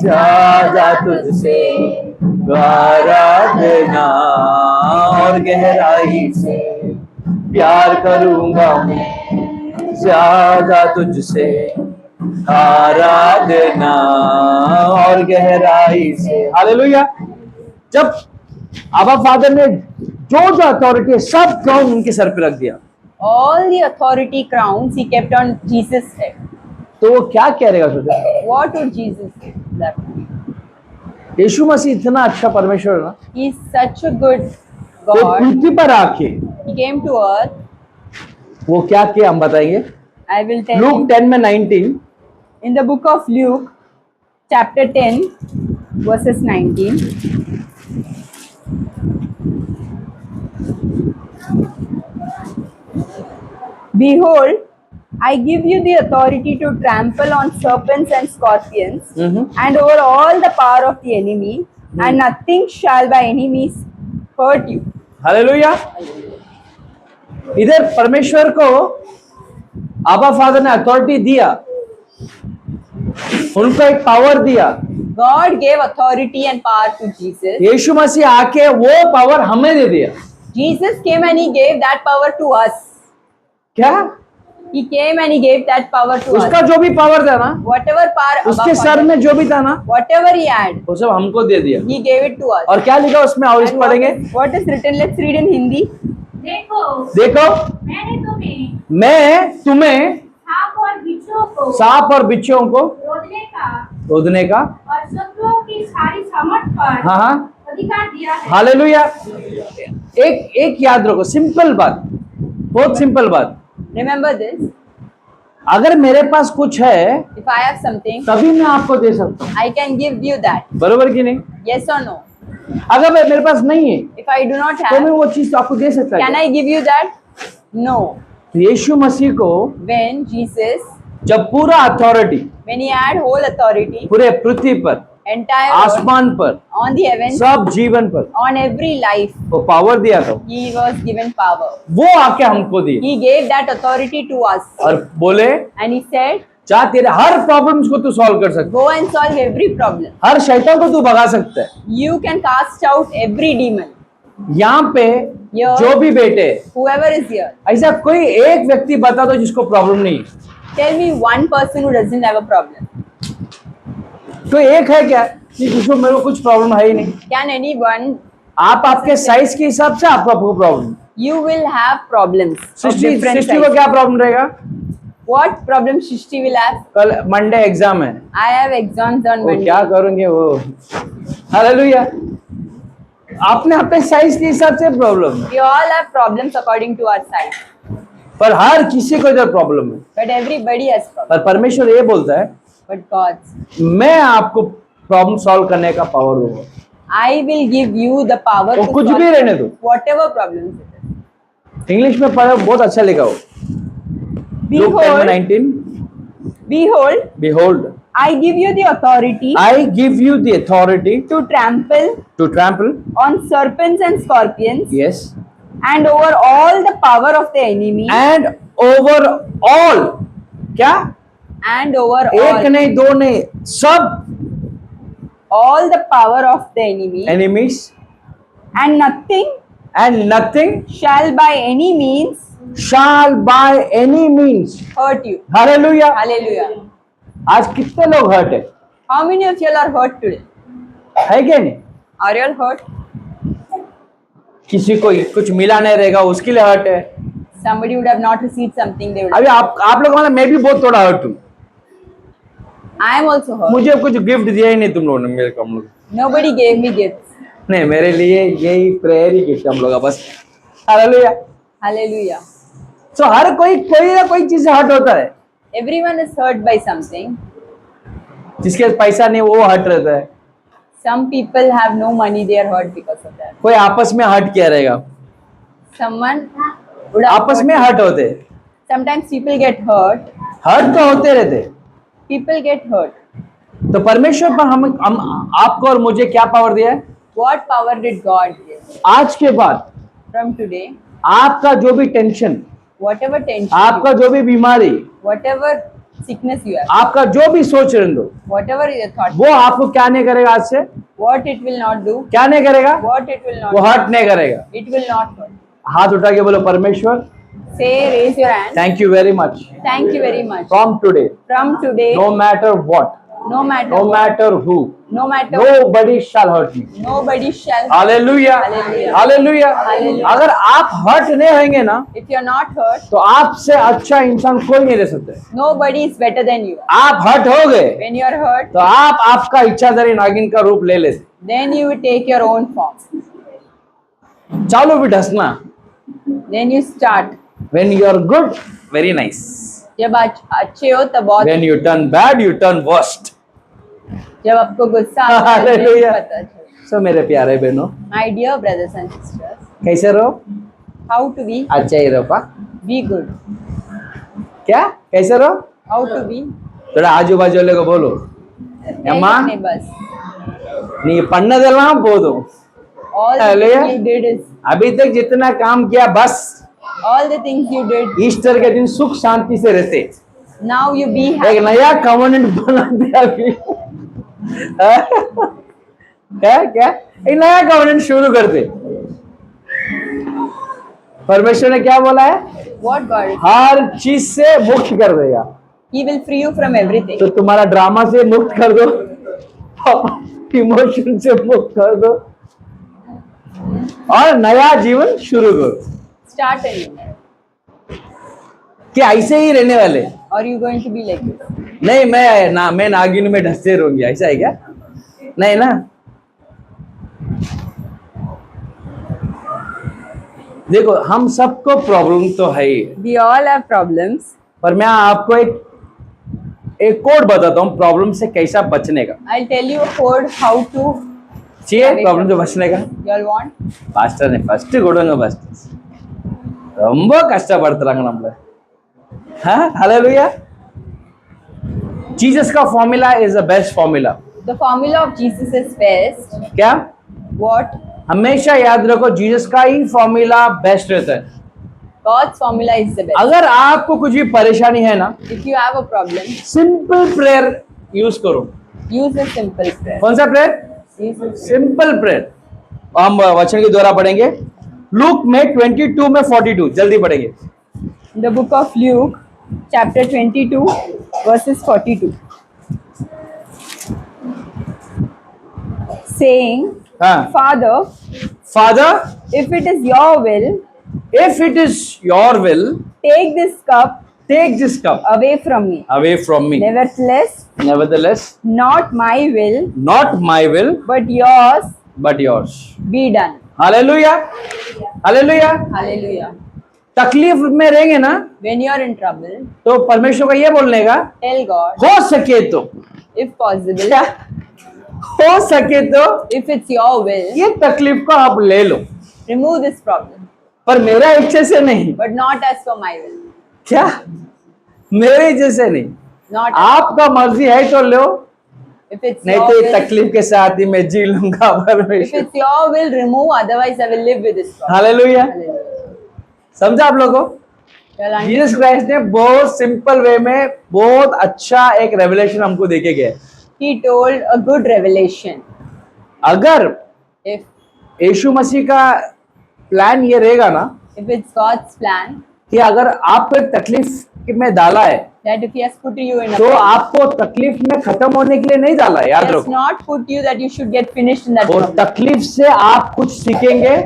Speaker 7: ज्यादा तुझसे, आराधना और गहराई से प्यार करूंगा मैं ज्यादा तुझसे, आराधना और गहराई से। हालेलुया। जब आबा फादर ने जो जो अथॉरिटी है सब क्राउन उनके सर पे रख दिया,
Speaker 1: all the authority crowns he kept on Jesus' head.
Speaker 7: तो वो क्या कह रहेगा सोचो?
Speaker 1: What would Jesus say? That
Speaker 7: यीशु मसीह इतना अच्छा परमेश्वर है ना,
Speaker 1: he is such a good
Speaker 7: वो
Speaker 1: God.
Speaker 7: पृथ्वी पर आके
Speaker 1: He came to earth.
Speaker 7: वो क्या किया हम बताएंगे।
Speaker 1: I will tell
Speaker 7: look
Speaker 1: you.
Speaker 7: 10 में 19,
Speaker 1: In the book of Luke, chapter 10, verses 19. Behold, I give you the authority to trample on serpents and scorpions and over all the power of the enemy, and nothing shall by any means hurt you.
Speaker 7: Hallelujah. इधर परमेश्वर को आबा father ने authority दिया, उनको एक power दिया।
Speaker 1: God gave authority and power to Jesus.
Speaker 7: यीशु मसीह आके वो पावर हमें दे दिया।
Speaker 1: Jesus came and he gave that power to us.
Speaker 7: क्या?
Speaker 1: He came and he gave that power to
Speaker 7: उसका
Speaker 1: us.
Speaker 7: जो भी पावर था ना,
Speaker 1: Whatever power,
Speaker 7: उसके
Speaker 1: Abba
Speaker 7: सर
Speaker 1: Father,
Speaker 7: में जो भी था ना,
Speaker 1: whatever he had,
Speaker 7: वो सब हमको दे दिया।
Speaker 1: he gave it to us.
Speaker 7: और क्या लिखा उसमें, और इस
Speaker 1: And
Speaker 7: पढ़ेंगे।
Speaker 1: what is written? Let's read in Hindi.
Speaker 2: देखो
Speaker 7: देखो, मैं तुम्हें सांप और बिच्छुओं को रोदने का
Speaker 2: और शत्रुओं की सारी सामर्थ पर
Speaker 7: हाँ हाँ
Speaker 2: अधिकार दिया है।
Speaker 7: हालेलुया। एक याद रखो, सिंपल बात, बहुत सिंपल बात।
Speaker 1: Remember this.
Speaker 7: अगर मेरे पास कुछ है
Speaker 1: If I have something,
Speaker 7: तभी मैं आपको दे सकता हूँ,
Speaker 1: I can give you that.
Speaker 7: बरोबर कि नहीं?
Speaker 1: Yes or no?
Speaker 7: अगर मेरे पास नहीं है
Speaker 1: If I do not
Speaker 7: तो मैं
Speaker 1: have,
Speaker 7: वो चीज आपको दे सकता
Speaker 1: can
Speaker 7: है।
Speaker 1: I give you that? No.
Speaker 7: तो यीशु मसीह को
Speaker 1: When Jesus,
Speaker 7: जब पूरा authority
Speaker 1: when he had whole authority,
Speaker 7: पूरे पृथ्वी पर,
Speaker 1: entire world,
Speaker 7: आसमान पर,
Speaker 1: on the heavens,
Speaker 7: सब जीवन पर
Speaker 1: on every life,
Speaker 7: वो पावर दिया था,
Speaker 1: he was given power.
Speaker 7: वो आके हमको दी
Speaker 1: He gave that authority to us.
Speaker 7: और बोले
Speaker 1: And he said,
Speaker 7: जा तेरे हर प्रॉब्लम्स को तू सॉल्व कर सकता है,
Speaker 1: go and solve every problem.
Speaker 7: हर शैतान को तू भगा सकता है।
Speaker 1: You can cast out every demon.
Speaker 7: यहाँ पे जो भी बेटे,
Speaker 1: Whoever is here,
Speaker 7: ऐसा कोई एक व्यक्ति बता दो जिसको प्रॉब्लम नहीं है।
Speaker 1: tell me one person who doesn't have a problem.
Speaker 7: तो एक है क्या कि जिसको मेरे को कुछ प्रॉब्लम है ही नहीं।
Speaker 1: Can anyone?
Speaker 7: आप आपके साइज के हिसाब से आपको problem,
Speaker 1: You will have problems of
Speaker 7: Srishti
Speaker 1: different
Speaker 7: सृष्टि को
Speaker 1: sizes.
Speaker 7: क्या प्रॉब्लम रहेगा?
Speaker 1: What problem Shishti will have?
Speaker 7: कल मंडे एग्जाम है,
Speaker 1: I have exams on
Speaker 7: वो
Speaker 1: Monday.
Speaker 7: क्या करेंगे वो? हालेलुया। आपने अपने साइज के हिसाब से प्रॉब्लम है,
Speaker 1: We all have problems according to our size.
Speaker 7: पर हर किसी को इधर प्रॉब्लम है।
Speaker 1: But everybody has problems.
Speaker 7: पर परमेश्वर ये बोलता है,
Speaker 1: But God's,
Speaker 7: मैं आपको प्रॉब्लम सॉल्व करने का पावर दूंगा।
Speaker 1: I will give you the power
Speaker 7: वो
Speaker 1: to
Speaker 7: कुछ
Speaker 1: solve
Speaker 7: भी रहने दो।
Speaker 1: whatever problems it is.
Speaker 7: English में पढ़ो, बहुत अच्छा लिखा हो। Luke 10:19,
Speaker 1: Behold,
Speaker 7: behold,
Speaker 1: I give you the authority
Speaker 7: I give you the authority
Speaker 1: to trample on serpents and scorpions
Speaker 7: yes,
Speaker 1: and over all the power of the enemy
Speaker 7: and over all, क्या?
Speaker 1: and over
Speaker 7: एक
Speaker 1: all,
Speaker 7: नहीं, दो नहीं, सब
Speaker 1: all the power of the enemy,
Speaker 7: enemies,
Speaker 1: and nothing
Speaker 7: and nothing
Speaker 1: shall by any means
Speaker 7: shall by any means,
Speaker 1: hurt you.
Speaker 7: Hallelujah.
Speaker 1: Hallelujah.
Speaker 7: आज कितने लोग hurt है?
Speaker 1: How many of you all are hurt today?
Speaker 7: है क्या नहीं?
Speaker 1: Are you all hurt?
Speaker 7: किसी को कुछ मिला नहीं रहेगा उसके लिए हर्ट है।
Speaker 1: Somebody would have not received something they would
Speaker 7: अभी
Speaker 1: have.
Speaker 7: आप लोग वाला मैं भी बहुत थोड़ा हर्ट हूँ,
Speaker 1: I am also hurt.
Speaker 7: मुझे कुछ गिफ्ट दिया ही नहीं तुम लोगों ने, मेरे को हम लोग
Speaker 1: Nobody gave me gifts.
Speaker 7: नहीं, मेरे लिए यही प्रेयर ही गिफ्ट हम लोग का बस। हालेलुया।
Speaker 1: Hallelujah.
Speaker 7: सो हर कोई ना कोई चीज से हर्ट होता है।
Speaker 1: Everyone is hurt by something.
Speaker 7: जिसके पास पैसा नहीं वो हर्ट रहता है,
Speaker 1: Some people have no money, they are hurt because of that.
Speaker 7: कोई आपस में हर्ट किया रहेगा,
Speaker 1: Someone would have
Speaker 7: आपस
Speaker 1: hurt
Speaker 7: में
Speaker 1: you.
Speaker 7: हर्ट होते,
Speaker 1: Sometimes people get hurt.
Speaker 7: Hurt तो होते रहते।
Speaker 1: People get hurt.
Speaker 7: तो परमेश्वर पर हम आपको और मुझे क्या पावर दिया है?
Speaker 1: What power did God give?
Speaker 7: आज के बाद
Speaker 1: From today,
Speaker 7: आपका जो भी टेंशन,
Speaker 1: whatever tension,
Speaker 7: आपका जो भी बीमारी,
Speaker 1: whatever sickness you have,
Speaker 7: आपका जो भी सोच रहे दो,
Speaker 1: whatever your thought,
Speaker 7: वो आपको क्या नहीं करेगा आज से?
Speaker 1: what it will not do,
Speaker 7: क्या नहीं करेगा?
Speaker 1: what it will not
Speaker 7: वो
Speaker 1: do,
Speaker 7: हर्ट नहीं करेगा।
Speaker 1: it will not hurt.
Speaker 7: हाथ उठा के बोलो, परमेश्वर
Speaker 1: Say, raise your hand.
Speaker 7: Thank you very much,
Speaker 1: Thank you very much.
Speaker 7: From today
Speaker 1: From today,
Speaker 7: no matter what,
Speaker 1: no matter
Speaker 7: no
Speaker 1: what,
Speaker 7: matter who,
Speaker 1: no matter
Speaker 7: nobody shell hurt me.
Speaker 1: nobody shall.
Speaker 7: Hallelujah,
Speaker 1: Hallelujah.
Speaker 7: Hallelujah.
Speaker 1: Hallelujah.
Speaker 7: अगर आप hurt नहीं होंगे ना,
Speaker 1: If you're not hurt,
Speaker 7: तो आपसे अच्छा इंसान कोई नहीं रह सकता।
Speaker 1: nobody is better than you.
Speaker 7: आप हर्ट हो गए
Speaker 1: When you're hurt,
Speaker 7: तो आप आपका इच्छाधारी नागिन का रूप ले लेते,
Speaker 1: then you will take your own form.
Speaker 7: चालू भी ढसना।
Speaker 1: Then you start.
Speaker 7: When you are good, very nice.
Speaker 1: जब अच्छे हो तब बहुत,
Speaker 7: When you turn bad, you turn worst.
Speaker 1: जब आपको गुस्सा आता है then
Speaker 7: Hallelujah.
Speaker 1: पता चलता
Speaker 7: So मेरे प्यारे बहनों,
Speaker 1: है. My dear brothers and sisters,
Speaker 7: कैसे रहो?
Speaker 1: how to be?
Speaker 7: अच्छा ही रहो पा।
Speaker 1: Be good.
Speaker 7: क्या कैसे रहो?
Speaker 1: How to be?
Speaker 7: थोड़ा आजू बाजू वाले को बोलो
Speaker 1: Tell your neighbors.
Speaker 7: நீ பண்ணதெல்லாம் போதும்.
Speaker 1: All the
Speaker 7: Hallelujah.
Speaker 1: things you did is
Speaker 7: अभी तक जितना काम किया बस
Speaker 1: all the things you did.
Speaker 7: Easter के दिन सुख शांति से रहते.
Speaker 1: Now you be
Speaker 7: एक
Speaker 1: happy.
Speaker 7: नया कॉन्वेंट बना दिया अभी. क्या क्या एक नया कॉन्वेंट शुरू करते. परमेश्वर ने क्या बोला है?
Speaker 1: What God is?
Speaker 7: हर चीज से मुक्त कर देगा.
Speaker 1: He will free you from everything.
Speaker 7: तो तुम्हारा ड्रामा से मुक्त कर दो, इमोशन से मुक्त कर दो और नया जीवन शुरू करो.
Speaker 1: Start anew.
Speaker 7: कि ऐसे ही रहने वाले?
Speaker 1: Or you going to be like this?
Speaker 7: नहीं, मैं नागिन में ढसते रहूंगी, ऐसा है क्या? नहीं ना. देखो हम सबको प्रॉब्लम तो है ही,
Speaker 1: We all have problems.
Speaker 7: पर मैं आपको एक कोड बताता हूँ प्रॉब्लम से कैसा बचने का.
Speaker 1: I'll tell you a code how to.
Speaker 7: चाहिए प्रॉब्लम से बचने का?
Speaker 1: You all want?
Speaker 7: Pastor first கொடுங்க பாஸ்டர். ரொம்ப கஷ்டப்படுத்துறாங்க நம்மள. हालेलुया. जीसस का formula is the best formula.
Speaker 1: The formula of Jesus is best.
Speaker 7: क्या?
Speaker 1: What?
Speaker 7: हमेशा याद रखो जीसस का ही फॉर्मूला बेस्ट रहता है.
Speaker 1: God's formula is the best.
Speaker 7: अगर आपको कुछ भी परेशानी है ना,
Speaker 1: If you have a problem,
Speaker 7: simple prayer use करो.
Speaker 1: use a simple prayer.
Speaker 7: कौन सा prayer?
Speaker 1: Use a
Speaker 7: simple prayer. हम वचन के द्वारा पढ़ेंगे लूक में 22 में 42. जल्दी पढ़ेंगे.
Speaker 1: The book of Luke, chapter 22, verses 42. Saying,
Speaker 7: हाँ.
Speaker 1: Father,
Speaker 7: Father,
Speaker 1: if it is your will,
Speaker 7: if it is your will,
Speaker 1: take this cup
Speaker 7: take this cup
Speaker 1: away from me.
Speaker 7: away from me. Nevertheless,
Speaker 1: Not my will,
Speaker 7: not my will,
Speaker 1: but yours
Speaker 7: but yours.
Speaker 1: be done.
Speaker 7: Hallelujah. Hallelujah.
Speaker 1: Hallelujah.
Speaker 7: तकलीफ में रहेंगे ना,
Speaker 1: When you are in trouble,
Speaker 7: तो परमेश्वर का ये बोलने का
Speaker 1: tell God,
Speaker 7: हो सके तो,
Speaker 1: if possible,
Speaker 7: हो सके तो
Speaker 1: if it's your will,
Speaker 7: ये तकलीफ को आप ले लो,
Speaker 1: remove this problem,
Speaker 7: पर मेरा इच्छा से नहीं.
Speaker 1: but not as for my will.
Speaker 7: क्या? मेरे इच्छा से नहीं.
Speaker 1: Not as
Speaker 7: आपका मर्जी है तो लो,
Speaker 1: if it's
Speaker 7: नहीं
Speaker 1: your
Speaker 7: तो
Speaker 1: will.
Speaker 7: तकलीफ के साथ ही मैं जी लूंगा
Speaker 1: If
Speaker 7: परमेश्वर.
Speaker 1: it's your will, remove. Otherwise, I will live with this problem.
Speaker 7: Hallelujah.
Speaker 1: Hallelujah.
Speaker 7: समझा आप लोगों को?
Speaker 1: Well, and
Speaker 7: जीसस क्राइस्ट ने बहुत सिंपल वे में बहुत अच्छा एक रेवलेशन हमको देके गया.
Speaker 1: he told a good revelation.
Speaker 7: अगर
Speaker 1: If
Speaker 7: यीशु मसीह का प्लान ये रहेगा ना
Speaker 1: it's God's plan
Speaker 7: कि अगर आपको एक तकलीफ में डाला है
Speaker 1: that if He has put you in a
Speaker 7: तो
Speaker 1: problem,
Speaker 7: आपको तकलीफ में खत्म होने के लिए नहीं डाला है.
Speaker 1: He
Speaker 7: याद
Speaker 1: has
Speaker 7: रखो,
Speaker 1: not put you that you should get finished in that
Speaker 7: वो
Speaker 1: problem.
Speaker 7: तकलीफ से आप कुछ सीखेंगे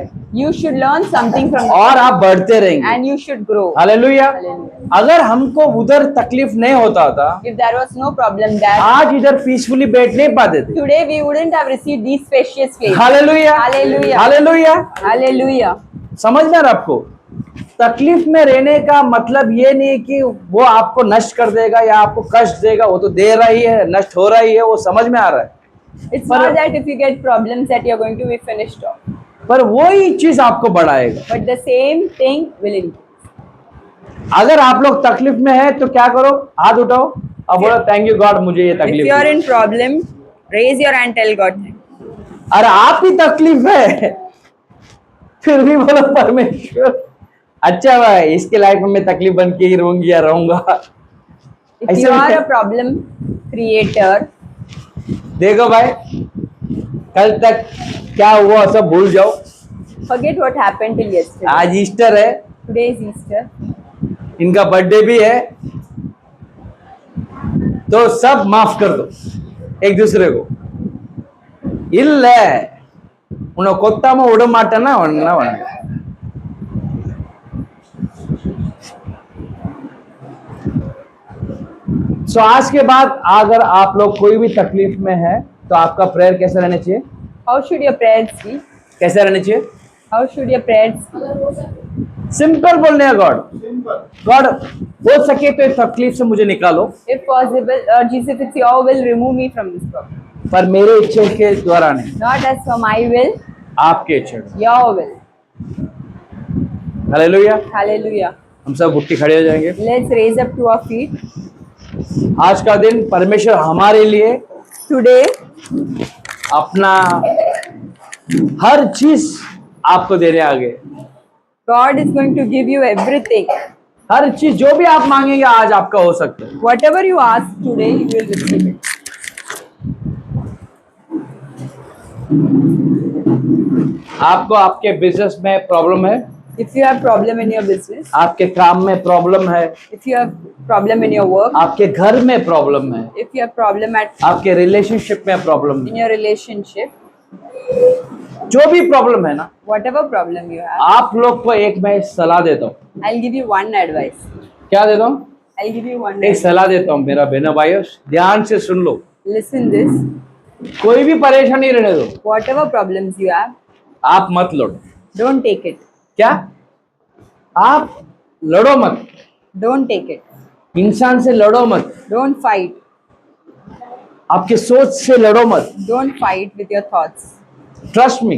Speaker 1: You should learn something from
Speaker 7: और
Speaker 1: it
Speaker 7: आप बढ़ते रहेंगे.
Speaker 1: and you should grow.
Speaker 7: Hallelujah.
Speaker 1: Hallelujah.
Speaker 7: अगर हमको उधर तकलीफ नहीं होता था,
Speaker 1: If there was no problem there,
Speaker 7: आज इधर पीसफुली बैठ नहीं पाते थे.
Speaker 1: today we wouldn't have received these spacious places.
Speaker 7: Hallelujah.
Speaker 1: Hallelujah.
Speaker 7: Hallelujah.
Speaker 1: Hallelujah.
Speaker 7: समझ में आ रहा आपको? तकलीफ में रहने का मतलब ये नहीं कि वो आपको नष्ट कर देगा या आपको कष्ट देगा. वो तो दे रही है, नष्ट हो रही है, वो समझ में आ रहा है.
Speaker 1: It's not that if you get problems that you're going to be finished off,
Speaker 7: पर वही चीज आपको बढ़ाएगा.
Speaker 1: but the same thing will increase.
Speaker 7: अगर आप लोग तकलीफ में है तो क्या करो? हाथ उठाओ और बोलो थैंक यू गॉड, मुझे ये
Speaker 1: If
Speaker 7: तकलीफ
Speaker 1: you're
Speaker 7: है.
Speaker 1: in problem, raise your hand, tell God thank you.
Speaker 7: अरे आप ही तकलीफ है फिर भी बोलो परमेश्वर अच्छा भाई, इसके लाइफ में मैं तकलीफ बन के ही रहूंगी या रहूंगा.
Speaker 1: If
Speaker 7: ऐसे
Speaker 1: you are
Speaker 7: में-
Speaker 1: a problem creator,
Speaker 7: देखो भाई, कल तक क्या हुआ सब भूल जाओ.
Speaker 1: forget what happened till yesterday.
Speaker 7: आज ईस्टर है,
Speaker 1: Today is Easter.
Speaker 7: इनका बर्थडे भी है, तो सब माफ कर दो एक दूसरे को. ಇಲ್ಲ उन्हें ಕೊತ್ತಾಮ ಉಡ ಮಾಟನ ಅವನ್ನ सो आज के बाद अगर आप लोग कोई भी तकलीफ में है तो आपका प्रेयर कैसे रहना चाहिए?
Speaker 1: How should your prayers be?
Speaker 7: कैसे रहना चाहिए?
Speaker 1: How should your prayers be?
Speaker 7: Simple बोलने हैं गॉड, गॉड हो सके तो इस तकलीफ से मुझे निकालो,
Speaker 1: If possible, Jesus, if it's your will, remove me from this problem.
Speaker 7: पर मेरे इच्छे के द्वारा नहीं,
Speaker 1: Not as for my will,
Speaker 7: आपके इच्छे.
Speaker 1: your will.
Speaker 7: हालेलुया.
Speaker 1: Hallelujah.
Speaker 7: हम सब उठ के खड़े हो जाएंगे।
Speaker 1: Let's raise up to our feet.
Speaker 7: आज का दिन परमेश्वर हमारे लिए
Speaker 1: Today,
Speaker 7: अपना हर चीज आपको देने आ गए।
Speaker 1: God is going to give you everything.
Speaker 7: हर चीज जो भी आप मांगेंगे आज आपका हो सकता है।
Speaker 1: Whatever you ask today, you will receive it.
Speaker 7: आपको आपके बिजनेस में प्रॉब्लम है,
Speaker 1: If you have problem in your business,
Speaker 7: आपके काम में प्रॉब्लम है,
Speaker 1: if you have problem in your work,
Speaker 7: आपके घर में प्रॉब्लम है,
Speaker 1: if you have problem at
Speaker 7: आपके रिलेशनशिप में प्रॉब्लम
Speaker 1: in
Speaker 7: है,
Speaker 1: your relationship,
Speaker 7: जो भी प्रॉब्लम है ना,
Speaker 1: whatever problem you have,
Speaker 7: आप लोग को एक मैं सलाह देता हूँ।
Speaker 1: I'll give you one advice.
Speaker 7: क्या देता हूँ?
Speaker 1: I'll give you one
Speaker 7: एक
Speaker 1: advice.
Speaker 7: सलाह देता हूँ मेरा बहनों भाइयों, ध्यान से सुन लो।
Speaker 1: Listen this.
Speaker 7: कोई भी परेशानी रहने दो,
Speaker 1: Whatever problems you have,
Speaker 7: आप मत लड़ो।
Speaker 1: don't take it.
Speaker 7: क्या? आप लड़ो मत,
Speaker 1: Don't take it.
Speaker 7: इंसान से लड़ो मत,
Speaker 1: Don't fight.
Speaker 7: आपके सोच से लड़ो मत।
Speaker 1: Don't fight with your thoughts.
Speaker 7: Trust me,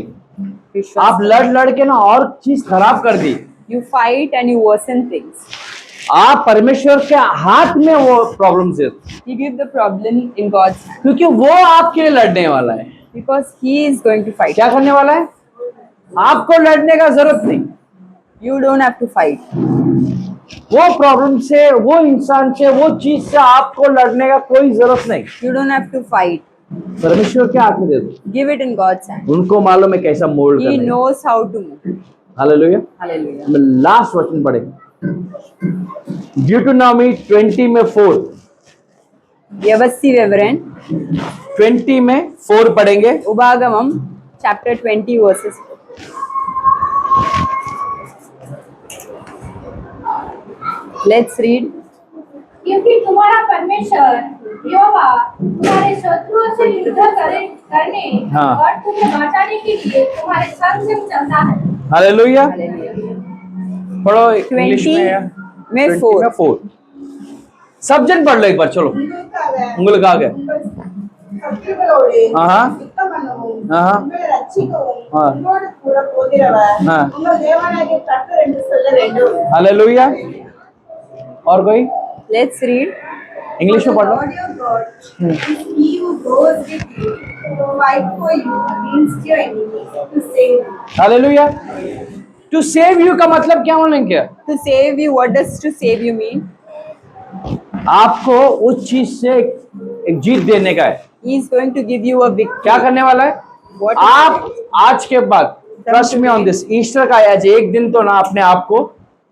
Speaker 1: Vishwas.
Speaker 7: आप लड़ के ना और चीज खराब कर दी।
Speaker 1: You fight and you worsen things.
Speaker 7: आप परमेश्वर के हाथ में वो प्रॉब्लम से,
Speaker 1: You give the problem in God's hand
Speaker 7: क्योंकि वो आपके लिए लड़ने वाला है।
Speaker 1: because He is going to fight.
Speaker 7: क्या करने वाला है? आपको लड़ने का जरूरत नहीं।
Speaker 1: You don't have to fight.
Speaker 7: वो प्रॉब्लम से, वो इंसान से, वो चीज से आपको लड़ने का कोई जरूरत नहीं।
Speaker 1: You don't have to fight.
Speaker 7: परमेश्वर के हाथ में दे दो,
Speaker 1: Give it in God's hand.
Speaker 7: उनको मालूम है कैसा मोल्ड
Speaker 1: He
Speaker 7: करना है।
Speaker 1: knows how to move.
Speaker 7: Hallelujah.
Speaker 1: Hallelujah.
Speaker 7: हम लास्ट वचन पढ़ेंगे, ड्यूटोनॉमी 20 में 4,
Speaker 1: व्यवस्थी विवरण
Speaker 7: 20 में 4 पढ़ेंगे।
Speaker 1: उपागमम chapter 20 verses 4. Let's read.
Speaker 2: क्योंकि तुम्हारा परमेश्वर यहोवा तुम्हारे शत्रुओं से युद्ध करने
Speaker 7: हाँ।
Speaker 2: और तुम्हें बचाने के लिए तुम्हारे संग संग चलता है।
Speaker 7: हालेलुया।
Speaker 1: Hallelujah.
Speaker 7: पढ़ो इंग्लिश में या
Speaker 1: 20 में
Speaker 7: 20
Speaker 1: 4.
Speaker 7: में 4। सब जन पढ़ लो एक बार, चलो। உங்களுக்கு ஆக
Speaker 8: சத்துருக்களோடு
Speaker 7: ஆஹா.
Speaker 8: யுத்தம் பண்ணவும்
Speaker 7: ஆஹா.
Speaker 8: உங்களை ரட்சிக்கவும்
Speaker 7: ஆ.
Speaker 8: உங்களோடு கூட போகிறவர்
Speaker 7: ஆ.
Speaker 8: உங்கள் தேவனாகிய கர்த்தர் என்று சொல்ல வேண்டும்.
Speaker 7: हालेलुया। और कोई
Speaker 1: Let's read.
Speaker 7: इंग्लिश में पढ़ लो।
Speaker 8: The Lord your God is he who goes with you to fight for you against your enemies to save you.
Speaker 7: Hallelujah. To save you का मतलब क्या मालूम क्या?
Speaker 1: To save you, what does to save you mean?
Speaker 7: आपको उस चीज से एक जीत देने का है।
Speaker 1: He is going to give you a victory.
Speaker 7: क्या करने वाला है?
Speaker 1: What
Speaker 7: आप आज के बाद, trust me on this, Easter का आज एक दिन तो ना अपने आप को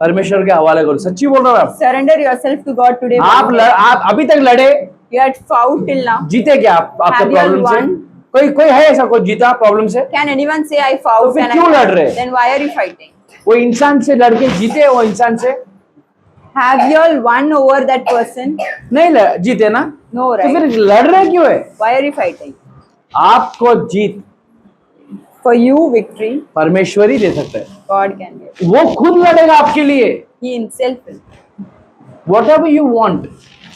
Speaker 7: परमेश्वर के हवाले करो। सच्ची बोल रहा हूँ।
Speaker 1: Surrender yourself to God today.
Speaker 7: आप अभी तक लड़े,
Speaker 1: You had fought till now.
Speaker 7: जीते क्या आप आपके
Speaker 1: Have you
Speaker 7: प्रॉब्लम से?
Speaker 1: won?
Speaker 7: कोई है ऐसा कोई जीता प्रॉब्लम से?
Speaker 1: Can anyone say I fought?
Speaker 7: तो फिर
Speaker 1: and I
Speaker 7: क्यों
Speaker 1: won?
Speaker 7: लड़ रहे?
Speaker 1: Then why are you fighting?
Speaker 7: वो इंसान से लड़के जीते, वो इंसान से
Speaker 1: Have you all won over that person?
Speaker 7: नहीं जीते ना,
Speaker 1: No,
Speaker 7: तो
Speaker 1: right?
Speaker 7: फिर लड़ रहे क्यों है?
Speaker 1: Why are you fighting?
Speaker 7: आपको जीत
Speaker 1: For you, victory,
Speaker 7: परमेश्वर ही दे सकता है।
Speaker 1: God can give.
Speaker 7: वो खुद लड़ेगा आपके लिए।
Speaker 1: He himself will.
Speaker 7: Whatever you want,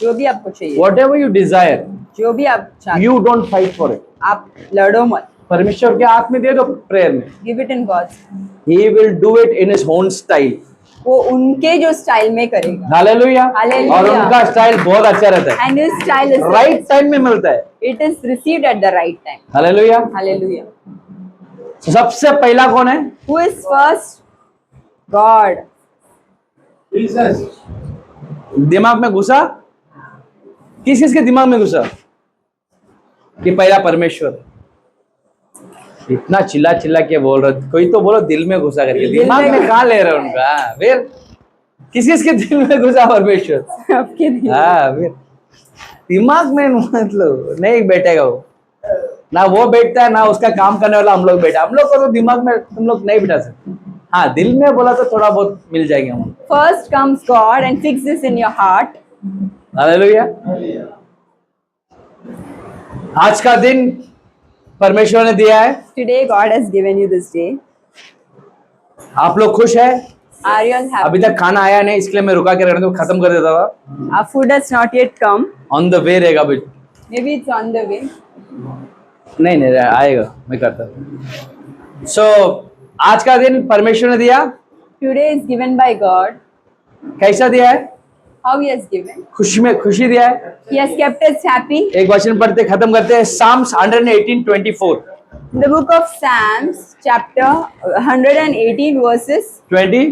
Speaker 1: जो भी आपको चाहिए,
Speaker 7: whatever you desire,
Speaker 1: जो भी आप चाहते
Speaker 7: you don't fight for it.
Speaker 1: आप लड़ो मत.
Speaker 7: परमेश्वर के हाथ में दे दो प्रेयर में।
Speaker 1: Give it in God's.
Speaker 7: He will do it in his own style.
Speaker 1: वो उनके जो स्टाइल में करेगा.
Speaker 7: हालेलुया।
Speaker 1: Hallelujah.
Speaker 7: और उनका स्टाइल बहुत अच्छा रहता है,
Speaker 1: And his style is
Speaker 7: right time में मिलता है।
Speaker 1: It is received at the right time.
Speaker 7: Hallelujah.
Speaker 1: Hallelujah.
Speaker 7: सबसे पहला कौन है?
Speaker 1: Who is first? God.
Speaker 7: दिमाग में घुसा? किस किसके दिमाग में घुसा कि पहला परमेश्वर? इतना चिल्ला चिल्ला के बोल रहे, कोई तो बोलो दिल में घुसा करके। दिमाग में कहाँ ले रहे उनका? फिर किस किसके दिल में घुसा परमेश्वर?
Speaker 1: आपके दिल.
Speaker 7: हाँ, फिर दिमाग में मतलब नहीं बैठेगा वो, ना वो बैठता है ना उसका काम करने वाला हम लोग बैठा। हम लोग को तो दिमाग में तुम लोग नहीं बिठा सकते। हाँ, दिल में बोला तो थोड़ा बहुत मिल जाएंगे हम।
Speaker 1: First comes God and fix this in your heart.
Speaker 7: Hallelujah. आज का दिन परमेश्वर ने दिया है,
Speaker 1: Today God has given you this day.
Speaker 7: आप लोग खुश है?
Speaker 1: Are you all
Speaker 7: अभी
Speaker 1: happy?
Speaker 7: तक खाना आया नहीं, इसलिए मैं रुका के रखने को खत्म कर देता था।
Speaker 1: Our food has not yet come.
Speaker 7: On the way रहेगा अभी।
Speaker 1: Maybe it's on the way.
Speaker 7: नहीं आएगा, मैं करता। सो आज का दिन परमेश्वर ने दिया।
Speaker 1: Today is given by God.
Speaker 7: कैसा दिया है?
Speaker 1: How he has given.
Speaker 7: खुशी दिया है।
Speaker 1: He has kept us happy.
Speaker 7: एक वचन पढ़ते खत्म करते हैं, Psalms 118:24
Speaker 1: The book of Psalms, chapter 118 verses,
Speaker 7: 20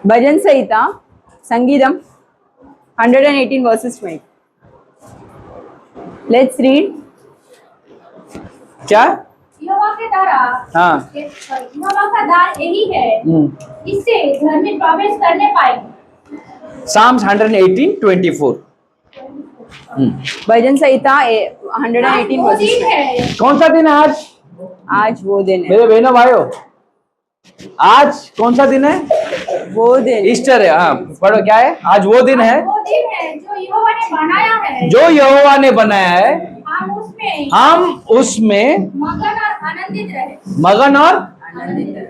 Speaker 1: Bhajan Sahita, Sangeedam, 118 verses 20. Let's read.
Speaker 7: क्या?
Speaker 2: यहोवा के द्वारा
Speaker 7: हाँ।
Speaker 2: यहोवा का दान यही है, इससे घर में प्रवेश करने पाएंगे।
Speaker 7: Psalms 118:24
Speaker 1: भजन संहिता 118
Speaker 2: वो दिन
Speaker 1: verses.
Speaker 2: है
Speaker 7: कौन सा दिन है आज?
Speaker 1: आज वो दिन है,
Speaker 7: मेरे बहनों भाइयों, आज कौन सा दिन है?
Speaker 1: वो दिन
Speaker 7: ईस्टर है। हाँ पढ़ो, क्या है? आज वो दिन है
Speaker 2: वो दिन है जो यहोवा ने बनाया है,
Speaker 7: जो यहोवा ने बनाया है,
Speaker 2: हम उसमें
Speaker 7: हम उसमें
Speaker 2: मगन और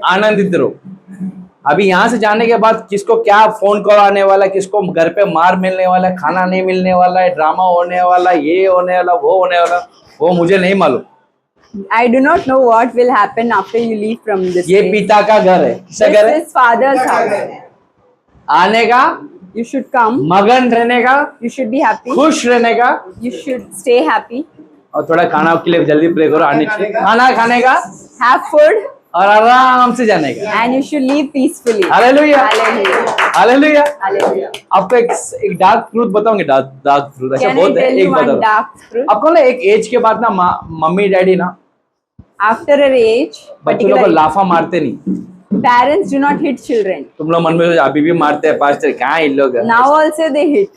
Speaker 7: आनंदित रहो। अभी यहाँ से जाने के बाद किसको क्या फोन कॉल आने वाला है, किसको घर पे मार मिलने वाला है, खाना नहीं मिलने वाला है, ड्रामा होने वाला, ये होने वाला, वो होने वाला, वो मुझे नहीं मालूम।
Speaker 1: I do not know what will happen after you leave from this
Speaker 7: ये
Speaker 1: place.
Speaker 7: पिता का घर है। किसका घर
Speaker 1: This
Speaker 7: है?
Speaker 1: is father's house.
Speaker 7: आने का,
Speaker 1: You should come.
Speaker 7: मगन रहने का,
Speaker 1: You should be happy.
Speaker 7: खुश रहने का,
Speaker 1: You should stay happy.
Speaker 7: और थोड़ा खाना के लिए जल्दी प्रे करो आने के लिए, खाना खाने का
Speaker 1: Have food
Speaker 7: और आराम से जाने का।
Speaker 1: and you should leave peacefully.
Speaker 7: Hallelujah,
Speaker 1: Hallelujah.
Speaker 7: Hallelujah.
Speaker 1: Hallelujah.
Speaker 7: आपको एक डार्क ट्रूथ बताऊंगे, डार्क ट्रूथ ऐसा
Speaker 1: Can I
Speaker 7: बहुत है,
Speaker 1: tell
Speaker 7: एक
Speaker 1: you one
Speaker 7: बता।
Speaker 1: dark truth?
Speaker 7: आपको ना एक एज के बाद ना मम्मी डैडी ना
Speaker 1: After an age,
Speaker 7: बच्चों लोग को
Speaker 1: particularly,
Speaker 7: लाफा मारते नहीं।
Speaker 1: parents do not hit children.
Speaker 7: तुम लोग मन में सोचो, अभी भी मारते हैं पास्टर, कहाँ इन लोग?
Speaker 1: Now also they hit.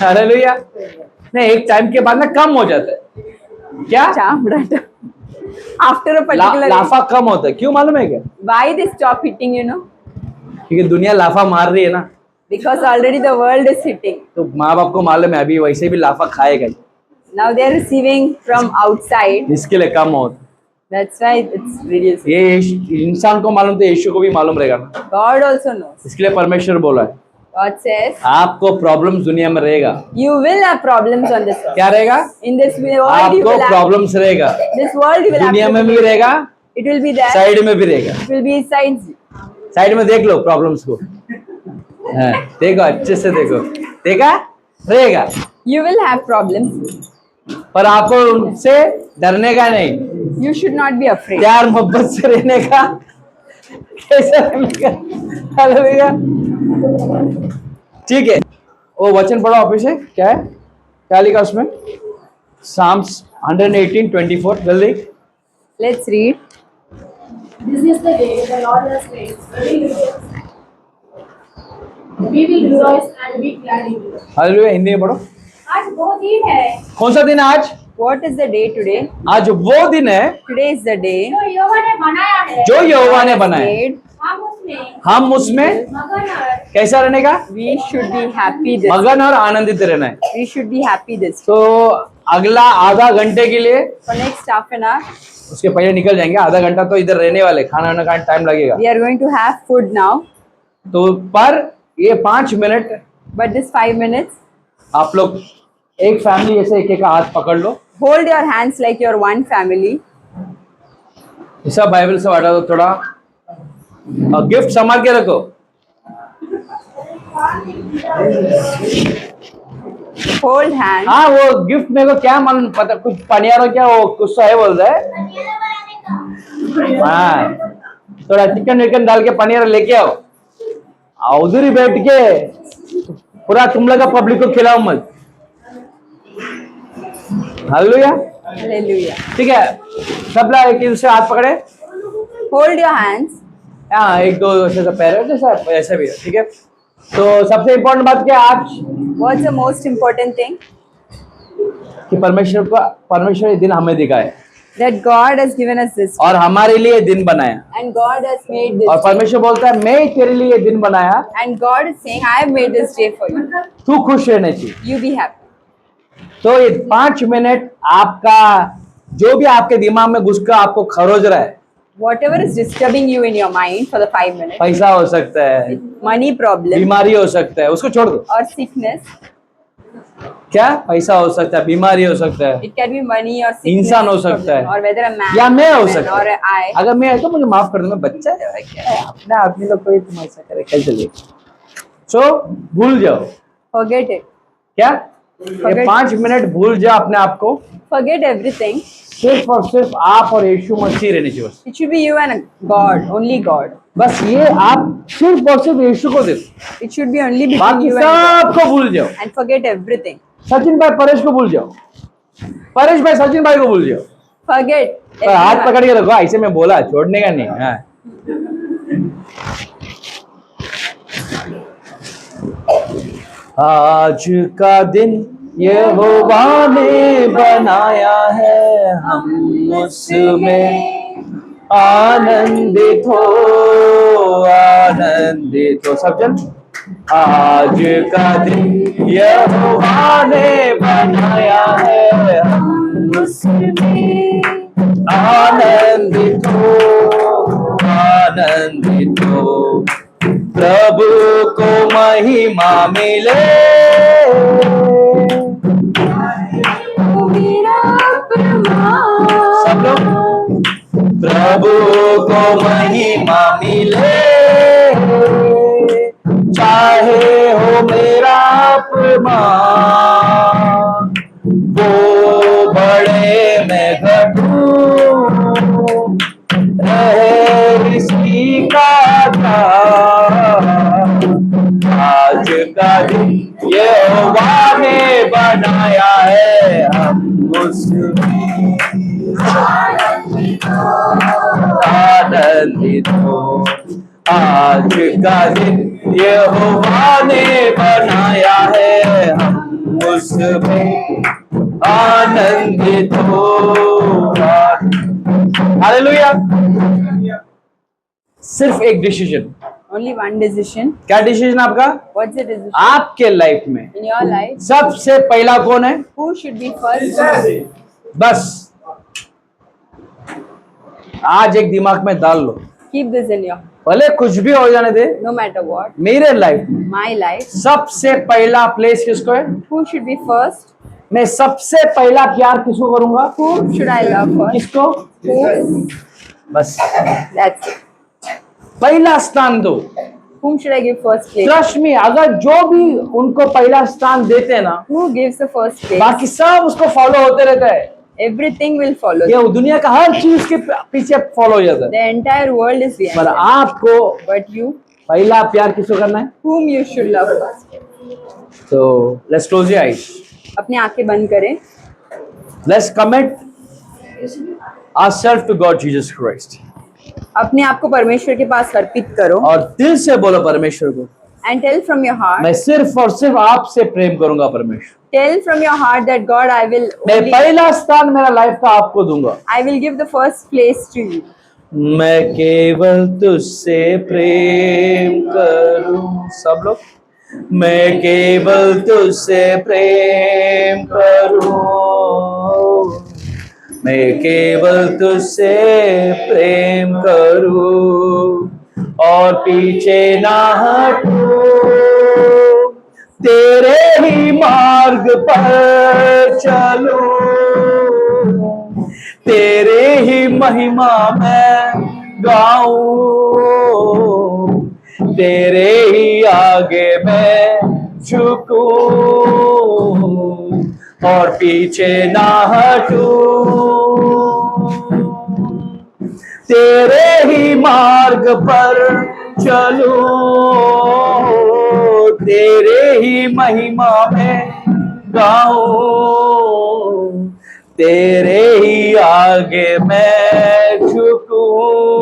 Speaker 7: Hallelujah. नहीं, एक टाइम के बाद ना कम हो जाता है। क्या?
Speaker 1: Chambrata. After a particular
Speaker 7: लाफा कम होता है, क्यों मालूम है क्या?
Speaker 1: age, why they stop hitting, you know?
Speaker 7: क्योंकि दुनिया लाफा मार रही है ना,
Speaker 1: Because already the world is hitting.
Speaker 7: तो माँ बाप को मालूम है अभी वैसे भी लाफा खाएगा ही।
Speaker 1: Now they are receiving from outside.
Speaker 7: इसके लिए कम होता।
Speaker 1: That's why it's reducing.
Speaker 7: ये इंसान को मालूम तो यीशु को भी मालूम रहेगा ना,
Speaker 1: God also knows.
Speaker 7: इसके लिए परमेश्वर बोला है
Speaker 1: God says,
Speaker 7: आपको प्रॉब्लम्स दुनिया में रहेगा।
Speaker 1: you will have problems on this earth.
Speaker 7: क्या रहेगा?
Speaker 1: In this world you
Speaker 7: आपको
Speaker 1: will have.
Speaker 7: प्रॉब्लम्स रहेगा,
Speaker 1: This world you will
Speaker 7: दुनिया में
Speaker 1: have.
Speaker 7: भी रहेगा,
Speaker 1: It will be there.
Speaker 7: Side में भी रहेगा।
Speaker 1: It will be sides.
Speaker 7: Side में देख लो प्रॉब्लम्स को, हाँ, देखो अच्छे से देखो, देखा रहेगा,
Speaker 1: You will have problems.
Speaker 7: पर आपको उनसे डरने का नहीं,
Speaker 1: You should not be afraid.
Speaker 7: प्यार मोहब्बत से रहने का। कैसा रहने का? हालेलुया। ठीक है, वो वचन पढ़ो ऑफिस से, क्या है, क्या लिखा उसमें? Psalms 118:24 जल्दी।
Speaker 1: Let's read.
Speaker 2: This is the day the Lord has made. We will rejoice and be glad in it.
Speaker 7: Hallelujah, Hindi में पढ़ो।
Speaker 2: आज वो दिन है
Speaker 7: कौन सा दिन है आज?
Speaker 1: What is the day today?
Speaker 7: आज वो दिन है
Speaker 1: Today is the day
Speaker 2: जो यहोवा ने बनाया है,
Speaker 7: जो यहोवा ने बनाया,
Speaker 1: made.
Speaker 7: हम उसमें
Speaker 2: मगन और
Speaker 7: कैसा रहने का?
Speaker 1: We should be happy this.
Speaker 7: मगन और आनंदित रहना है।
Speaker 1: We should be happy this.
Speaker 7: तो अगला आधा घंटे के लिए,
Speaker 1: For next half an hour,
Speaker 7: उसके पहले निकल जाएंगे, आधा घंटा तो इधर रहने वाले, खाना वाना का टाइम लगेगा।
Speaker 1: we are going to have food now.
Speaker 7: तो पर ये 5 मिनट
Speaker 1: But this 5 minutes,
Speaker 7: आप लोग एक फैमिली ऐसे एक एक हाथ पकड़ लो,
Speaker 1: hold your hands like you're one family.
Speaker 7: ऐसा बाइबल से हटा दो थोड़ा, और गिफ्ट संभाल के रखो।
Speaker 1: Hold hands.
Speaker 7: हाँ, वो गिफ्ट मेरे को क्या मालूम, पता कुछ पनियारो क्या, वो कुछ तो है बोल रहा है। हाँ, थोड़ा चिकन विकन डाल के पनीर लेके आओ, और उधर ही बैठ के पूरा तुम लोग का पब्लिक को खिलाओ मत। हालेलुया।
Speaker 1: Hallelujah.
Speaker 7: ठीक है, सब लोग एक दूसरे हाथ पकड़े,
Speaker 1: Hold your hands.
Speaker 7: हाँ, एक दो ऐसे पैर है, जैसा ऐसा भी है, ठीक है। तो सबसे इम्पोर्टेंट बात क्या है आज,
Speaker 1: What's the most important thing?
Speaker 7: कि परमेश्वर ये दिन हमें दिखाए
Speaker 1: That God has given us this.
Speaker 7: और हमारे लिए दिन बनाया,
Speaker 1: And God has made this.
Speaker 7: और परमेश्वर बोलता है मैं तेरे लिए ये दिन बनाया,
Speaker 1: And God is saying, I have made this day for you.
Speaker 7: तू खुश रहना चाहिए।
Speaker 1: You be happy.
Speaker 7: तो ये 5 मिनट आपका जो भी आपके दिमाग में घुस कर आपको खरोच रहा है,
Speaker 1: Whatever is disturbing you in your mind for the 5 minutes,
Speaker 7: पैसा हो सकता है,
Speaker 1: money problem
Speaker 7: बीमारी हो सकता है, उसको छोड़ दो।
Speaker 1: or sickness,
Speaker 7: क्या? पैसा हो सकता है, बीमारी हो सकता है,
Speaker 1: it can be money or sickness,
Speaker 7: इंसान हो सकता है,
Speaker 1: or whether a man
Speaker 7: या मैं हो
Speaker 1: woman,
Speaker 7: सकता
Speaker 1: or
Speaker 7: है।
Speaker 1: I.
Speaker 7: अगर मैं है तो मुझे माफ कर दो, मैं बच्चा है, क्या है, अपने आदमी लोग कोई तुम ऐसा करे, कैसे चलिए। सो भूल जाओ।
Speaker 1: Forget it.
Speaker 7: क्या ये
Speaker 1: Forget.
Speaker 7: 5 मिनट भूल जाओ अपने आप को।
Speaker 1: Forget everything.
Speaker 7: सिर्फ और सिर्फ आप और यीशु मसीह रहने चाहिए बस।
Speaker 1: It should be you and God, only God.
Speaker 7: बस ये आप सिर्फ और सिर्फ यीशु को दे दो।
Speaker 1: It should be only between
Speaker 7: बाकी
Speaker 1: you and God.
Speaker 7: सबको भूल जाओ।
Speaker 1: And forget everything.
Speaker 7: सचिन भाई परेश को भूल जाओ, परेश भाई सचिन भाई को भूल जाओ।
Speaker 1: Forget.
Speaker 7: पर हाथ
Speaker 1: everyone.
Speaker 7: पकड़ के रखो, ऐसे में बोला छोड़ने का नहीं। हाँ। आज का दिन यहोवा ने बनाया है, हम उसमें आनंदित हो, आनंदित हो। सब जन आज का दिन यहोवा ने बनाया है, हम उसमें आनंदित हो, आनंदित हो। प्रभु को महिमा मिले, सब लोग प्रभु को महिमा मिले, चाहे हो मेरा अपमान, वो बड़े मैं घटूं, रहे इसी का ध्यान। आज का दिन यहोवा ने बनाया है, हम उसमें आनंदित हो। आज का दिन यहोवा ने बनाया है, हम उसमें आनंदित हो। हालेलुया। सिर्फ एक डिसीजन।
Speaker 1: Only one decision.
Speaker 7: क्या डिसीजन आपका?
Speaker 1: What's the decision?
Speaker 7: आपके लाइफ में
Speaker 1: In your life,
Speaker 7: सबसे पहला कौन है?
Speaker 1: who should be first?
Speaker 7: बस आज एक दिमाग में डाल लो,
Speaker 1: Keep this in your,
Speaker 7: भले कुछ भी हो जाने दे,
Speaker 1: no matter what.
Speaker 7: मेरे लाइफ में
Speaker 1: My life,
Speaker 7: सबसे पहला प्लेस किसको है?
Speaker 1: who should be first?
Speaker 7: मैं सबसे पहला प्यार किसको करूंगा?
Speaker 1: Whom should I love first?
Speaker 7: किसको?
Speaker 1: Who?
Speaker 7: बस
Speaker 1: That's it.
Speaker 7: पहला स्थान दो।
Speaker 1: Whom should I give first place?
Speaker 7: Trust में, अगर जो भी उनको पहला स्थान देते हैं ना,
Speaker 1: Who gives the first place?
Speaker 7: बाकी सब उसको फॉलो होते रहता है।
Speaker 1: Everything will follow.
Speaker 7: ये दुनिया का हर चीज के पीछे फॉलो हो जाता है।
Speaker 1: The entire world is
Speaker 7: पर
Speaker 1: behind.
Speaker 7: आपको
Speaker 1: But you,
Speaker 7: पहला प्यार किसको करना है?
Speaker 1: whom you should love first.
Speaker 7: तो लेट्स क्लोज योर आईज,
Speaker 1: अपनी आंखें बंद करें।
Speaker 7: Let's commit ourselves to God Jesus Christ।
Speaker 1: अपने आप को परमेश्वर के पास अर्पित करो।
Speaker 7: और दिल से बोलो परमेश्वर को,
Speaker 1: And tell from your heart.
Speaker 7: मैं सिर्फ और सिर्फ आपसे प्रेम करूंगा परमेश्वर।
Speaker 1: Tell from your heart that God, I will
Speaker 7: मैं
Speaker 1: only,
Speaker 7: पहला स्थान मेरा लाइफ का आपको दूंगा।
Speaker 1: I will give the first place to you.
Speaker 7: मैं केवल तुझसे प्रेम करूं। सब लोग, मैं केवल तुझसे प्रेम करूं, मैं केवल तुझसे प्रेम करूं और पीछे ना हटूं, तेरे ही मार्ग पर चलूं, तेरे ही महिमा में गाऊं, तेरे ही आगे मैं झुकूं और पीछे ना हटूं, तेरे ही मार्ग पर चलूं, तेरे ही महिमा में गाऊं, तेरे ही आगे मैं झुकूं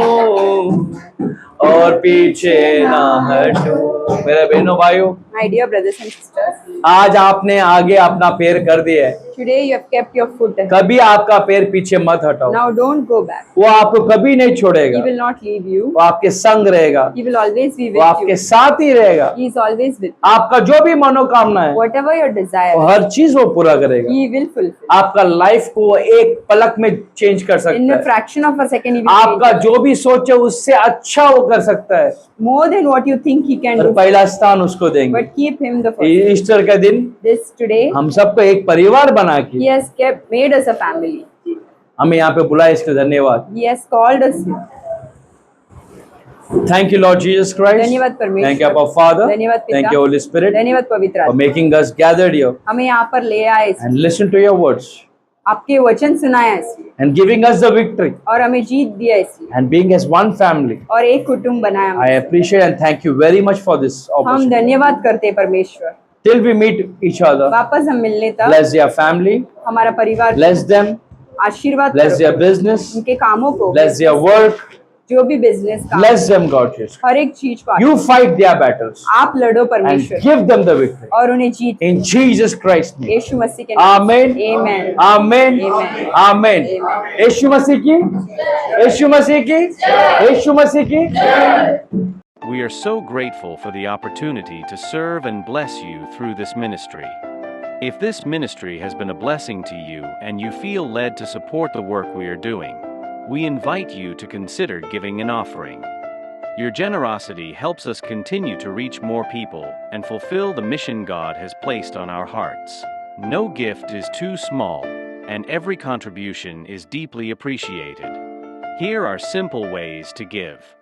Speaker 7: और पीछे ना हटूं। मेरे बहनों भाइयों,
Speaker 1: My dear brothers and sisters,
Speaker 7: आज आपने आगे अपना पैर कर दिया है,
Speaker 1: today you have kept your foot ahead.
Speaker 7: कभी आपका पैर पीछे मत हटाओ।
Speaker 1: Now don't go back.
Speaker 7: वो आपको कभी नहीं छोड़ेगा,
Speaker 1: He will not leave you.
Speaker 7: वो आपके संग रहेगा,
Speaker 1: He will always be
Speaker 7: वो
Speaker 1: with
Speaker 7: आपके
Speaker 1: you.
Speaker 7: साथ ही रहेगा।
Speaker 1: He is always with you.
Speaker 7: आपका जो भी मनोकामना है
Speaker 1: Whatever your desire,
Speaker 7: वो हर चीज वो पूरा करेगा।
Speaker 1: He will fulfill.
Speaker 7: आपका लाइफ को वो एक पलक में चेंज कर
Speaker 1: In
Speaker 7: सकता
Speaker 1: a
Speaker 7: है।
Speaker 1: fraction of a second, He will
Speaker 7: आपका
Speaker 1: change
Speaker 7: जो भी सोचे उससे अच्छा वो कर सकता है,
Speaker 1: more than what you think He can
Speaker 7: और
Speaker 1: do.
Speaker 7: पहला स्थान उसको देंगे।
Speaker 1: But keep Him the first.
Speaker 7: Easter का दिन
Speaker 1: This today,
Speaker 7: हम सबको एक परिवार बना
Speaker 1: He
Speaker 7: के
Speaker 1: has made us a family.
Speaker 7: हमें यहाँ पे बुलाया, इसके धन्यवाद।
Speaker 1: He has called us here.
Speaker 7: Thank you, Lord Jesus Christ.
Speaker 1: धन्यवाद परमेश्वर।
Speaker 7: Thank you, Abba Father.
Speaker 1: धन्यवाद पिता।
Speaker 7: Thank you, Holy Spirit,
Speaker 1: धन्यवाद पवित्र
Speaker 7: for
Speaker 1: आत्मा।
Speaker 7: making us gathered here
Speaker 1: हमें यहाँ पर ले आए,
Speaker 7: and listen to your words
Speaker 1: आपके वचन सुनाया इसलिए,
Speaker 7: and giving us the victory
Speaker 1: और हमें जीत दिया इसलिए,
Speaker 7: and being as one family.
Speaker 1: और एक कुटुंब बनाया
Speaker 7: I
Speaker 1: हमें।
Speaker 7: appreciate and thank you very much for this
Speaker 1: हम
Speaker 7: opportunity.
Speaker 1: धन्यवाद करते हैं परमेश्वर।
Speaker 7: Till we meet each other,
Speaker 1: वापस हम मिलने तक
Speaker 7: bless their family,
Speaker 1: हमारा परिवार
Speaker 7: bless them,
Speaker 1: आशीर्वाद
Speaker 7: bless
Speaker 1: करो,
Speaker 7: their business,
Speaker 1: उनके कामों को,
Speaker 7: bless their work,
Speaker 1: जो भी बिजनेस काम,
Speaker 7: bless them, God Jesus.
Speaker 1: हर एक चीज को
Speaker 7: You fight their battles
Speaker 1: आप लड़ो
Speaker 7: and
Speaker 1: परमेश्वर,
Speaker 7: give them the victory.
Speaker 1: और उन्हें जीत
Speaker 7: In Jesus Christ's name.
Speaker 1: यीशु मसीह के नाम।
Speaker 7: Amen.
Speaker 1: Amen.
Speaker 7: Amen.
Speaker 1: Amen.
Speaker 7: Amen.
Speaker 1: Amen.
Speaker 7: यीशु मसीह की, यीशु मसीह की, यीशु मसीह की।
Speaker 9: We are so grateful for the opportunity to serve and bless you through this ministry. If this ministry has been a blessing to you and you feel led to support the work we are doing, we invite you to consider giving an offering. Your generosity helps us continue to reach more people and fulfill the mission God has placed on our hearts. No gift is too small, and every contribution is deeply appreciated. Here are simple ways to give.